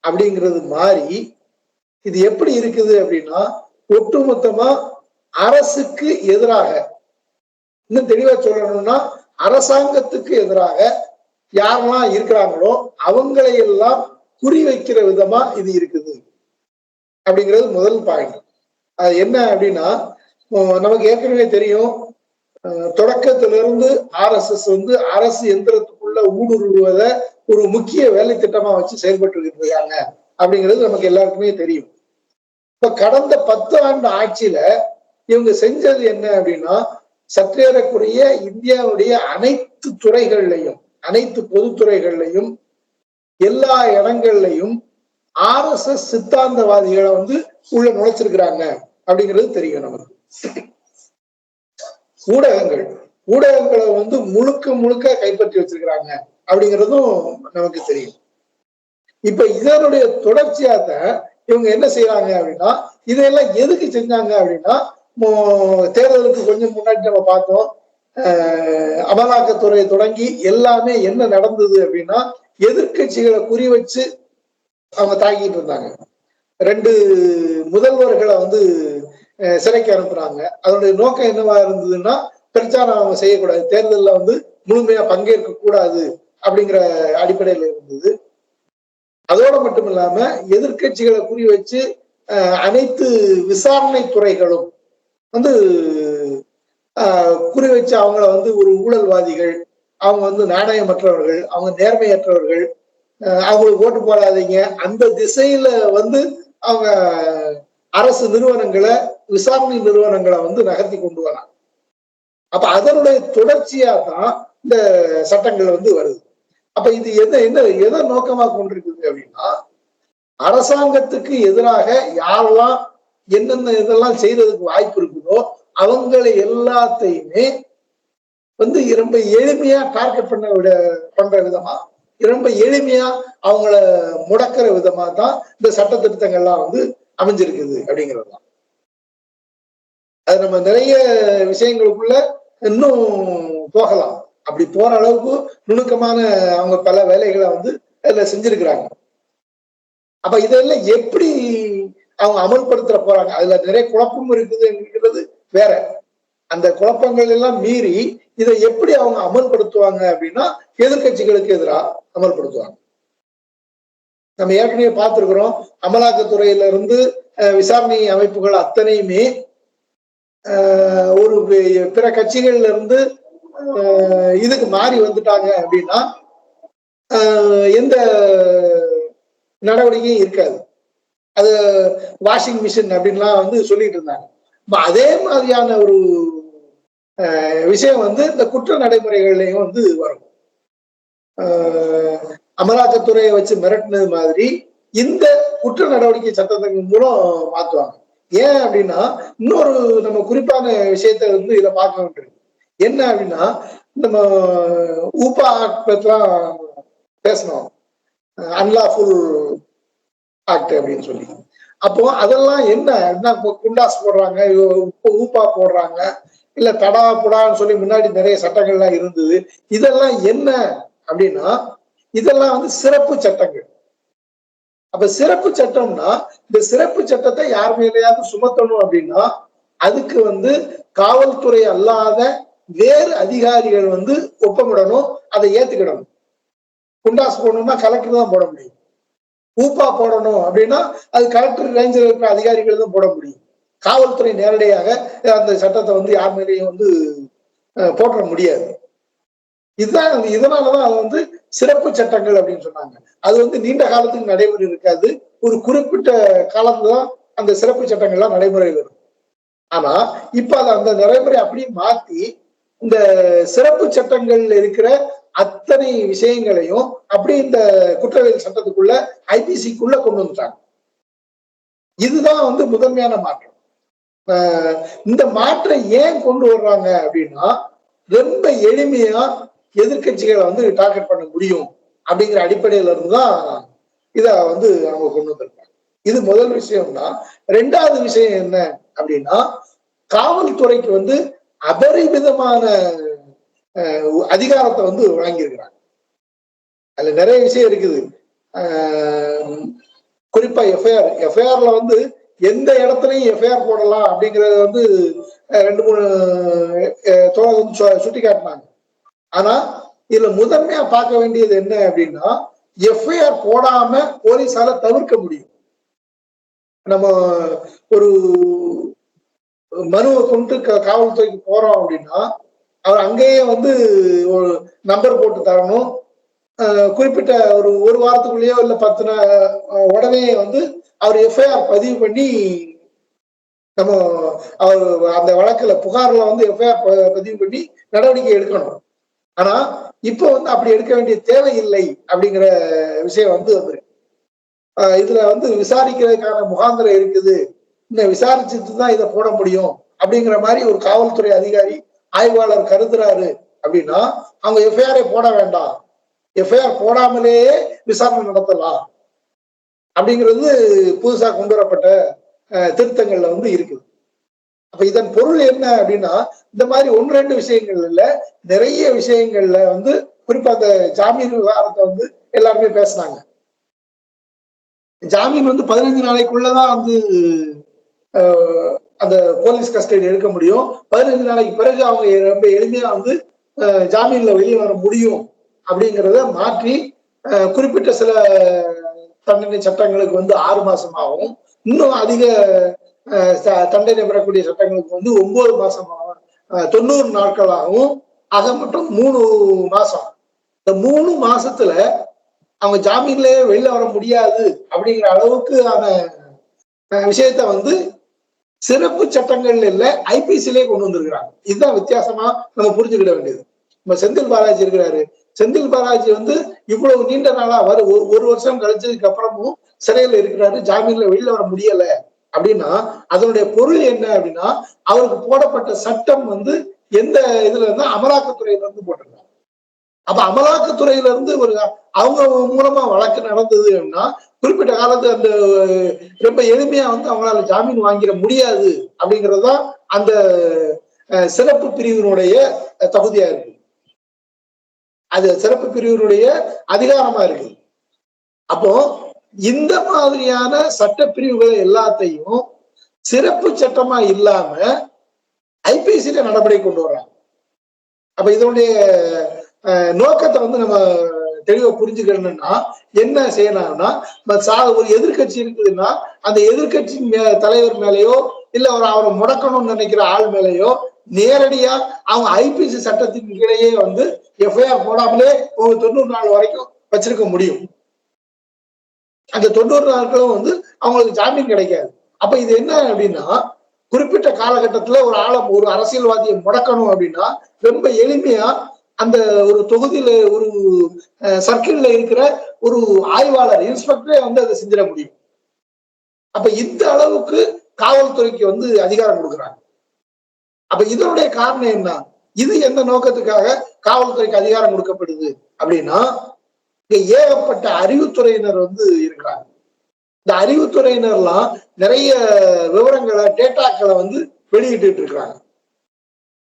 அப்படிங்கிறது மாறி இது எப்படி இருக்குது அப்படின்னா ஒட்டுமொத்தமா அரசுக்கு எதிராக, இன்னும் தெளிவா சொல்லணும்னா அரசாங்கத்துக்கு எதிராக யாரெல்லாம் இருக்கிறாங்களோ அவங்களை எல்லாம் குறிவைக்கிற விதமா இது இருக்குது அப்படிங்கிறது முதல் பாயிண்ட். அது என்ன அப்படின்னா நமக்கு ஏற்கனவே தெரியும், தொடக்கத்திலிருந்து RSS வந்து அரசு எந்திரத்துக்குள்ள ஊடுருவதை ஒரு முக்கிய வேலை திட்டமா வச்சு செயல்பட்டு இருக்காங்க அப்படிங்கிறது நமக்கு எல்லாருக்குமே தெரியும். இப்ப கடந்த 10 ஆண்டு ஆட்சியில இவங்க செஞ்சது என்ன அப்படின்னா சற்றேறக்குரிய இந்தியாவுடைய அனைத்து துறைகள்லையும் அனைத்து பொதுத்துறைகள்லையும் எல்லா இடங்கள்லையும் RSS சித்தாந்தவாதிகளை வந்து உள்ள நுழைச்சிருக்கிறாங்க அப்படிங்கிறது தெரியும் நமக்கு. ஊடகங்களை வந்து முழுக்க கைப்பற்றி வச்சிருக்கிறாங்க அப்படிங்கிறதும் நமக்கு தெரியும். இப்ப இதனுடைய தொடர்ச்சியாத்தான் இவங்க என்ன செய்யறாங்க அப்படின்னா இதெல்லாம் எதுக்கு செஞ்சாங்க அப்படின்னா தேர்தலுக்கு கொஞ்சம் முன்னாடி நம்ம பார்த்தோம், அமலாக்கத்துறை தொடங்கி எல்லாமே என்ன நடந்தது அப்படின்னா எதிர்கட்சிகளை குறி வச்சு அவங்க தாக்கிட்டு இருந்தாங்க. 2 முதல்வர்களை வந்து சிறைக்கு அனுப்புறாங்க. அதனுடைய நோக்கம் என்னவா இருந்ததுன்னா பிரச்சாரம் அவங்க செய்யக்கூடாது, தேர்தலில் வந்து முழுமையா பங்கேற்க கூடாது அப்படிங்கிற அடிப்படையில இருந்தது. அதோட மட்டும் இல்லாம எதிர்கட்சிகளை குறி வச்சு அனைத்து விசாரணை துறைகளும் வந்து குறி வச்சு அவங்கள வந்து ஒரு ஊழல்வாதிகள், அவங்க வந்து நாணயமற்றவர்கள், அவங்க நேர்மையற்றவர்கள், அவங்களுக்கு ஓட்டு போடாதீங்க, அந்த திசையில வந்து அவங்க அரசு நிறுவனங்களை, விசாரணை நிறுவனங்களை வந்து நகர்த்தி கொண்டு வராங்க. அப்ப அதனுடைய தொடர்ச்சியா தான் இந்த சட்டங்கள் வந்து வருது. அப்ப இது எதை நோக்கமா கொண்டிருக்குது அப்படின்னா, அரசாங்கத்துக்கு எதிராக யாரெல்லாம் என்னென்ன இதெல்லாம் செய்யறதுக்கு வாய்ப்பு இருக்குதோ அவங்களை எல்லாத்தையுமே வந்து ரொம்ப எளிமையா டார்கெட் பண்ற விதமா, ரொம்ப எளிமையா அவங்கள முடக்கிற விதமா தான் இந்த சட்ட திருத்தங்கள்லாம் வந்து அமைஞ்சிருக்குது அப்படிங்கிறது தான். அது நம்ம நிறைய விஷயங்களுக்குள்ள இன்னும் போகலாம். அப்படி போற அளவுக்கு நுணுக்கமான அவங்க பல வேலைகளை வந்து அதுல செஞ்சிருக்கிறாங்க. அப்ப இதெல்லாம் எப்படி அவங்க அமல்படுத்த போறாங்க, அதுல நிறைய குழப்பம் இருக்குதுங்கிறது வேற. அந்த குழப்பங்கள் எல்லாம் மீறி இதை எப்படி அவங்க அமல்படுத்துவாங்க அப்படின்னா எதிர்கட்சிகளுக்கு எதிராக அமல்படுத்துவாங்க. நம்ம ஏற்கனவே பார்த்திருக்கிறோம், அமலாக்கத்துறையில இருந்து விசாரணை அமைப்புகள் அத்தனையுமே ஒரு பிற கட்சிகள்ல இருந்து இதுக்கு மாறி வந்துட்டாங்க அப்படின்னா எந்த நடவடிக்கையும் இருக்காது. அது வாஷிங் மிஷின் அப்படின்லாம் வந்து சொல்லிட்டு இருந்தாங்க. அதே மாதிரியான ஒரு விஷயம் வந்து இந்த குற்ற நடைமுறைகள்லையும் வந்து வரும். அமலாக்கத்துறையை வச்சு மிரட்டினது மாதிரி இந்த குற்ற நடவடிக்கை சட்டத்தின் மூலம் மாத்துவாங்க. ஏன் அப்படின்னா இன்னொரு நம்ம குறிப்பான விஷயத்த வந்து இதுல பார்க்க வேண்டியிருக்கு. என்ன அப்படின்னா, நம்ம ஊப்பா ஆக்ட் பத்திலாம் பேசணும், அன்லாஃபுல் ஆக்ட் அப்படின்னு சொல்லி. அப்போ அதெல்லாம் என்ன குண்டாஸ் போடுறாங்க, ஊப்பா போடுறாங்க, இல்ல தடா புடான்னு சொல்லி முன்னாடி நிறைய சட்டங்கள்லாம் இருந்தது. இதெல்லாம் என்ன அப்படின்னா இதெல்லாம் வந்து சிறப்பு சட்டங்கள். அப்ப சிறப்பு சட்டம்னா இந்த சிறப்பு சட்டத்தை யார் மேலேயாவது சுமத்தணும் அப்படின்னா அதுக்கு வந்து காவல்துறை அல்லாத வேறு அதிகாரிகள் வந்து ஒப்பமிடணும், அதை ஏத்துக்கிடணும். குண்டாஸ் போடணும்னா கலெக்டர் தான் போட முடியும். ஊப்பா போடணும் அப்படின்னா அது கலெக்டர் ரேஞ்சில் இருக்கிற அதிகாரிகள் தான் போட முடியும். காவல்துறை நேரடியாக அந்த சட்டத்தை வந்து யார் மேலேயும் வந்து போட முடியாது. இதனாலதான் அது வந்து சிறப்பு சட்டங்கள் அப்படின்னு சொன்னாங்க. அது வந்து நீண்ட காலத்துக்கு நடைமுறை இருக்காது, ஒரு குறிப்பிட்ட காலத்துதான் அந்த சிறப்பு சட்டங்கள்லாம் நடைமுறையில் இருக்கும். ஆனா இப்ப அந்த நடைமுறை அப்படியே மாத்தி இந்த சிறப்பு சட்டங்கள்ல இருக்கிற அத்தனை விஷயங்களையும் அப்படி இந்த குற்றவியல் சட்டத்துக்குள்ள ஐபிசிக்குள்ள கொண்டு வந்துட்டாங்க. இதுதான் வந்து முதன்மையான மாற்றம். இந்த மாற்றம் ஏன் கொண்டு வர்றாங்க அப்படின்னா ரொம்ப எளிமையா எதிர்கட்சிகளை வந்து டார்கெட் பண்ண முடியும் அப்படிங்கிற அடிப்படையில இருந்துதான் இத வந்து அவங்க கொண்டு வந்திருக்காங்க. இது முதல் விஷயம்னா. ரெண்டாவது விஷயம் என்ன அப்படின்னா, காவல்துறைக்கு வந்து அபரிமிதமான அதிகாரத்தை வந்து வழங்கியிருக்கிறாங்க. அதுல நிறைய விஷயம் இருக்குது. குறிப்பா எஃப்ஐஆர்ல வந்து எந்த இடத்துலயும் எஃப்ஐஆர் போடலாம் அப்படிங்கறத வந்து 2-3 தோழர்கள் சுட்டி காட்டினாங்க. ஆனா இதுல முதன்மையா பார்க்க வேண்டியது என்ன அப்படின்னா, எஃப்ஐஆர் போடாம போலீஸால தவிர்க்க முடியும். நம்ம ஒரு மனுவை கொண்டு காவல்துறைக்கு போறோம் அப்படின்னா அவர் அங்கேயே வந்து ஒரு நம்பர் போட்டு தரணும். குறிப்பிட்ட ஒரு வாரத்துக்குள்ளேயோ இல்ல 10 நாள் உடனே வந்து அவர் எஃப்ஐஆர் பதிவு பண்ணி நம்ம அவர் அந்த வழக்குல புகார்ல வந்து எஃப்ஐஆர் பதிவு பண்ணி நடவடிக்கை எடுக்கணும். ஆனா இப்போ வந்து அப்படி எடுக்க வேண்டிய தேவையில்லை அப்படிங்கிற விஷயம் வந்து இதுல வந்து விசாரிக்கிறதுக்கான முகாந்திரம் இருக்குது, இந்த விசாரிச்சுட்டு தான் இதை போட முடியும் அப்படிங்கிற மாதிரி ஒரு காவல்துறை அதிகாரி ஆய்வாளர் கருதுறாரு அப்படின்னா அவங்க எஃப்ஐஆரை போட வேண்டாம், எஃப்ஐஆர் போடாமலேயே விசாரணை நடத்தலாம் அப்படிங்கிறது புதுசா கொண்டு வரப்பட்ட திருத்தங்கள்ல வந்து இருக்குது. அப்ப இதன் பொருள் என்ன அப்படின்னா, இந்த மாதிரி 1-2 விஷயங்கள் இல்ல, நிறைய விஷயங்கள்ல வந்து குறிப்பா அந்த ஜாமீன் விவகாரத்தை வந்து எல்லாருமே பேசினாங்க. ஜாமீன் வந்து 15 நாளைக்குள்ளதான் வந்து அந்த போலீஸ் கஸ்டடி எடுக்க முடியும். 15 நாளைக்கு பிறகு அவங்க ரொம்ப எளிமையா வந்து ஜாமீன்ல வெளியே வர முடியும் அப்படிங்கிறத மாற்றி குறிப்பிட்ட சில தண்டனை சட்டங்களுக்கு வந்து 6 மாசம் ஆகும். இன்னும் அதிக தண்டனை பெறக்கூடிய சட்டங்களுக்கு வந்து 9 மாசம் ஆகும், 90 நாட்களாகவும், ஆக மட்டும் 3 மாசம். இந்த 3 மாசத்துல அவங்க ஜாமீன்லயே வெளில வர முடியாது அப்படிங்கிற அளவுக்கு விஷயத்த வந்து சிறப்பு சட்டங்கள்ல இல்ல ஐபிசிலே கொண்டு வந்திருக்கிறாங்க. இதுதான் வித்தியாசமா நம்ம புரிஞ்சுக்கிட வேண்டியது. நம்ம செந்தில் பாலாஜி இருக்கிறாரு. செந்தில் பாலாஜி வந்து இவ்வளவு நீண்ட நாளா ஒரு வருஷம் கழிச்சதுக்கு அப்புறமும் சிறையில் இருக்கிறாரு, ஜாமீன்ல வெளியில வர முடியல அப்படின்னா அதனுடைய பொருள் என்ன அப்படின்னா அவருக்கு போடப்பட்ட சட்டம் வந்து எந்த இதுல இருந்தா அமலாக்கத்துறையில இருந்து போட்டிருக்காங்க. அப்ப அமலாக்கத்துறையில இருந்து ஒரு அவங்க மூலமா வழக்கு நடந்தது அப்படின்னா குறிப்பிட்ட காலத்து அந்த ரொம்ப எளிமையா வந்து அவங்களால ஜாமீன் வாங்கிட முடியாது அப்படிங்கறதுதான் அந்த சிறப்பு பிரிவினுடைய தகுதியா இருக்கு. அது சிறப்பு பிரிவினுடைய அதிகாரமா இருக்கு. அப்போ இந்த மாதிரியான சட்ட பிரிவுகள் எல்லாத்தையும் சிறப்பு சட்டமா இல்லாம ஐபிசில நடவடிக்கை கொண்டு வர்றாங்க. அப்ப இதனுடைய நோக்கத்தை வந்து நம்ம தெளிவா புரிஞ்சுக்கணும்னா என்ன செய்யலாம்னா ஒரு எதிர்கட்சி இருக்குதுன்னா அந்த எதிர்கட்சியின் தலைவர் மேலேயோ இல்ல அவரை முடக்கணும்னு நினைக்கிற ஆள் மேலேயோ நேரடியா அவங்க ஐபிசி சட்டத்தின் கீழேயே வந்து எஃப்ஐஆர் போடாமலே 90 நாள் வரைக்கும் வச்சிருக்க முடியும். அந்த 90 நாட்களும் வந்து அவங்களுக்கு ஜாமீன் கிடைக்காது. அப்ப இது என்ன அப்படின்னா குறிப்பிட்ட காலகட்டத்துல ஒரு அரசியல்வாதியை முடக்கணும் அப்படின்னா ரொம்ப எளிமையா அந்த ஒரு தொகுதியில ஒரு சர்க்கிள்ல இருக்கிற ஒரு ஆய்வாளர் இன்ஸ்பெக்டரே வந்து அதை செஞ்சிட முடியும். அப்ப இந்த அளவுக்கு காவல்துறைக்கு வந்து அதிகாரம் கொடுக்குறாங்க. அப்ப இதனுடைய காரணம் என்ன? இது எந்த நோக்கத்துக்காக காவல்துறைக்கு அதிகாரம் கொடுக்கப்படுது அப்படின்னா இங்க ஏகப்பட்ட அறிவுத்துறையினர் வந்து இருக்கிறாங்க. இந்த அறிவுத்துறையினர்லாம் நிறைய விவரங்களை டேட்டாக்களை வந்து வெளியிட்டு இருக்கிறாங்க.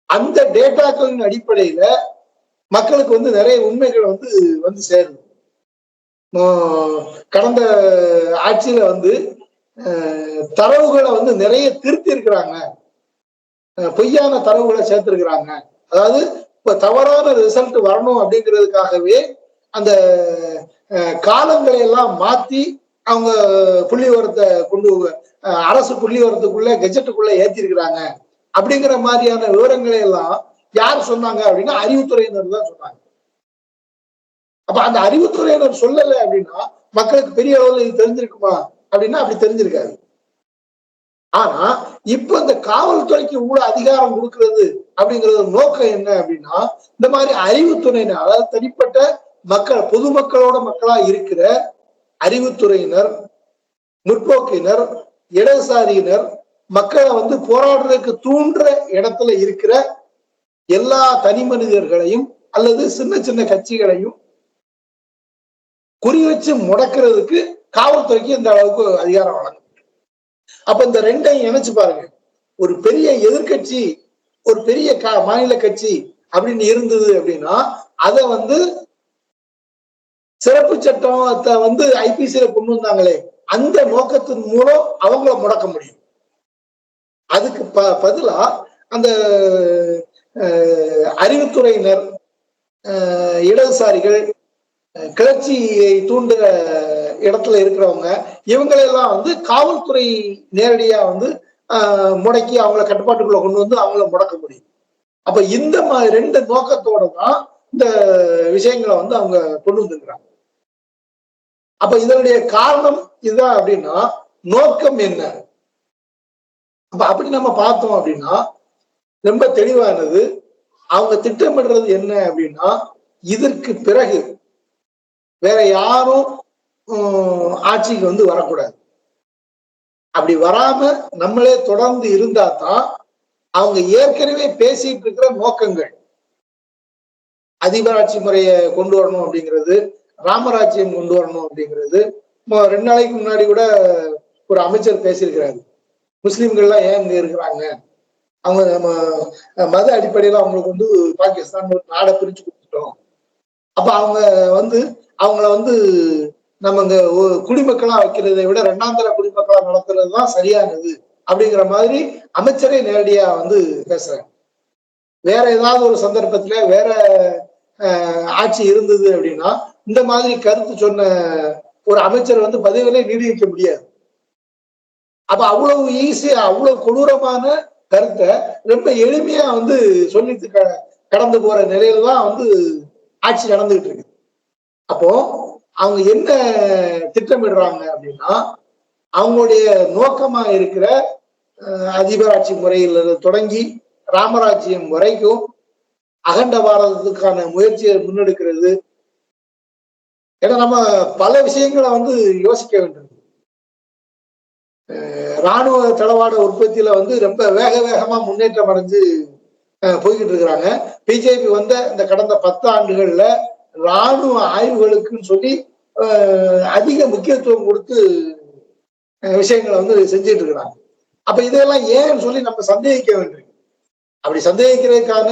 அந்த டேட்டாக்களின் அடிப்படையில மக்களுக்கு வந்து நிறைய உண்மைகள் வந்து சேருது. கடந்த ஆட்சியில வந்து தரவுகளை வந்து நிறைய திருத்தி இருக்கிறாங்க, பொய்யான தரவுகளை சேர்த்திருக்கிறாங்க. அதாவது இப்ப தவறான ரிசல்ட் வரணும் அப்படிங்கிறதுக்காகவே அந்த காலங்களை எல்லாம் மாத்தி அவங்க புள்ளி விவரத்தை அரசு புள்ளி விவரத்துக்குள்ள கெஜெட்டுக்குள்ள ஏத்தி இருக்கிறாங்க அப்படிங்கிற மாதிரியான விவரங்களை எல்லாம் யார் சொன்னாங்க அப்படின்னா அறிவுத்துறையினர் தான் சொன்னாங்க. அப்ப அந்த அறிவுத்துறையினர் சொல்லல அப்படின்னா மக்களுக்கு பெரிய அளவுல இது தெரிஞ்சிருக்குமா அப்படின்னா அப்படி தெரிஞ்சிருக்காது. ஆனா இப்ப இந்த காவல்துறைக்கு இவ்வளவு அதிகாரம் கொடுக்கிறது அப்படிங்கிறது நோக்கம் என்ன அப்படின்னா இந்த மாதிரி அறிவுத்துறையினர், அதாவது தனிப்பட்ட மக்கள் பொதுமக்களோட மக்களா இருக்கிற அறிவுத்துறையினர், முற்போக்கினர், இடதுசாரியினர், மக்களை வந்து போராடுறதுக்கு தூண்டுற இடத்துல இருக்கிற எல்லா தனி மனிதர்களையும் அல்லது சின்ன சின்ன கட்சிகளையும் குறி வச்சு முடக்கிறதுக்கு காவல்துறைக்கு இந்த அளவுக்கு அதிகாரம் வழங்கும். அப்ப இந்த ரெண்டையும் இணைச்சு பாருங்க. ஒரு பெரிய எதிர்கட்சி, ஒரு பெரிய மாநில கட்சி அப்படின்னு இருந்தது அப்படின்னா அதை வந்து சிறப்பு சட்டத்தை வந்து ஐபிசியில கொண்டு வந்தாங்களே அந்த நோக்கத்தின் மூலம் அவங்கள முடக்க முடியும். அதுக்கு பதிலா அந்த அறிவுத்துறையினர், இடதுசாரிகள், கிளர்ச்சியை தூண்டுற இடத்துல இருக்கிறவங்க இவங்களெல்லாம் வந்து காவல்துறை நேரடியா வந்து முடக்கி அவங்கள கட்டுப்பாட்டுக்குள்ள கொண்டு வந்து அவங்கள முடக்க முடியும். அப்ப இந்த மாதிரி ரெண்டு நோக்கத்தோட தான் இந்த விஷயங்களை வந்து அவங்க கொண்டு வந்துருக்கிறாங்க. அப்ப இதனுடைய காரணம் இதுதான் அப்படின்னா நோக்கம் என்ன? அப்ப அப்படி நம்ம பார்த்தோம் அப்படின்னா ரொம்ப தெளிவானது. அவங்க திட்டமிடுறது என்ன அப்படின்னா இதற்கு பிறகு வேற யாரும் ஆட்சிக்கு வந்து வரக்கூடாது. அப்படி வராம நம்மளே தொடர்ந்து இருந்தா தான் அவங்க ஏற்கனவே பேசிட்டு இருக்கிற நோக்கங்கள், அதிபராட்சி முறையை கொண்டு வரணும் அப்படிங்கிறது, ராமராஜ்யம் கொண்டு வரணும் அப்படிங்கிறது. 2 நாளைக்கு முன்னாடி கூட ஒரு அமைச்சர் பேசியிருக்கிறாரு, முஸ்லிம்கள்லாம் ஏன் இங்க இருக்கிறாங்க, அவங்க நம்ம மத அடிப்படையில அவங்களுக்கு வந்து பாகிஸ்தான் ஒரு நாடை பிரிச்சு கொடுத்துட்டோம், அப்ப அவங்க வந்து அவங்கள வந்து நம்ம இங்க குடிமக்களா வைக்கிறதை விட 2ஆம் தர குடிமக்களா நடத்துறது தான் சரியானது அப்படிங்கிற மாதிரி அமைச்சரே நேரடியா வந்து பேசுறாங்க. வேற ஏதாவது ஒரு சந்தர்ப்பத்துல வேற ஆட்சி இருந்தது அப்படின்னா இந்த மாதிரி கருத்து சொன்ன ஒரு அமைச்சர் வந்து பதவியிலே நீடிக்க முடியாது. அப்ப அவ்வளவு ஈஸியா அவ்வளவு கொடூரமான கருத்தை ரொம்ப எளிமையா வந்து சொல்லிட்டு கடந்து போற நிலையில தான் வந்து ஆட்சி நடந்துகிட்டு இருக்கு. அப்போ அவங்க என்ன திட்டமிடுறாங்க அப்படின்னா அவங்களுடைய நோக்கமா இருக்கிற அதிபராட்சி முறையில் தொடங்கி ராமராஜ்யம் வரைக்கும் அகண்ட பாரதத்துக்கான முயற்சியை முன்னெடுக்கிறது. ஏன்னா நம்ம பல விஷயங்களை வந்து யோசிக்க வேண்டும். இராணுவ தளவாட உற்பத்தியில வந்து ரொம்ப வேகமா முன்னேற்றம் அடைஞ்சு போய்கிட்டு இருக்கிறாங்க. பிஜேபி வந்த இந்த கடந்த 10 ஆண்டுகள்ல இராணுவ ஆய்வுகளுக்குன்னு சொல்லி அதிக முக்கியத்துவம் கொடுத்து விஷயங்களை வந்து செஞ்சுட்டு இருக்கிறாங்க. அப்ப இதெல்லாம் ஏன்னு சொல்லி நம்ம சந்தேகிக்க வேண்டும். அப்படி சந்தேகிக்கிறதுக்கான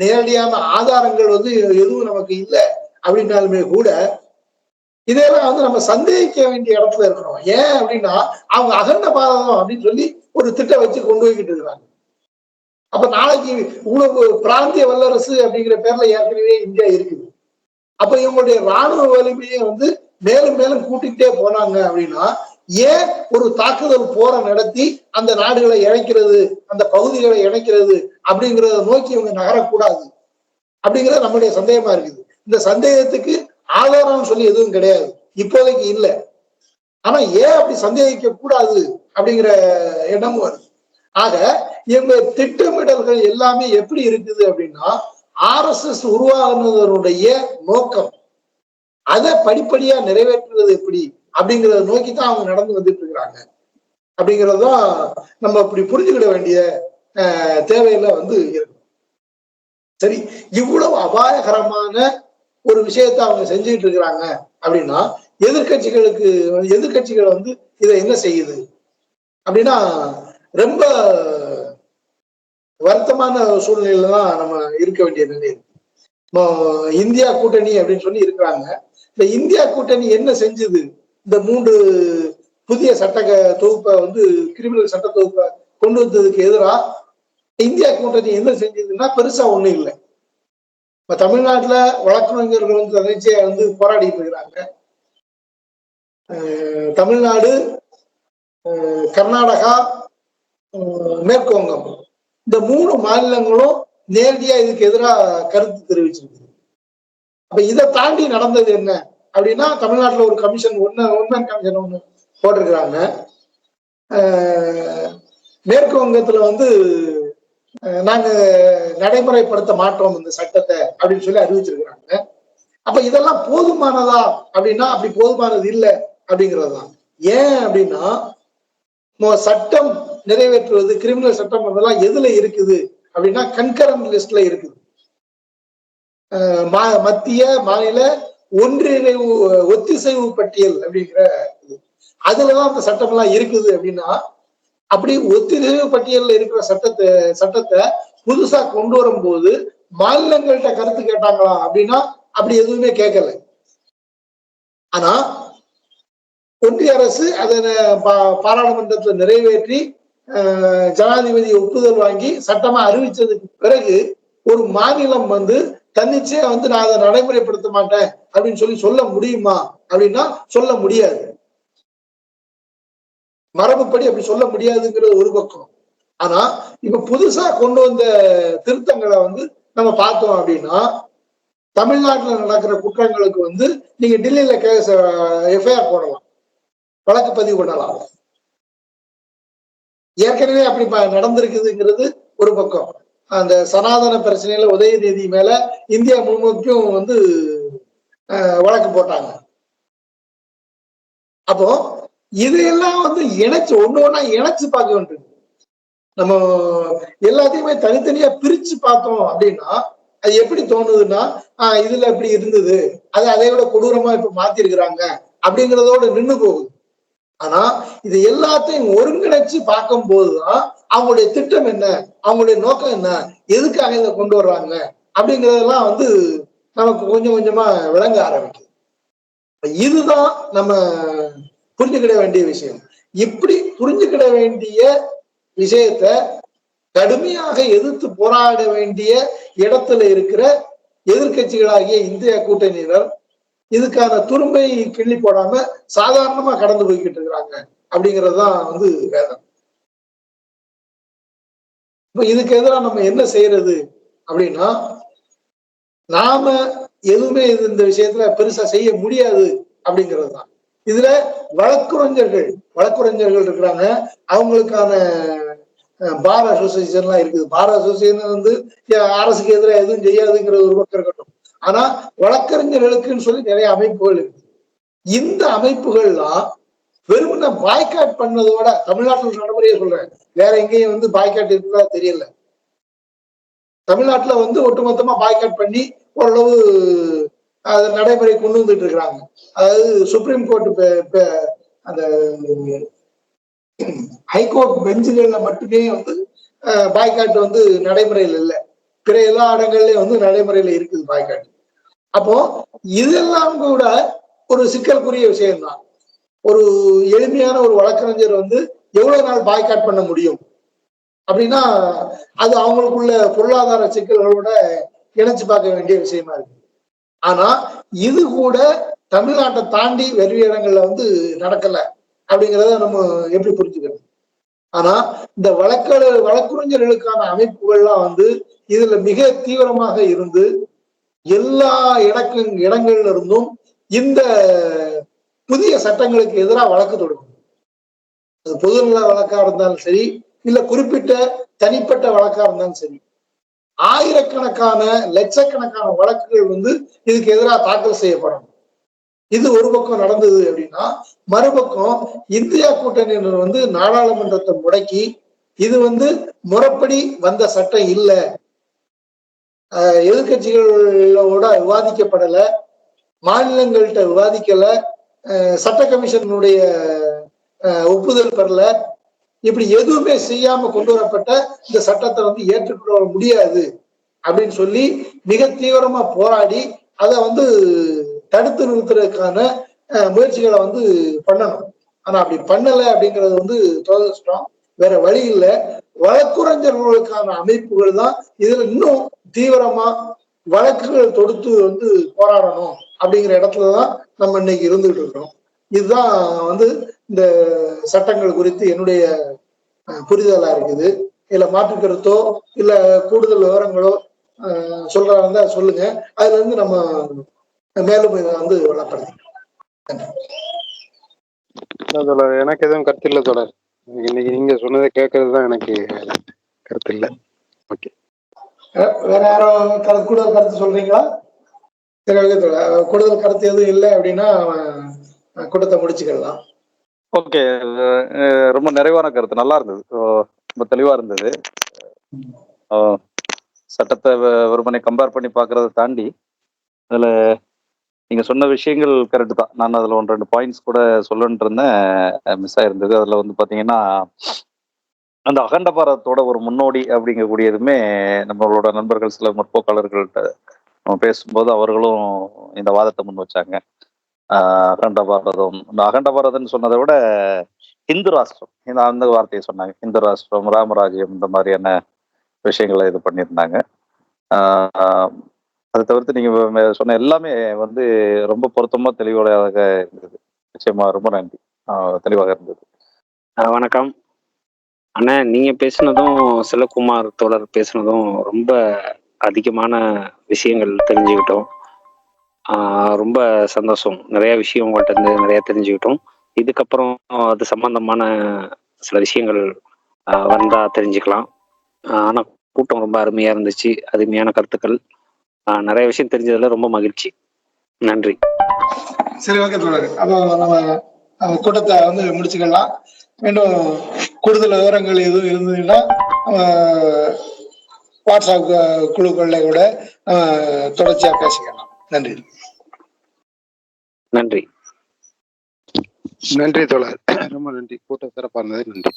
நேரடியான ஆதாரங்கள் வந்து எதுவும் நமக்கு இல்லை அப்படின்னாலுமே கூட இதெல்லாம் வந்து நம்ம சந்தேகிக்க வேண்டிய இடத்துல இருக்கணும். ஏன் அப்படின்னா அவங்க அகண்ட பாரதம் அப்படின்னு சொல்லி ஒரு திட்டம் வச்சு கொண்டு போய்கிட்டு இருக்கிறாங்க. அப்ப நாளைக்கு உணவு பிராந்திய வல்லரசு அப்படிங்கிற பேர்ல ஏற்கனவே இந்தியா இருக்குது. அப்ப இவங்களுடைய இராணுவ வலிமையை வந்து மேலும் மேலும் கூட்டிகிட்டே போனாங்க அப்படின்னா ஏன் ஒரு தாக்குதல் போற நடத்தி அந்த நாடுகளை இணைக்கிறது, அந்த பகுதிகளை இணைக்கிறது அப்படிங்கிறத நோக்கி இவங்க நகரக்கூடாது அப்படிங்கிறது நம்முடைய சந்தேகமா இருக்குது. இந்த சந்தேகத்துக்கு ஆதாரம் சொல்லி எதுவும் கிடையாது, இப்போதைக்கு இல்லை. ஆனா ஏன் அப்படி சந்தேகிக்க கூடாது அப்படிங்கிற எண்ணமும் வருது. ஆக இவங்க திட்டமிடல்கள் எல்லாமே எப்படி இருக்குது அப்படின்னா RSS உருவாகுனதனுடைய நோக்கம் அதை படிப்படியா நிறைவேற்றுவது எப்படி அப்படிங்கிறத நோக்கித்தான் அவங்க நடந்து வந்துட்டு இருக்கிறாங்க. அப்படிங்கிறதுதான் நம்ம அப்படி புரிஞ்சுக்கிட வேண்டிய தேவையில வந்து இருக்கு. சரி, இவ்வளவு அபாயகரமான ஒரு விஷயத்த அவங்க செஞ்சுட்டு இருக்கிறாங்க அப்படின்னா எதிர்கட்சிகள் வந்து இதை என்ன செய்யுது அப்படின்னா ரொம்ப வருத்தமான சூழ்நிலையில தான் நம்ம இருக்க வேண்டிய நிலை இருக்கு. இந்தியா கூட்டணி அப்படின்னு சொல்லி இருக்கிறாங்க. இந்த இந்தியா கூட்டணி என்ன செஞ்சது? இந்த 3 புதிய சட்ட தொகுப்பை வந்து கிரிமினல் சட்ட தொகுப்பை கொண்டு வந்ததுக்கு எதிராக இந்தியா கூட்டணி என்ன செஞ்சதுன்னா பெருசா ஒண்ணும் இல்லை. இப்ப தமிழ்நாட்டுல வழக்கறிஞர்கள் வந்து தனிச்சையா வந்து போராடிட்டு இருக்கிறாங்க. தமிழ்நாடு, கர்நாடகா, மேற்கு வங்கம் இந்த 3 மாநிலங்களும் நேரடியா இதுக்கு எதிராக கருத்து தெரிவிச்சிருக்கு. அப்ப இதை தாண்டி நடந்தது என்ன அப்படின்னா தமிழ்நாட்டுல ஒரு கமிஷன் ஒன்மேன் கமிஷன் ஒண்ணு போட்டிருக்கிறாங்க. மேற்கு வங்கத்துல வந்து நாங்க நடைமுறைப்படுத்த மாட்டோம் இந்த சட்டத்தை அப்படின்னு சொல்லி அறிவிச்சிருக்கிறாங்க. அப்ப இதெல்லாம் போதுமானதா அப்படின்னா அப்படி போதுமானது இல்லை அப்படிங்கிறதுதான். ஏன் அப்படின்னா சட்டம் நிறைவேற்றுவது, கிரிமினல் சட்டம் அதெல்லாம் எதுல இருக்குது அப்படின்னா கன்கரண்ட் லிஸ்ட்ல இருக்குது. மத்திய மாநில ஒன்றிணைவு ஒத்திசைவு பட்டியல் அப்படிங்கிற அதுலதான் அந்த சட்டம் எல்லாம் இருக்குது. அப்படின்னா அப்படி ஒத்திசைவு பட்டியல்ல இருக்கிற சட்டத்தை புதுசா கொண்டு வரும்போது மாநிலங்கள்கிட்ட கருத்து கேட்டாங்களா அப்படின்னா அப்படி எதுவுமே கேட்கல. ஆனா ஒன்றிய அரசு அதனை பாராளுமன்றத்துல நிறைவேற்றி ஜனாதிபதி ஒப்புதல் வாங்கி சட்டமா அறிவிச்சதுக்கு பிறகு ஒரு மாநிலம் வந்து தன்னிச்சையா வந்து நான் அதை நடைமுறைப்படுத்த மாட்டேன் அப்படின்னு சொல்ல முடியுமா அப்படின்னா சொல்ல முடியாது. மரபுப்படி அப்படி சொல்ல முடியாதுங்கிறது ஒரு பக்கம். ஆனா இப்ப புதுசா கொண்டு வந்த திருத்தங்களை வந்து நம்ம பார்த்தோம் அப்படின்னா தமிழ்நாட்டுல நடக்கிற குற்றங்களுக்கு வந்து நீங்க டெல்லியில எஃப்ஐஆர் போடலாம், வழக்கு பதிவு பண்ணலாம். ஏற்கனவே அப்படி நடந்திருக்குதுங்கிறது ஒரு பக்கம். அந்த சனாதன பிரச்சனையில உதயநிதி மேல இந்தியா முழுமைக்கும் வந்து வழக்கு போட்டாங்க. அப்போ இதையெல்லாம் வந்து இணைச்சு ஒண்ணா இணைச்சு பார்க்க வேண்டியது. நம்ம எல்லாத்தையுமே தனித்தனியா பிரிச்சு பார்த்தோம் அப்படின்னா அது எப்படி தோணுதுன்னா இதுல எப்படி இருந்தது, அது அதை விட கொடூரமா இப்ப மாத்திருக்கிறாங்க அப்படிங்கிறதோட நின்று போகுது. ஆனா இது எல்லாத்தையும் ஒருங்கிணைச்சு பார்க்கும் போதுதான் அவங்களுடைய திட்டம் என்ன, அவங்களுடைய நோக்கம் என்ன, எதுக்காக இதை கொண்டு வர்றாங்க அப்படிங்கிறதெல்லாம் வந்து நமக்கு கொஞ்சம் கொஞ்சமா விளங்க ஆரம்பிக்குது. இதுதான் நம்ம புரிஞ்சுக்கிட வேண்டிய விஷயம். இப்படி புரிஞ்சுக்கிட வேண்டிய விஷயத்த கடுமையாக எதிர்த்து போராட வேண்டிய இடத்துல இருக்கிற எதிர்கட்சிகளாகிய இந்திய கூட்டணியினர் இதுக்கான துரும்பை கிள்ளி போடாம சாதாரணமா கடந்து போய்கிட்டு இருக்கிறாங்க அப்படிங்கறதுதான் வந்து வேதம். இப்ப இதுக்கு எதிராக நம்ம என்ன செய்யறது அப்படின்னா நாம எதுவுமே இந்த விஷயத்துல பெருசா செய்ய முடியாது அப்படிங்கிறது தான். இதுல வழக்குரைஞர்கள் இருக்கிறாங்க. அவங்களுக்கான பார் அசோசியேஷன்லாம் இருக்குது. பார் அசோசியேஷன் வந்து அரசுக்கு எதிராக எதுவும் செய்யாதுங்கிறது ஒரு பக்கம் இருக்கட்டும். ஆனா வழக்கறிஞர்களுக்குன்னு சொல்லி நிறைய அமைப்புகள் இருக்கு. இந்த அமைப்புகள்லாம் வெறுமன பாய்காட் பண்ணதோட, தமிழ்நாட்டில் நடைமுறையை சொல்றேன், வேற எங்கேயும் வந்து பாய்காட் இருக்கிறதா தெரியல. தமிழ்நாட்டுல வந்து ஒட்டுமொத்தமா பாய்காட் பண்ணி ஓரளவு அது நடைமுறை கொண்டு வந்துட்டு இருக்கிறாங்க. அதாவது சுப்ரீம் கோர்ட் அந்த ஹைகோர்ட் பெஞ்சுகள்ல மட்டுமே வந்து பாய்காட் வந்து நடைமுறையில் இல்லை. பிற எல்லா இடங்கள்லயும் வந்து நடைமுறையில இருக்குது பாய்காட். அப்போ இதெல்லாம் கூட ஒரு சிக்கலுக்குரிய விஷயம்தான். ஒரு எளிமையான ஒரு வழக்கறிஞர் வந்து எவ்வளவு நாள் பாய்காட் பண்ண முடியும் அப்படின்னா அது அவங்களுக்குள்ள பொருளாதார சிக்கல்களோட இணைச்சு பார்க்க வேண்டிய விஷயமா இருக்கு. ஆனா இது கூட தமிழ்நாட்டை தாண்டி வெறு இடங்கள்ல வந்து நடக்கல அப்படிங்கிறத நம்ம எப்படி புரிஞ்சுக்கிறது? ஆனா இந்த வழக்குரைஞர்களுக்கான அமைப்புகள்லாம் வந்து இதுல மிக தீவிரமாக இருந்து எல்லா இடங்கள்ல இருந்தும் இந்த புதிய சட்டங்களுக்கு எதிராக வழக்கு தொடுக்கும். அது பொதுநல வழக்கா இருந்தாலும் சரி, இல்ல குறிப்பிட்ட தனிப்பட்ட வழக்கா இருந்தாலும் சரி, ஆயிரக்கணக்கான லட்சக்கணக்கான வழக்குகள் வந்து இதுக்கு எதிராக தாக்கல் செய்யப்படும். இது ஒரு பக்கம் நடந்தது அப்படின்னா, மறுபக்கம் இந்தியா கூட்டணியினர் வந்து நாடாளுமன்றத்தை முடக்கி இது வந்து முறைப்படி வந்த சட்டம் இல்லை, எதிர்கட்சிகளோட விவாதிக்கப்படல, மாநிலங்கள்கிட்ட விவாதிக்கல, சட்ட கமிஷனுடைய ஒப்புதல் பெறல, இப்படி எதுவுமே செய்யாம கொண்டு வரப்பட்ட இந்த சட்டத்தை வந்து ஏற்றுக்கொள்ள முடியாது அப்படின்னு சொல்லி மிக தீவிரமா போராடி அதை வந்து தடுத்து நிறுத்துறதுக்கான முயற்சிகளை வந்து பண்ணணும். ஆனா அப்படி பண்ணல அப்படிங்கிறது வந்து துரதிர்ஷ்டம். வேற வழி இல்லை. வழக்குரைஞர்களுக்கான அமைப்புகள் தான் இதுல இன்னும் தீவிரமா வழக்குகள் தொடுத்து வந்து போராடணும் அப்படிங்கிற இடத்துலதான் நம்ம இன்னைக்கு இருந்துகிட்டு இருக்கிறோம். இதுதான் வந்து இந்த சட்டங்கள் குறித்து என்னுடைய புரிதலா இருக்குது. இல்ல மாற்று கருத்தோ இல்ல கூடுதல் விவரங்களோ சொல்றாங்க சொல்லுங்க. அதுல இருந்து நம்ம மேலும் இதை வந்து வளர்ப்போம். எனக்கு எதுவும் கருத்து இல்லை தொடர். இன்னைக்கு நீங்க சொன்னதை கேட்கறது தான் எனக்கு கருத்து இல்லை. ஓகே, வேற யாரும் கூடுதல் கருத்து சொல்றீங்களா? சரி, ஓகே தொடர். கூடுதல் கருத்து எதுவும் இல்லை அப்படின்னா கூட்டத்தை முடிச்சுக்கலாம். ஓகே, ரொம்ப நிறைவான கருத்து, நல்லா இருந்தது, ரொம்ப தெளிவா இருந்தது. சட்டத்தை வெறுமனை கம்பேர் பண்ணி பார்க்கறத தாண்டி அதுல நீங்க சொன்ன விஷயங்கள் கரெக்டு தான். நான் அதுல 1-2 பாயிண்ட்ஸ் கூட சொல்லணும்னு இருந்தேன், மிஸ் ஆயிருந்தது. அதுல வந்து பாத்தீங்கன்னா அந்த அகண்ட பாரதத்தோட ஒரு முன்னோடி அப்படிங்கக்கூடியதுமே நம்மளோட நண்பர்கள் சில முற்போக்காளர்கள்ட்ட நம்ம பேசும்போது அவர்களும் இந்த வாதத்தை முன் வச்சாங்க. அகண்ட பாரதம், இந்த அகண்ட பாரதம்னு சொன்னதை விட இந்து ராஷ்டிரம், இந்த அந்த வார்த்தையை சொன்னாங்க. இந்து ராஷ்டிரம், ராமராஜ்யம், இந்த மாதிரியான விஷயங்களை இது பண்ணியிருந்தாங்க. அதை தவிர்த்து நீங்க சொன்ன எல்லாமே வந்து ரொம்ப பொருத்தமா தெளிவாக இருந்தது. நிச்சயமா ரொம்ப நன்றி, தெளிவாக இருந்தது. வணக்கம் அண்ணா. நீங்க பேசுனதும் செல்வகுமார் தோழர் பேசுனதும் ரொம்ப அதிகமான விஷயங்கள் தெரிஞ்சுக்கிட்டோம். ரொம்ப சந்தோஷம். நிறைய விஷயம் உங்கள்கிட்ட இருந்து நிறைய தெரிஞ்சுக்கிட்டோம். இதுக்கப்புறம் அது சம்பந்தமான சில விஷயங்கள் வந்தா தெரிஞ்சுக்கலாம். ஆனா கூட்டம் ரொம்ப அருமையா இருந்துச்சு, அருமையான கருத்துக்கள், நிறைய விஷயம் தெரிஞ்சதுல ரொம்ப மகிழ்ச்சி. நன்றி. சரி, ஓகே தொடர். அப்போ நம்ம கூட்டத்தை வந்து முடிச்சுக்கலாம். மீண்டும் கூடுதல் விவரங்கள் எதுவும் இருந்ததுன்னா வாட்ஸ்அப் குழுக்கள்ல கூட தொடர்ச்சியா பேசிக்கலாம். நன்றி. நன்றி. நன்றி தோழர், ரொம்ப நன்றி. கூட்டம் சிறப்பாக இருந்தது. நன்றி.